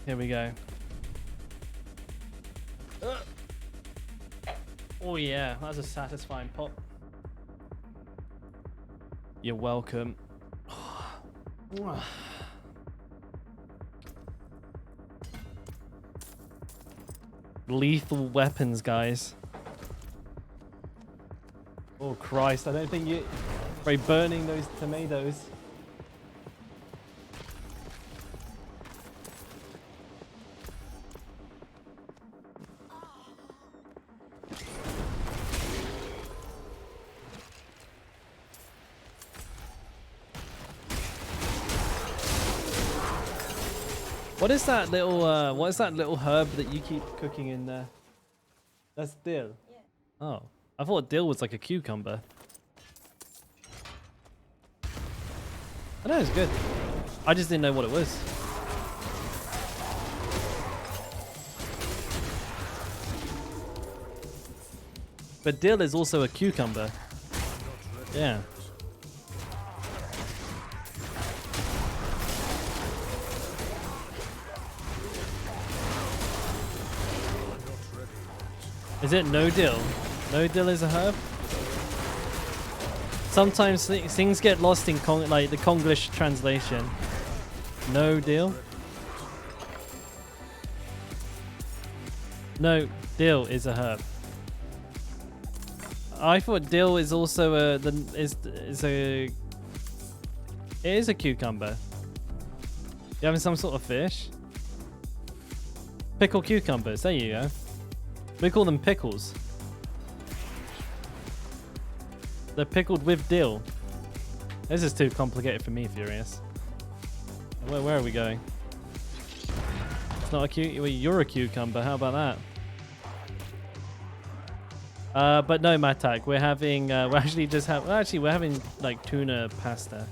Here we go. Oh yeah, that was a satisfying pop. You're welcome. Lethal weapons, guys. Oh Christ, I don't think you... By burning those tomatoes. What is that little herb that you keep cooking in there? That's dill. Yeah. Oh, I thought dill was like a cucumber. I know it's good. I just didn't know what it was. But dill is also a cucumber. Yeah. Is it no dill? No dill is a herb? Sometimes things get lost in like the Konglish translation. No dill? No, dill is a herb. I thought dill is also it is a cucumber. You having some sort of fish? Pickled cucumbers, there you go. We call them pickles. They're pickled with dill. This is too complicated for me, Furious. Where are we going? It's not a well, you're a cucumber. How about that? But no, Matak. We're having. We're actually just have. Actually, we're having like tuna pasta.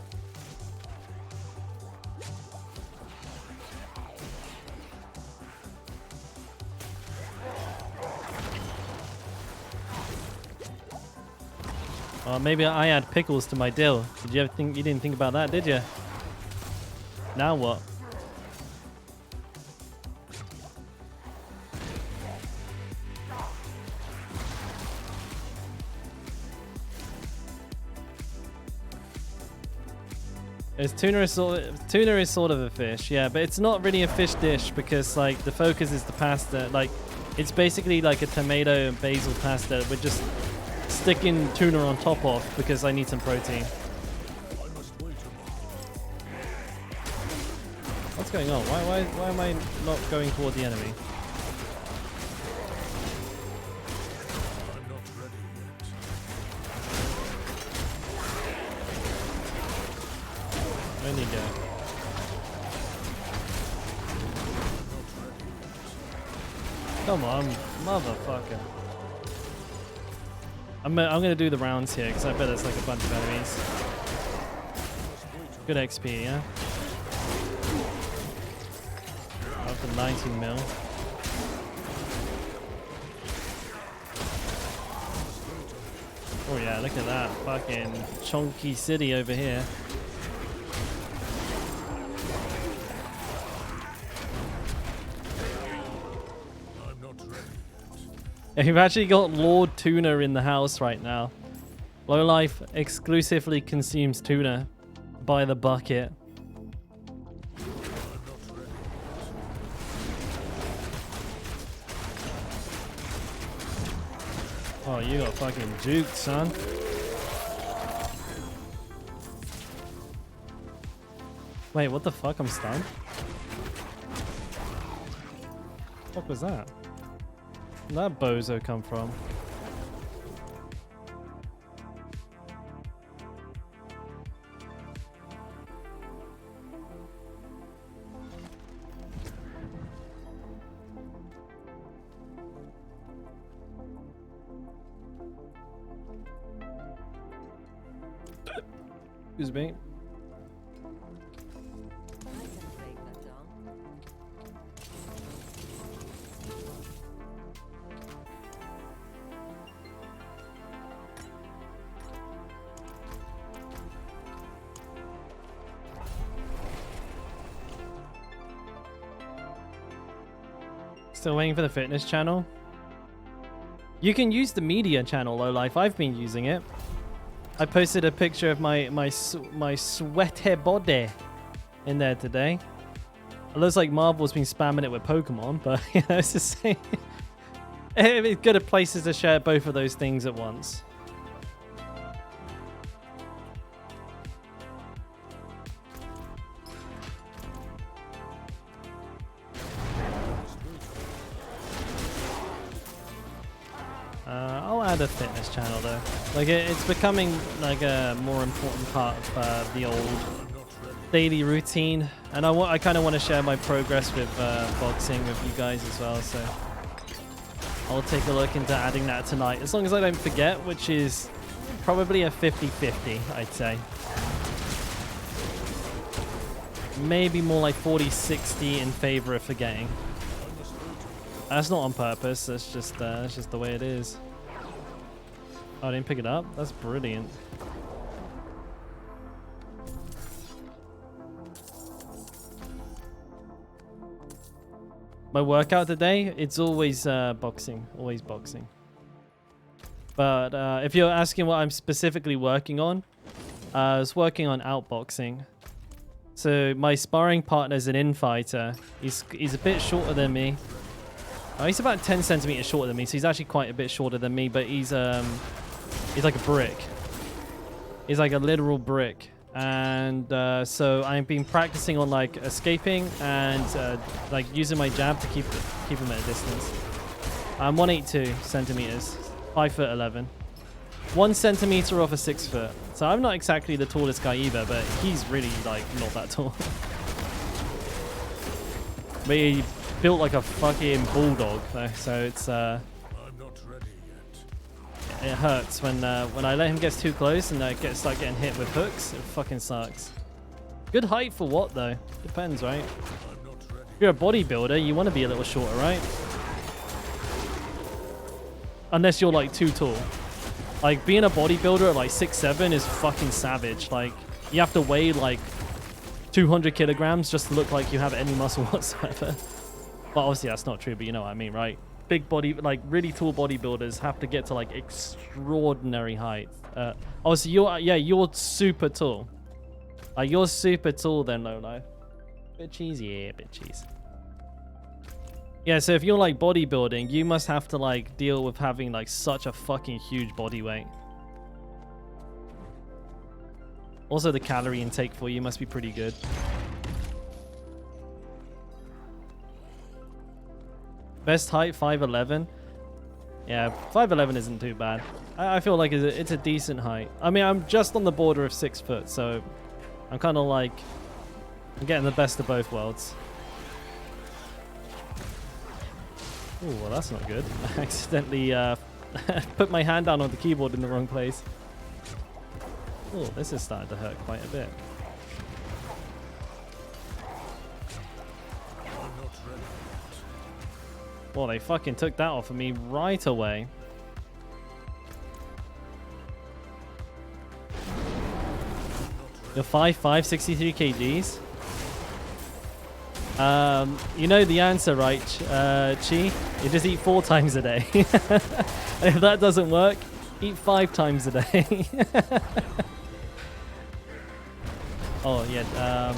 Oh, maybe I add pickles to my dill. Did you ever think? You didn't think about that, did you? Now what? Tuna is sort of a fish, yeah, but it's not really a fish dish because like the focus is the pasta. Like it's basically like a tomato and basil pasta. We're just sticking tuna on top of because I need some protein. What's going on? Why am I not going toward the enemy? Where'd he go? Come on, motherfucker. I'm gonna do the rounds here because I bet there's like a bunch of enemies. Good XP, yeah? After 19 mil. Oh yeah, look at that fucking chunky city over here. You've actually got Lord Tuna in the house right now. Lowlife exclusively consumes tuna by the bucket. Oh, you got fucking juked, son. Wait, what the fuck? I'm stunned? What the fuck was that? Where'd that bozo come from? Excuse me. Still waiting for the fitness channel. You can use the media channel, Lowlife. I've been using it. I posted a picture of my sweaty body in there today. It looks like Marvel's been spamming it with Pokemon, but you know, it's the same. It's good at places to share both of those things at once. I'll add a fitness channel though. Like it's becoming like a more important part of the old daily routine, and I kind of want to share my progress with boxing with you guys as well. So I'll take a look into adding that tonight, as long as I don't forget, which is probably a 50-50, I'd say. Maybe more like 40-60 in favor of forgetting. That's not on purpose. That's just the way it is. Oh, I didn't pick it up? That's brilliant. My workout today, it's always boxing. Always boxing. But if you're asking what I'm specifically working on, I was working on outboxing. So my sparring partner is an in-fighter. He's a bit shorter than me. He's about 10 centimeters shorter than me, so he's actually quite a bit shorter than me, but he's like a brick. He's like a literal brick. And so I've been practicing on like escaping and like using my jab to keep him at a distance. I'm 182 centimeters, 5'11". 1 centimeter off a 6 foot. So I'm not exactly the tallest guy either, but he's really like not that tall. But he built like a fucking bulldog though, so it's I'm not ready yet. It hurts when I let him get too close and start getting hit with hooks. It fucking sucks. Good height for what though? Depends, right? If you're a bodybuilder, you want to be a little shorter, right? Unless you're like too tall. Like being a bodybuilder at like 6'7" is fucking savage. Like you have to weigh like 200 kilograms just to look like you have any muscle whatsoever. But obviously that's not true, but you know what I mean, right? Big body, like really tall bodybuilders have to get to like extraordinary height. Obviously you're super tall. Like, you're super tall then, Lolo. Bit cheesy, yeah, bit cheese. Yeah, so if you're like bodybuilding, you must have to like deal with having like such a fucking huge body weight. Also, the calorie intake for you must be pretty good. Best height, 5'11". Yeah, 5'11" isn't too bad. I feel like it's a decent height. I mean, I'm just on the border of 6 foot, so I'm kind of like, I'm getting the best of both worlds. Oh, well, that's not good. I accidentally put my hand down on the keyboard in the wrong place. Oh, this is starting to hurt quite a bit. Well, they fucking took that off of me right away. You're 5'5", 63 kgs. You know the answer, right, Chi? You just eat 4 times a day. If that doesn't work, eat 5 times a day. Oh, yeah, yeah,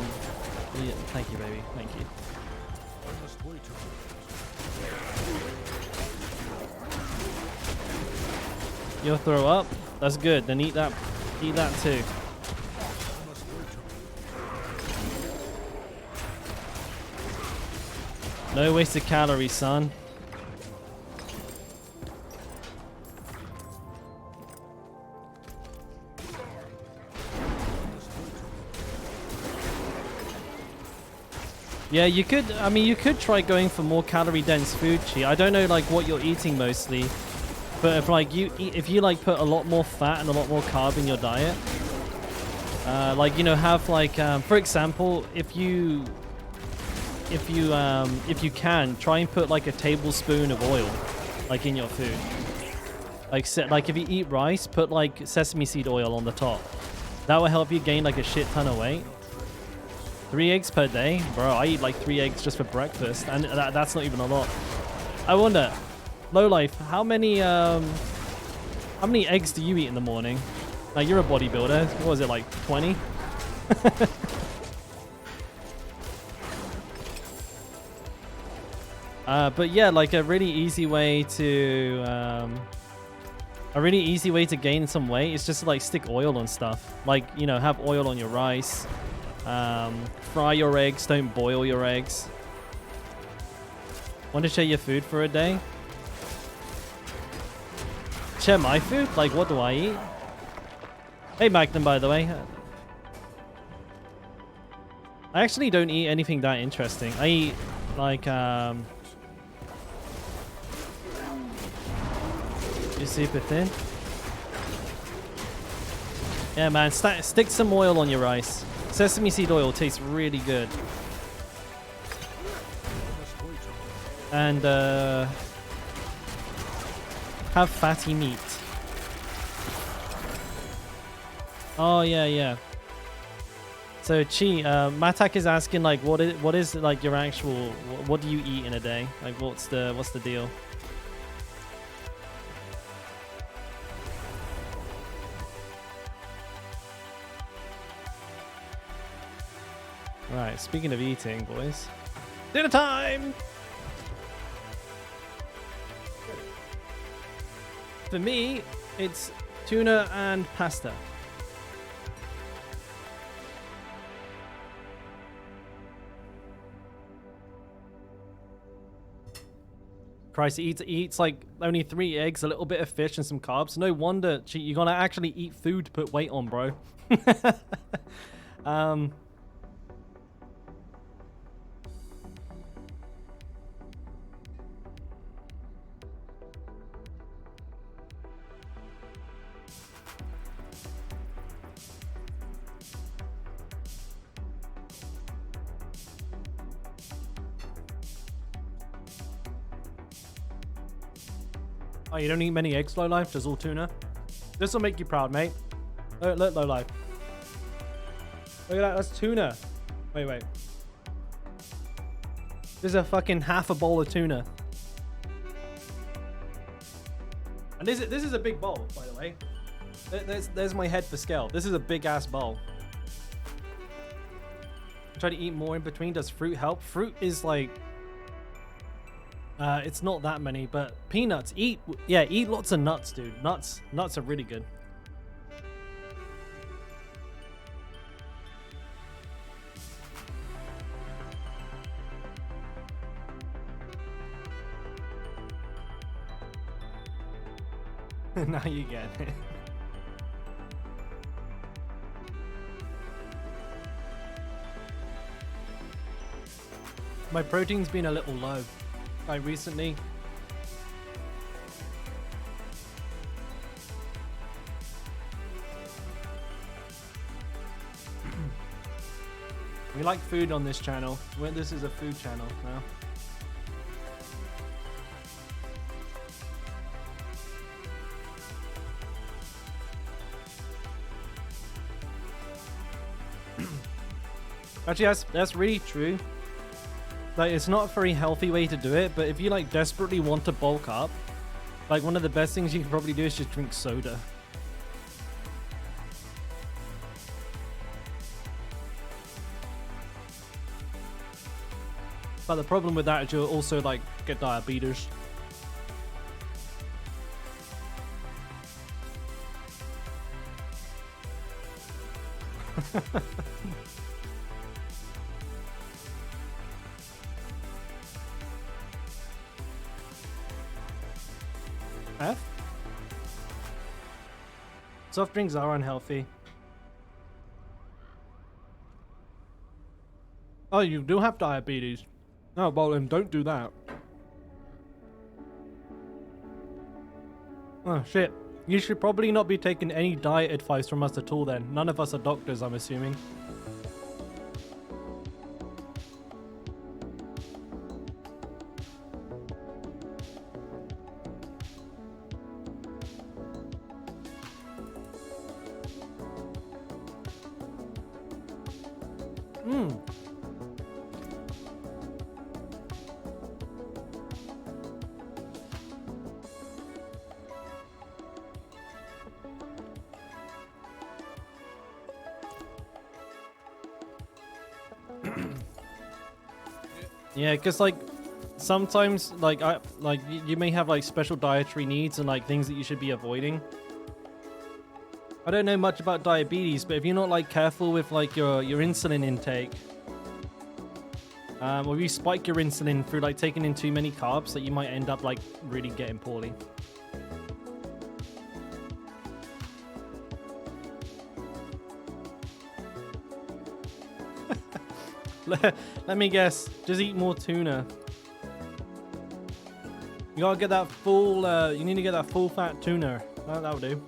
thank you, baby. Thank you. You'll throw up? That's good. Then eat that too. No wasted calories, son. Yeah, you could, I mean, you could try going for more calorie dense food, Chi. I don't know like what you're eating mostly, but if like if you like put a lot more fat and a lot more carb in your diet, like, you know, have like, for example, if you can, try and put like a tablespoon of oil like in your food. Like if you eat rice, put like sesame seed oil on the top. That will help you gain like a shit ton of weight. 3 eggs per day? Bro, I eat like 3 eggs just for breakfast, and that's not even a lot. I wonder, Lowlife, how many eggs do you eat in the morning? Like, you're a bodybuilder. What was it, like 20? But yeah, like a really easy way to gain some weight is just to like stick oil on stuff. Like, you know, have oil on your rice. Fry your eggs, don't boil your eggs. Want to share your food for a day? Share my food? Like, what do I eat? Hey, Magnum, by the way. I actually don't eat anything that interesting. I eat, like, you're super thin. Yeah, man, stick some oil on your rice. Sesame seed oil tastes really good. And have fatty meat. Oh yeah, yeah. So Chi, Matak is asking like, what is like your actual, what do you eat in a day? Like, what's the deal? Right, speaking of eating, boys. Dinner time! For me, it's tuna and pasta. Christ, he eats like only 3 eggs, a little bit of fish, and some carbs. No wonder you're gonna actually eat food to put weight on, bro. Oh, you don't eat many eggs, Low Life? Just all tuna? This will make you proud, mate. Look, Low Life. Look at that, that's tuna. Wait. This is a fucking half a bowl of tuna. And this is a big bowl, by the way. There's my head for scale. This is a big ass bowl. try to eat more in between. Does fruit help? Fruit is like, it's not that many, but peanuts. Eat lots of nuts, dude. Nuts are really good. Now you get it. My protein's been a little low, like recently. We like food on this channel. This is a food channel now. Actually, that's really true. Like, it's not a very healthy way to do it, but if you like desperately want to bulk up, like one of the best things you can probably do is just drink soda. But the problem with that is you'll also like get diabetes. F? Soft drinks are unhealthy. Oh, you do have diabetes. Oh, well then don't do that. Oh shit. You should probably not be taking any diet advice from us at all then. None of us are doctors, I'm assuming. Yeah, because like sometimes like you may have like special dietary needs and like things that you should be avoiding. I don't know much about diabetes, but if you're not like careful with like your insulin intake, or you spike your insulin through like taking in too many carbs, that you might end up like really getting poorly. Let me guess. Just eat more tuna. You gotta get that full. You need to get that full fat tuna. That'll do.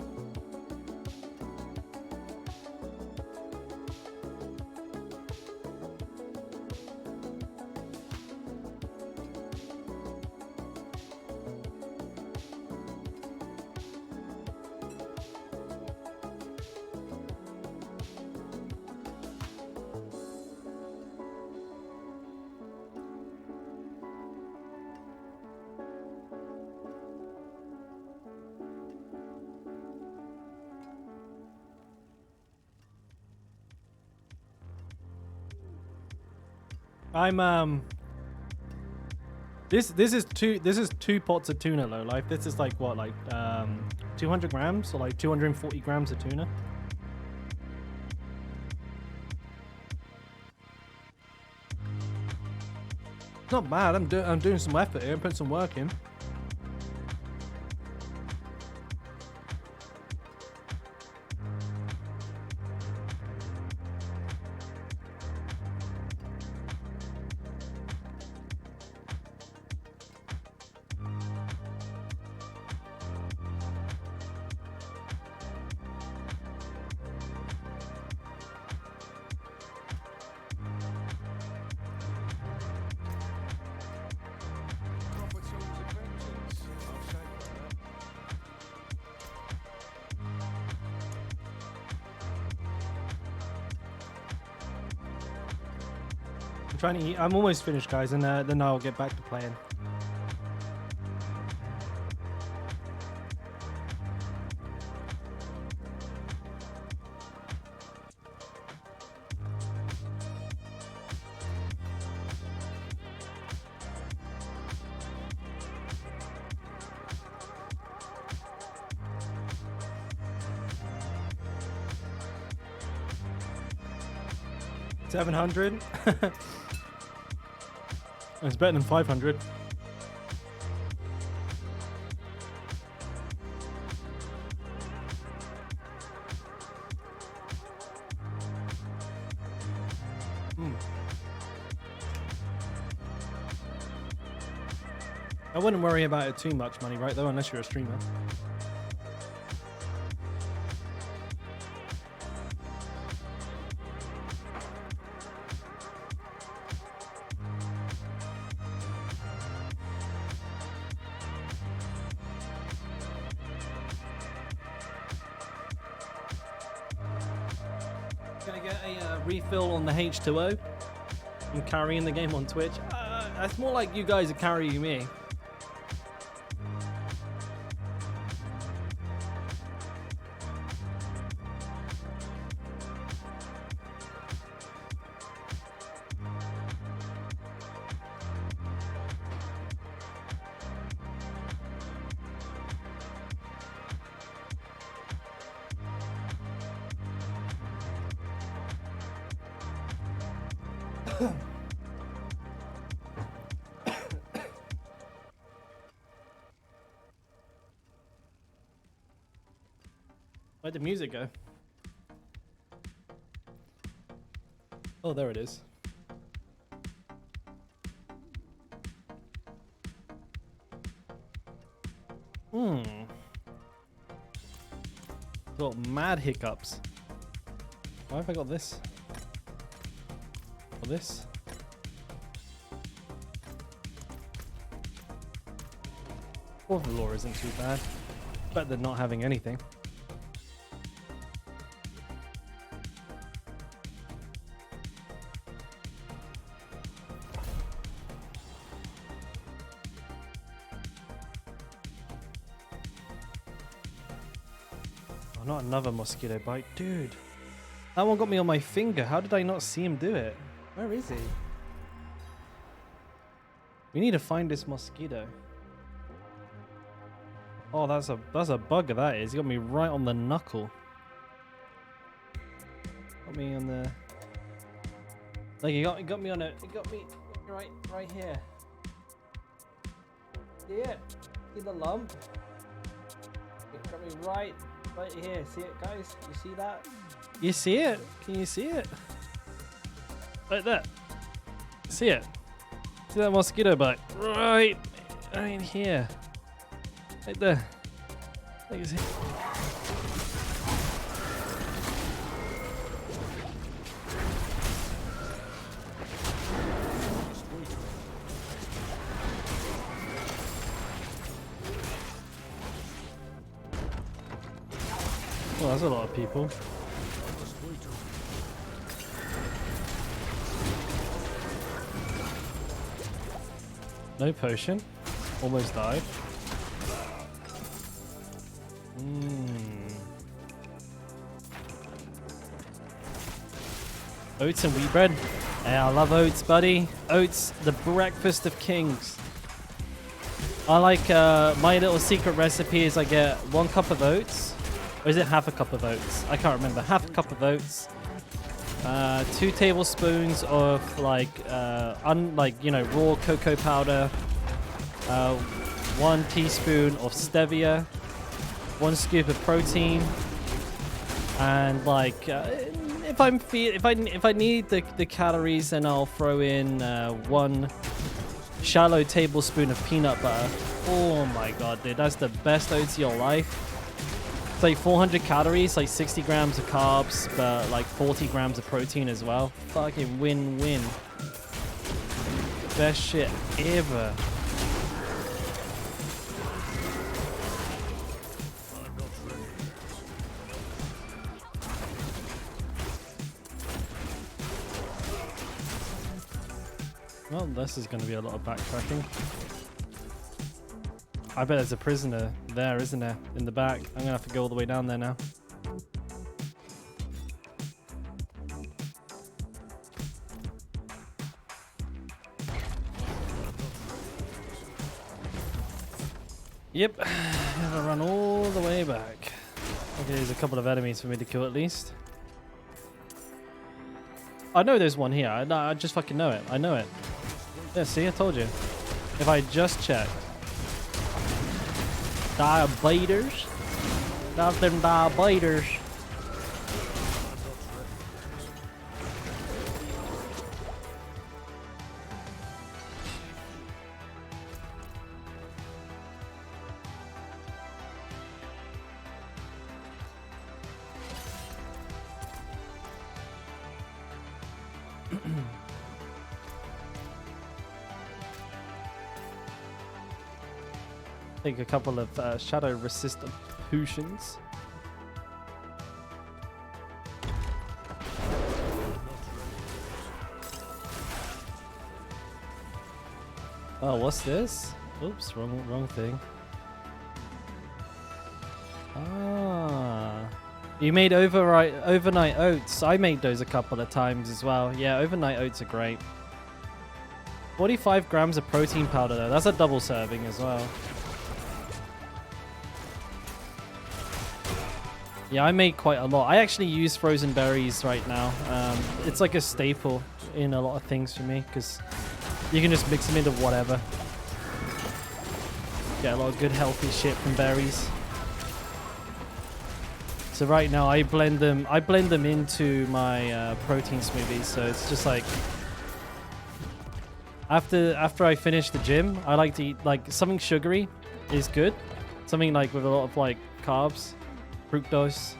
I'm this is two pots of tuna, low life. This is like what, like 200 grams or like 240 grams of tuna. Not bad. I'm doing some effort here. I'm putting some work in. Proper tools adventures. I'll say that. I'm trying to eat. I'm almost finished, guys, and then I'll get back to playing. 700. It's better than 500. I wouldn't worry about it too much money, right, though, unless you're a streamer. Gonna get a refill on the H2O. I'm carrying the game on Twitch. It's more like you guys are carrying me. Where'd the music go? Oh, there it is. Got mad hiccups. Why have I got this? Or this? Fourth law isn't too bad. Better than not having anything. Not another mosquito bite. Dude, that one got me on my finger. How did I not see him do it? Where is he? We need to find this mosquito. Oh, that's a bugger, that is. He got me right on the knuckle. Got me on the... Like, he got me on a... It got me right here. See it? See the lump? It got me right here. See it, guys? You see that? You see it? Can you see it? Like that. See it? See that mosquito bite? Right here. Right there. Like you see. Well, that's a lot of people. No potion. Almost died. Oats and wheat bread. Yeah, I love oats, buddy. Oats, the breakfast of kings. I like my little secret recipe is I get 1 cup of oats. Or is it half a cup of oats? I can't remember. Half a cup of oats. 2 tablespoons of like raw cocoa powder. 1 teaspoon of stevia. 1 scoop of protein. And like if I need the calories, then I'll throw in 1 shallow tablespoon of peanut butter. Oh my god, dude, that's the best oats of your life. It's like 400 calories, like 60 grams of carbs, but like 40 grams of protein as well. Fucking win-win. Best shit ever. Well, this is going to be a lot of backtracking. I bet there's a prisoner there, isn't there? In the back. I'm going to have to go all the way down there now. Yep. Have to run all the way back. Okay, there's a couple of enemies for me to kill at least. I know there's one here. I just fucking know it. I know it. Yeah, see, I told you. If I just checked. Diabaters. Nothing diabaters. Take a couple of shadow resistant potions. Oh, what's this? Oops, wrong thing. Ah, you made overnight oats. I made those a couple of times as well. Yeah, overnight oats are great. 45 grams of protein powder though. That's a double serving as well. Yeah, I make quite a lot. I actually use frozen berries right now. It's like a staple in a lot of things for me because you can just mix them into whatever. Get a lot of good healthy shit from berries. So right now I blend them into my protein smoothies. So it's just like after I finish the gym, I like to eat like something sugary is good. Something like with a lot of like carbs. Fructose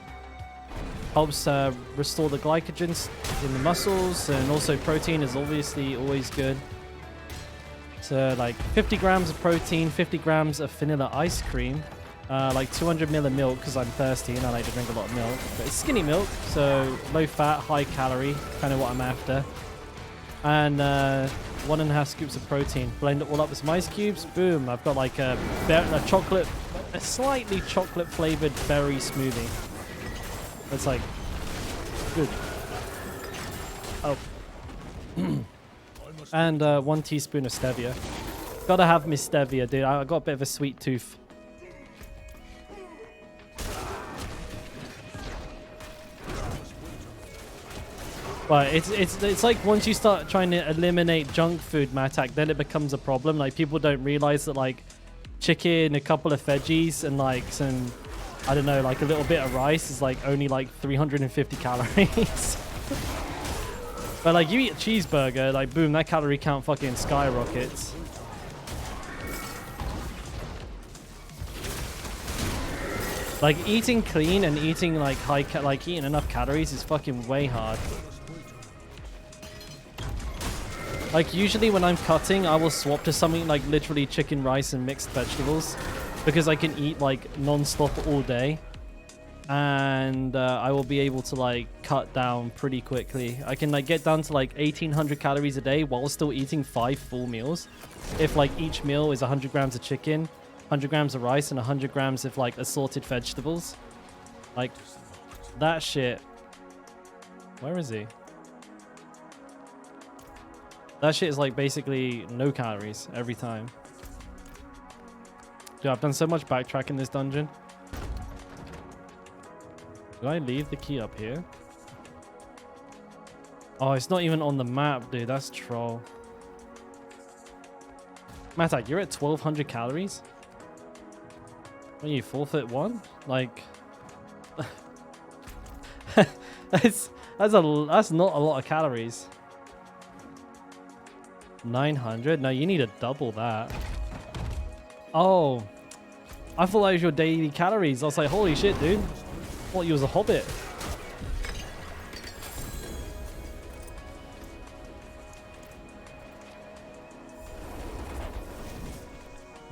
helps restore the glycogen in the muscles, and also protein is obviously always good. So like 50 grams of protein, 50 grams of vanilla ice cream, like 200 ml of milk because I'm thirsty and I like to drink a lot of milk. But it's skinny milk, so low fat, high calorie, kind of what I'm after. And 1.5 scoops of protein. Blend it all up with some ice cubes. Boom! I've got like a slightly chocolate flavored berry smoothie. That's like good. Oh. And 1 teaspoon of stevia. Gotta have my stevia, dude. I got a bit of a sweet tooth. But it's like once you start trying to eliminate junk food, Matak, then it becomes a problem. Like people don't realize that like chicken, a couple of veggies, and like some, I don't know, like a little bit of rice is like only like 350 calories. But like you eat a cheeseburger, like boom, that calorie count fucking skyrockets. Like eating clean and eating like eating enough calories is fucking way hard. Like usually when I'm cutting, I will swap to something like literally chicken, rice, and mixed vegetables because I can eat like non-stop all day, and I will be able to like cut down pretty quickly. I can like get down to like 1800 calories a day while still eating 5 full meals. If like each meal is 100 grams of chicken, 100 grams of rice, and 100 grams of like assorted vegetables, like that shit. Where is he? That shit is like basically no calories every time. Dude, I've done so much backtrack in this dungeon. Do I leave the key up here? Oh, it's not even on the map, dude. That's troll. Matak, you're at 1200 calories? What are you, 4'1"? Like... that's not a lot of calories. 900? No, you need to double that. Oh, I thought that was your daily calories. I was like, holy shit, dude. I thought you was a hobbit.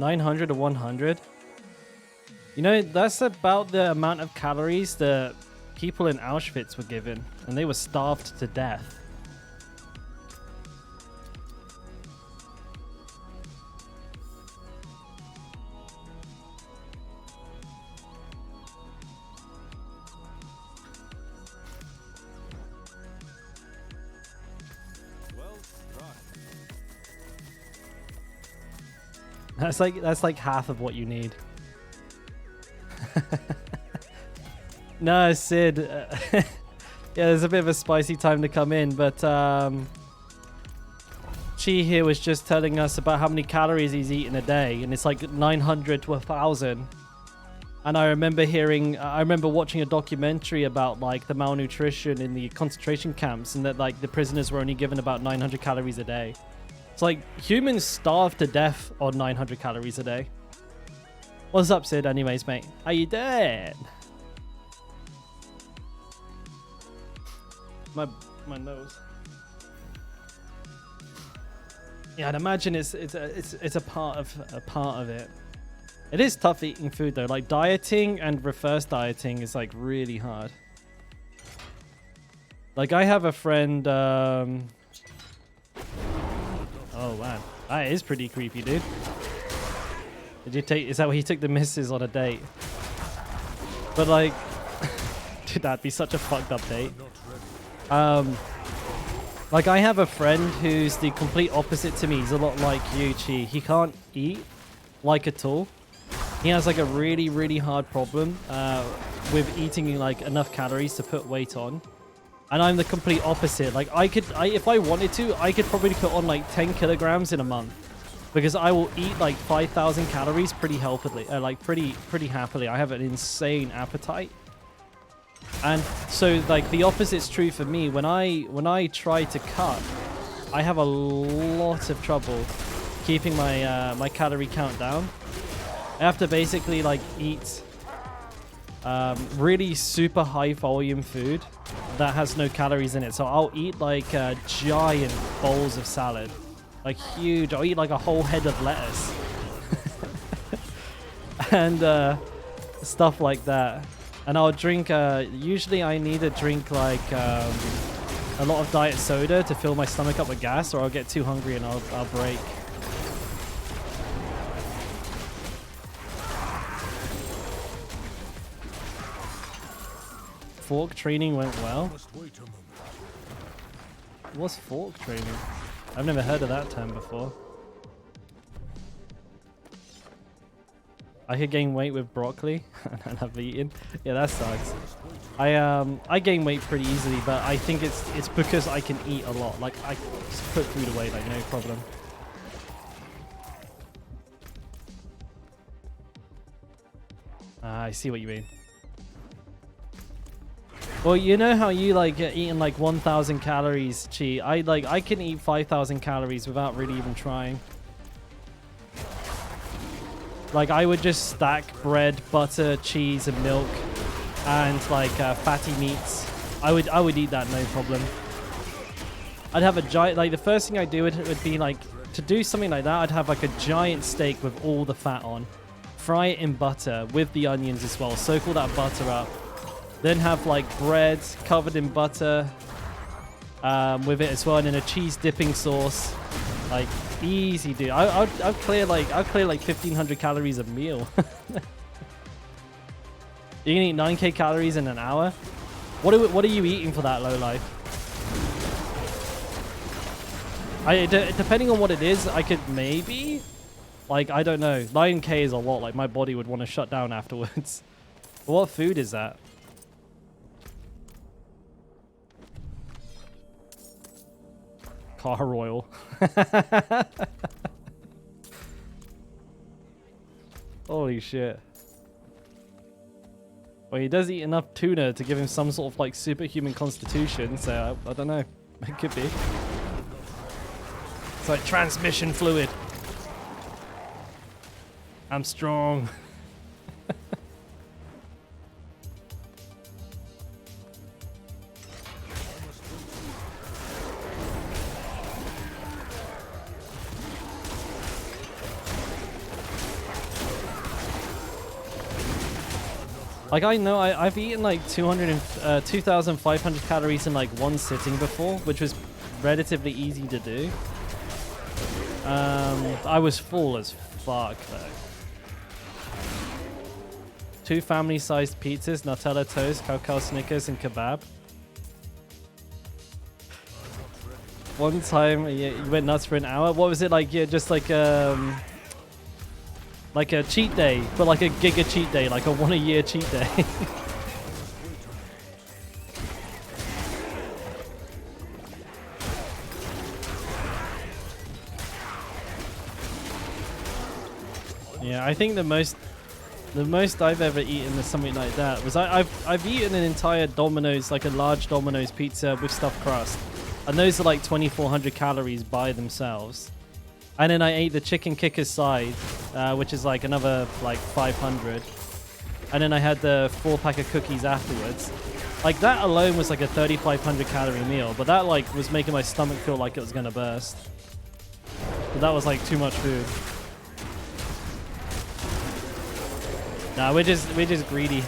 $900 to 100. You know, that's about the amount of calories that people in Auschwitz were given, and they were starved to death. That's like half of what you need. No, Sid. Yeah, there's a bit of a spicy time to come in, but Chi here was just telling us about how many calories he's eating a day, and it's like 900 to 1,000. And I remember watching a documentary about like the malnutrition in the concentration camps, and that like the prisoners were only given about 900 calories a day. It's like humans starve to death on 900 calories a day. What's up, Sid? Anyways, mate, how you doing? My nose. Yeah, I'd imagine it's a part of it. It is tough eating food though. Like dieting and reverse dieting is like really hard. Like I have a friend. Oh man, that is pretty creepy, dude. Did you take? Is that where he took the missus on a date? But like, dude, that'd be such a fucked up date. Like I have a friend who's the complete opposite to me. He's a lot like you, Chi. He can't eat like at all. He has like a really, really hard problem with eating like enough calories to put weight on. And I'm the complete opposite. Like if I wanted to, I could probably put on like 10 kilograms in a month, because I will eat like 5,000 calories pretty healthily, like pretty happily. I have an insane appetite. And so like the opposite's true for me. When I try to cut, I have a lot of trouble keeping my my calorie count down. I have to basically like eat really super high volume food that has no calories in it. So I'll eat like giant bowls of salad, like huge. I'll eat like a whole head of lettuce and stuff like that. And I'll drink, usually I need to drink like a lot of diet soda to fill my stomach up with gas, or I'll get too hungry and I'll break. Fork training went well. What's fork training? I've never heard of that term before. I could gain weight with broccoli and I've eaten. Yeah, that sucks. I gain weight pretty easily, but I think it's because I can eat a lot. Like I just put food away like no problem. I see what you mean. Well, you know how you like eating like 1,000 calories, Chi? I can eat 5,000 calories without really even trying. Like I would just stack bread, butter, cheese, and milk, and like fatty meats. I would eat that no problem. I'd have a giant, like the first thing I do would be like, to do something like that, I'd have like a giant steak with all the fat on. Fry it in butter with the onions as well. Soak all that butter up. Then have like bread covered in butter with it as well, and then a cheese dipping sauce. Like easy, dude. I'll clear like 1,500 calories a meal. You can eat 9k calories in an hour. What are you eating for that, low life? Depending on what it is, I could maybe, like, I don't know. 9k is a lot. Like my body would want to shut down afterwards. What food is that? Car oil. Holy shit. Well, he does eat enough tuna to give him some sort of like superhuman constitution, so I don't know. It could be. It's like transmission fluid. I'm strong. Like I know I've eaten like 2,500 calories in like one sitting before, which was relatively easy to do. I was full as fuck though. 2 family-sized pizzas, Nutella toast, Cow Snickers, and kebab. One time, yeah, you went nuts for an hour. What was it like? Yeah, just like a cheat day, but like a giga cheat day, like a 1 a year cheat day. Yeah, I think the most I've ever eaten is something like that was I've eaten an entire Domino's, like a large Domino's pizza with stuffed crust, and those are like 2,400 calories by themselves. And then I ate the chicken kicker side, which is like another like 500. And then I had the 4-pack of cookies afterwards. Like that alone was like a 3,500 calorie meal, but that like was making my stomach feel like it was gonna burst. But that was like too much food. Nah, we're just greedy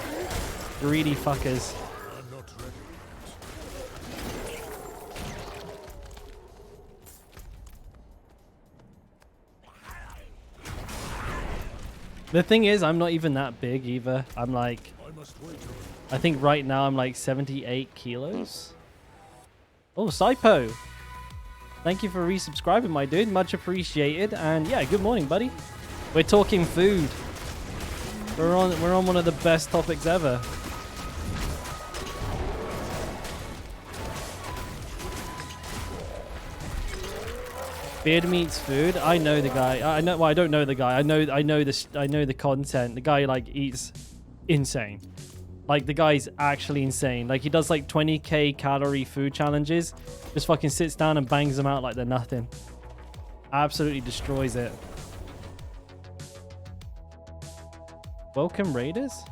fuckers. I'm not ready. The thing is, I'm not even that big either. I'm like, I must wait. I think right now I'm like 78 kilos. Oh, Saipo. Thank you for resubscribing, my dude. Much appreciated. And yeah, good morning, buddy. We're talking food. We're on one of the best topics ever. Beard meets food. I know the guy. I know. Well, I don't know the guy. I know this. I know the content. The guy like eats insane. Like the guy's actually insane. Like he does like 20k calorie food challenges. Just fucking sits down and bangs them out like they're nothing. Absolutely destroys it. Welcome Raiders?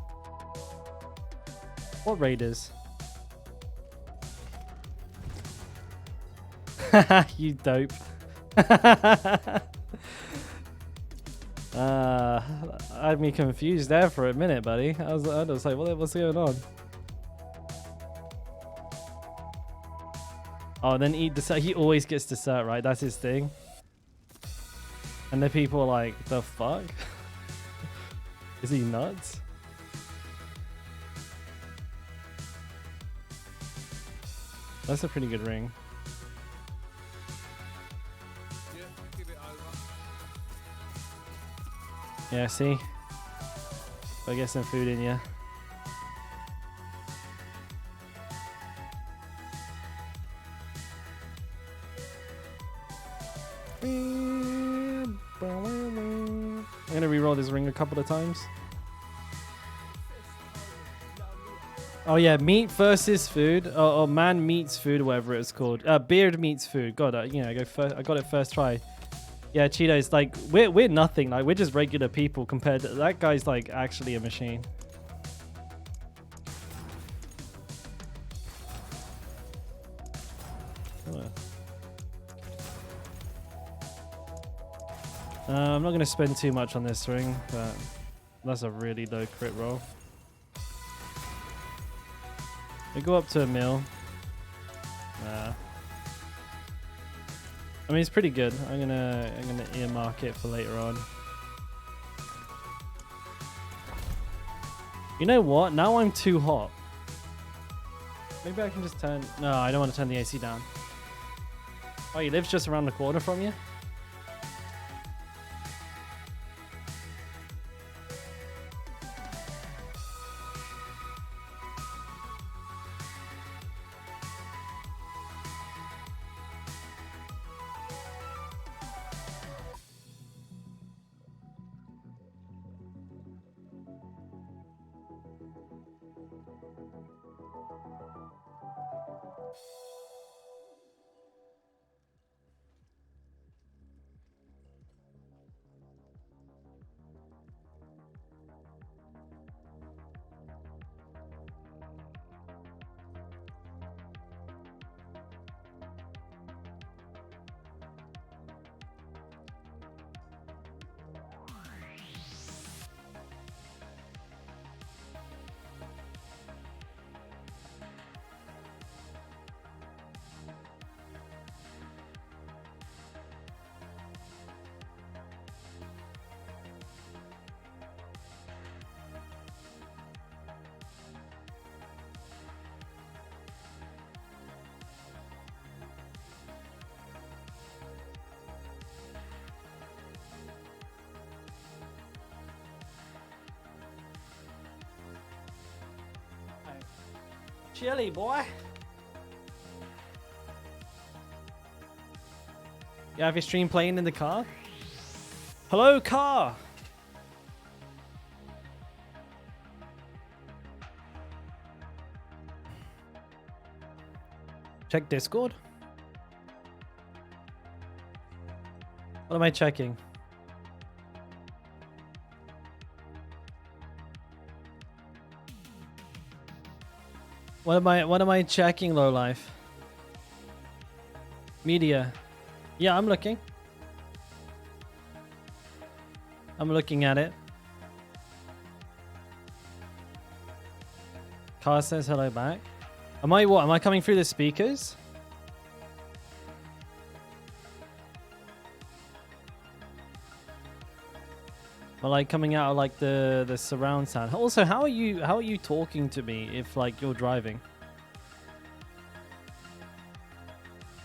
What Raiders? You dope. Had me confused there for a minute, buddy. I was like, what's going on? Oh, then eat dessert. He always gets dessert, right? That's his thing. And the people are like, the fuck? Is he nuts? That's a pretty good ring. Yeah, give it over. Yeah, see? I get some food in you. I'm gonna re-roll this ring a couple of times. Oh yeah, meat versus food, or man meets food, whatever it's called. Beard meets food. God, you know, go first. I got it first try. Yeah, Cheetos. Like we're nothing. Like we're just regular people compared to that guy's. Like actually a machine. I'm not gonna spend too much on this ring, but that's a really low crit roll. We go up to a mil. I mean, it's pretty good. I'm gonna earmark it for later on. You know what? Now I'm too hot. Maybe I can just turn. No, I don't want to turn the AC down. Oh, he lives just around the corner from you? Chilly, boy. You have your stream playing in the car? Hello, car. Check Discord. What am I checking? What am I checking, low life? Media. Yeah, I'm looking. I'm looking at it. Car says hello back. Am I what? Am I coming through the speakers? Or like coming out of like the surround sound. Also, how are you talking to me if like you're driving?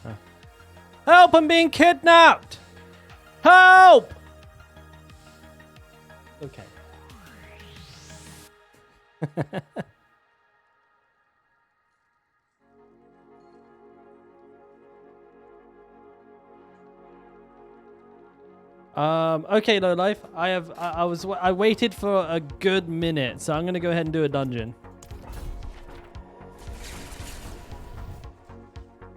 Oh. Help! I'm being kidnapped! Help! Okay. Okay, low life. I waited for a good minute, so I'm gonna go ahead and do a dungeon.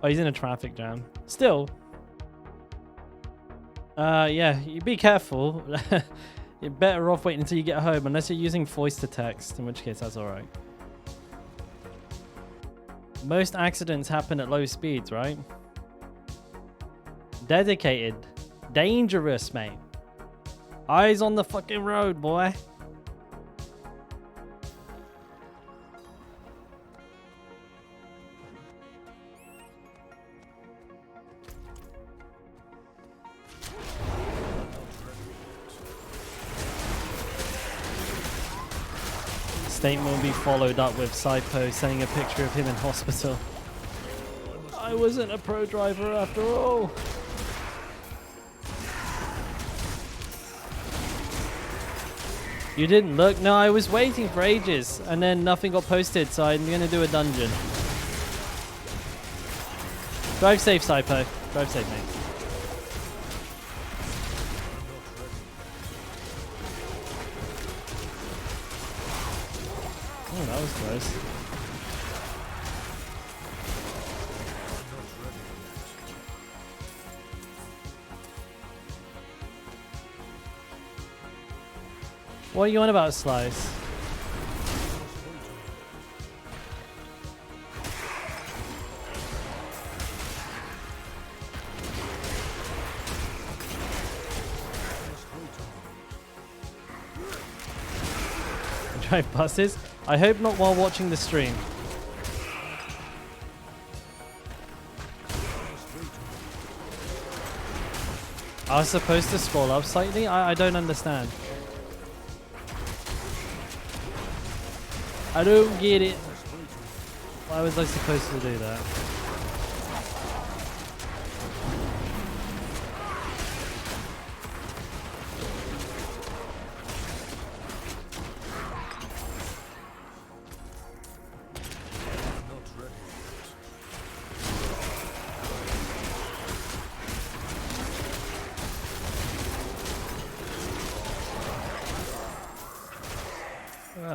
Oh, he's in a traffic jam. Still. Yeah, you be careful. You're better off waiting until you get home, unless you're using voice to text, in which case that's alright. Most accidents happen at low speeds, right? Dedicated. Dangerous, mate. Eyes on the fucking road, boy. Statement will be followed up with Saipo sending a picture of him in hospital. I wasn't a pro driver after all. You didn't look? No, I was waiting for ages and then nothing got posted, so I'm gonna do a dungeon. Drive safe, Saipo. Drive safe, mate. Oh, that was close. What are you on about, Slice? Drive buses? I hope not while watching the stream. I was supposed to scroll up slightly? I don't understand. I don't get it. Why was I supposed to do that?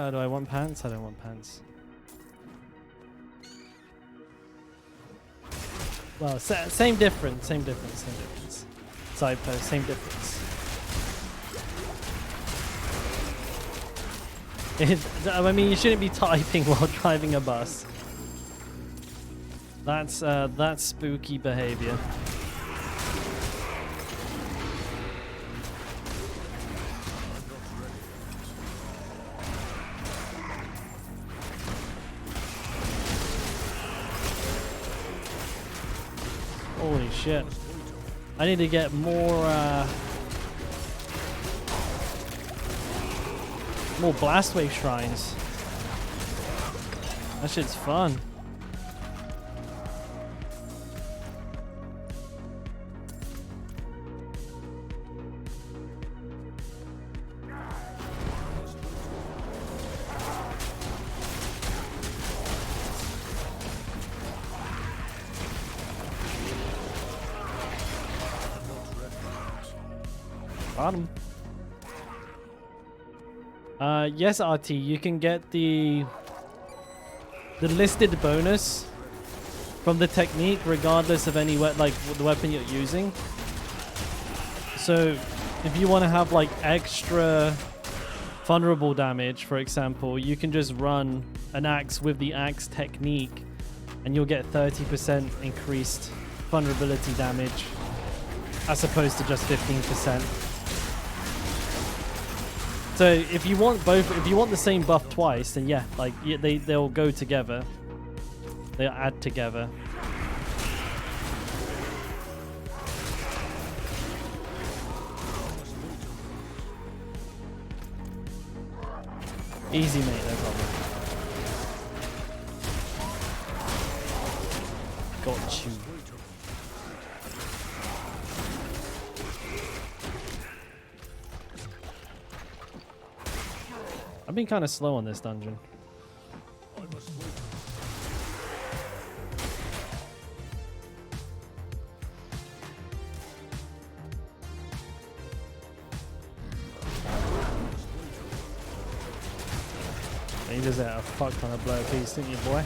Do I want pants? I don't want pants. Well, same difference, same difference, same difference. Side post, same difference. I mean, you shouldn't be typing while driving a bus. That's spooky behavior. Holy shit. I need to get more blast wave shrines. That shit's fun. Bottom. Yes, RT, you can get the listed bonus from the technique, regardless of any like the weapon you're using. So if you want to have like extra vulnerable damage, for example, you can just run an axe with the axe technique and you'll get 30% increased vulnerability damage as opposed to just 15%. So if you want both, if you want the same buff twice, then yeah, like they'll go together. They'll add together. Easy, mate, no problem. Got you. I've been kind of slow on this dungeon. You just had a fuck ton of blow piece, didn't you, boy?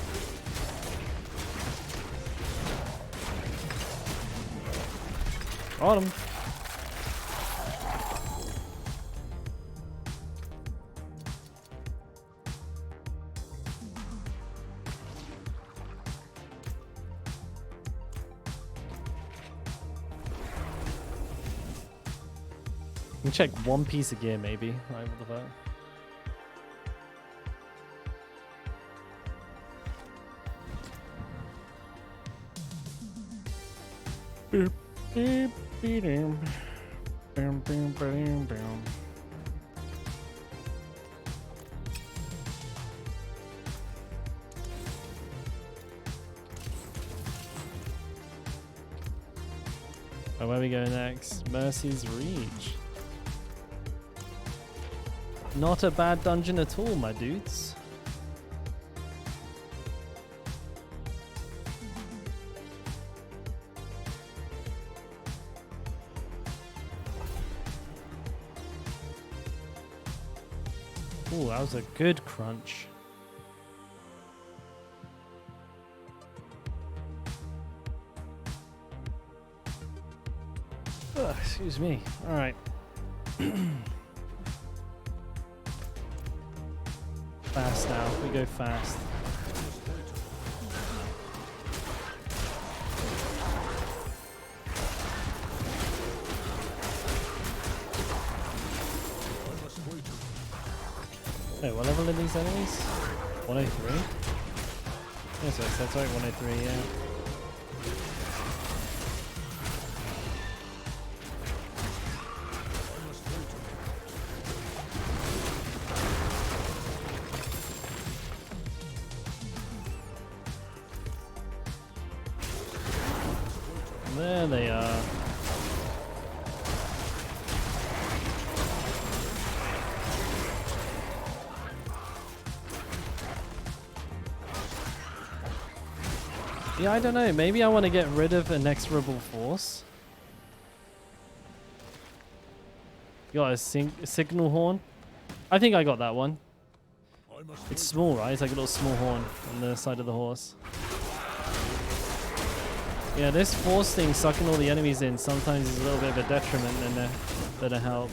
Got him. You can check one piece of gear, maybe. Right, what the fuck? Beep, beep, beep, bam, bam, bam, bam. Oh, where we go next? Mercy's Reach. Not a bad dungeon at all, my dudes. Ooh, that was a good crunch. Ugh, excuse me. All right. Fast now. We go fast. Wait, what level are these enemies? 103? Yes, that's right, 103, yeah. There they are. Yeah, I don't know. Maybe I want to get rid of Inexorable Force. You got a signal horn? I think I got that one. It's small, right? It's like a little small horn on the side of the horse. Yeah, this force thing sucking all the enemies in sometimes is a little bit of a detriment than a help.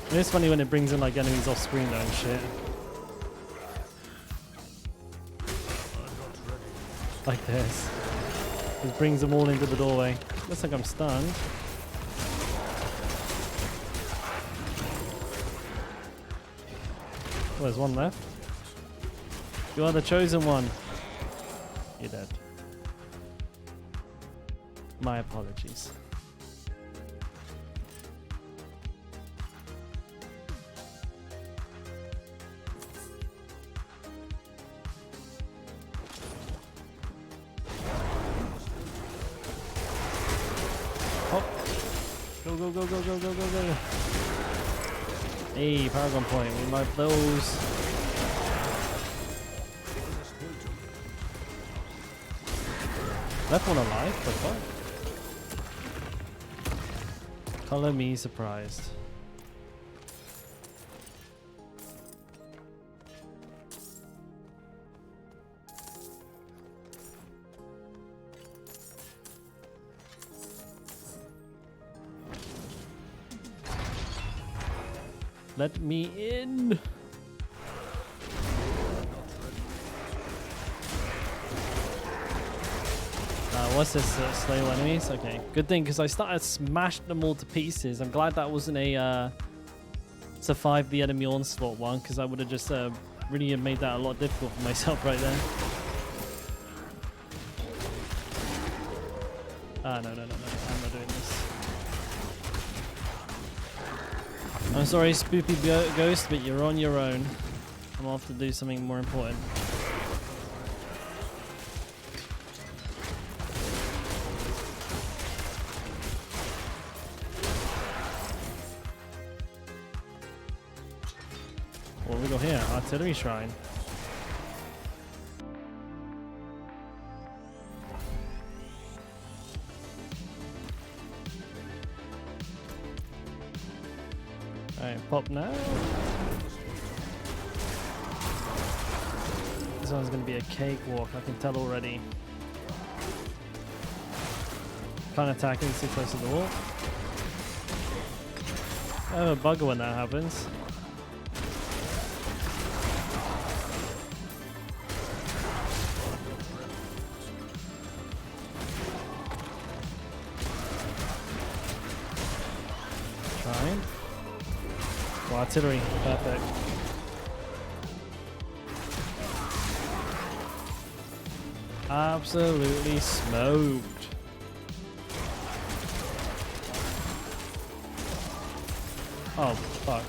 It's funny when it brings in like enemies off screen though and shit. Like this. Just brings them all into the doorway. Looks like I'm stunned. Oh, there's one left. You are the chosen one. You're dead. My apologies. Go, go, go, go, go, go, go. Hey, Paragon Point. We like those. Left one alive? What the fuck? Color me surprised. Let me in. What's this? Slay all enemies? Okay, good thing because I started smashing them all to pieces. I'm glad that wasn't a survive the enemy onslaught one, because I would have just really made that a lot difficult for myself right there. Ah, no, I'm not doing this. I'm sorry, Spoopy Ghost, but you're on your own. I'm off to do something more important. What we got here? Artillery Shrine. Alright, pop now. This one's gonna be a cakewalk, I can tell already. Can't attack it, it's too close to the wall. I have a bugger when that happens. Trying. Oh, artillery, perfect. Absolutely smoked. Oh, fuck.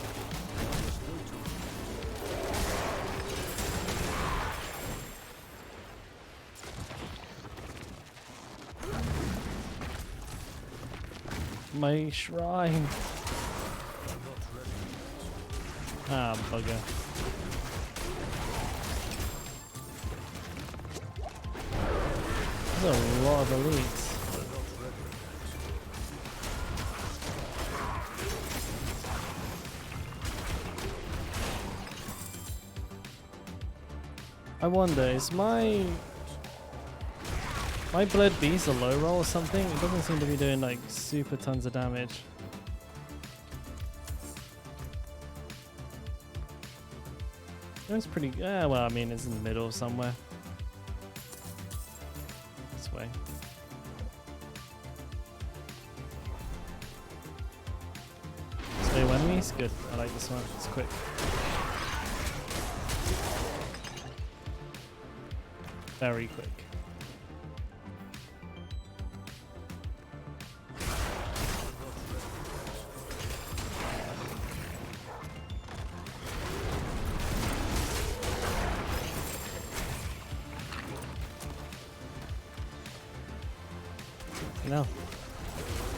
My shrine. Ah, bugger. There's a lot of elites. I wonder, is my Blood Beast a low roll or something? It doesn't seem to be doing like super tons of damage. It's pretty, well, I mean, it's in the middle somewhere. This way. Stay enemies, good. I like this one, it's quick. Very quick. No.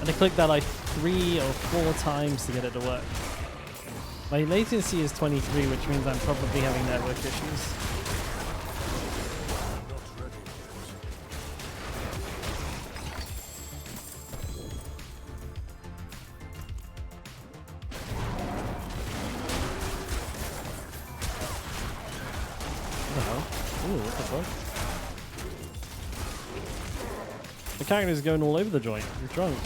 And I clicked that like 3 or 4 times to get it to work. My latency is 23, which means I'm probably having network issues. What the hell? Ooh, what the fuck? The character's going all over the joint. You're drunk.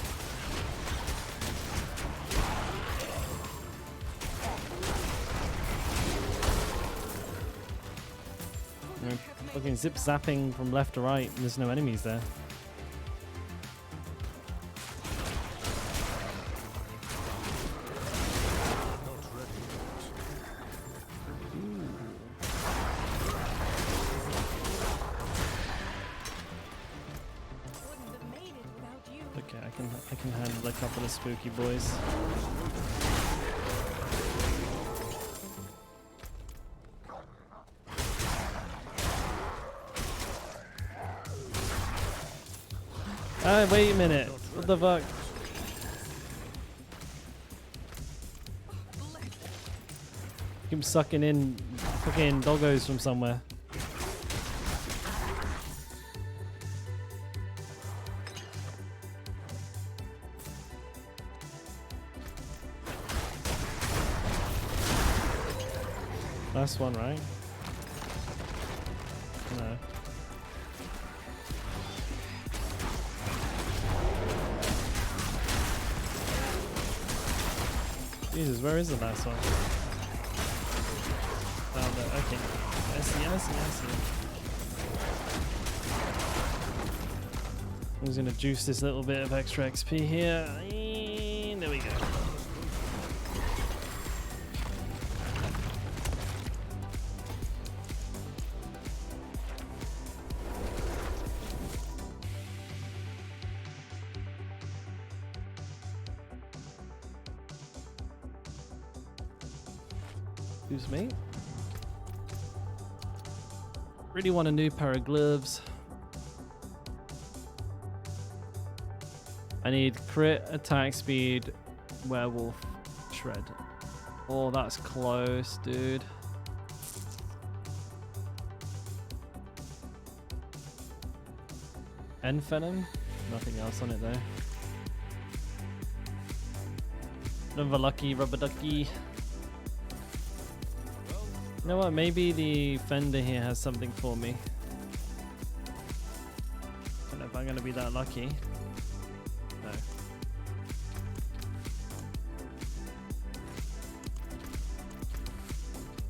You're fucking zip zapping from left to right, and there's no enemies there. Okay, I can handle a couple of spooky boys. Ah, wait a minute. What the fuck? Keep sucking in fucking doggos from somewhere. Last one, right? No. Jesus, where is the last one? Found it. Okay. I see. I'm just gonna juice this little bit of extra XP here. And there we go. Excuse me. Really want a new pair of gloves. I need crit, attack speed, werewolf, shred. Oh, that's close, dude. End venom? Nothing else on it though. Another lucky rubber ducky. You know what? Maybe the Fender here has something for me. Don't know if I'm gonna be that lucky. No.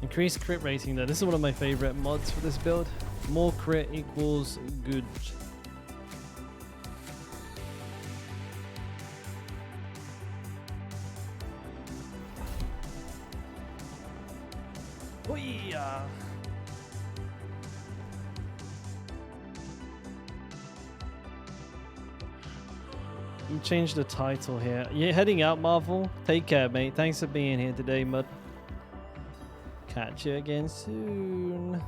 Increased crit rating though. This is one of my favorite mods for this build. More crit equals good. Change the title here. You're heading out, Marvel. Take care, mate. Thanks for being here today, Mud. Catch you again soon.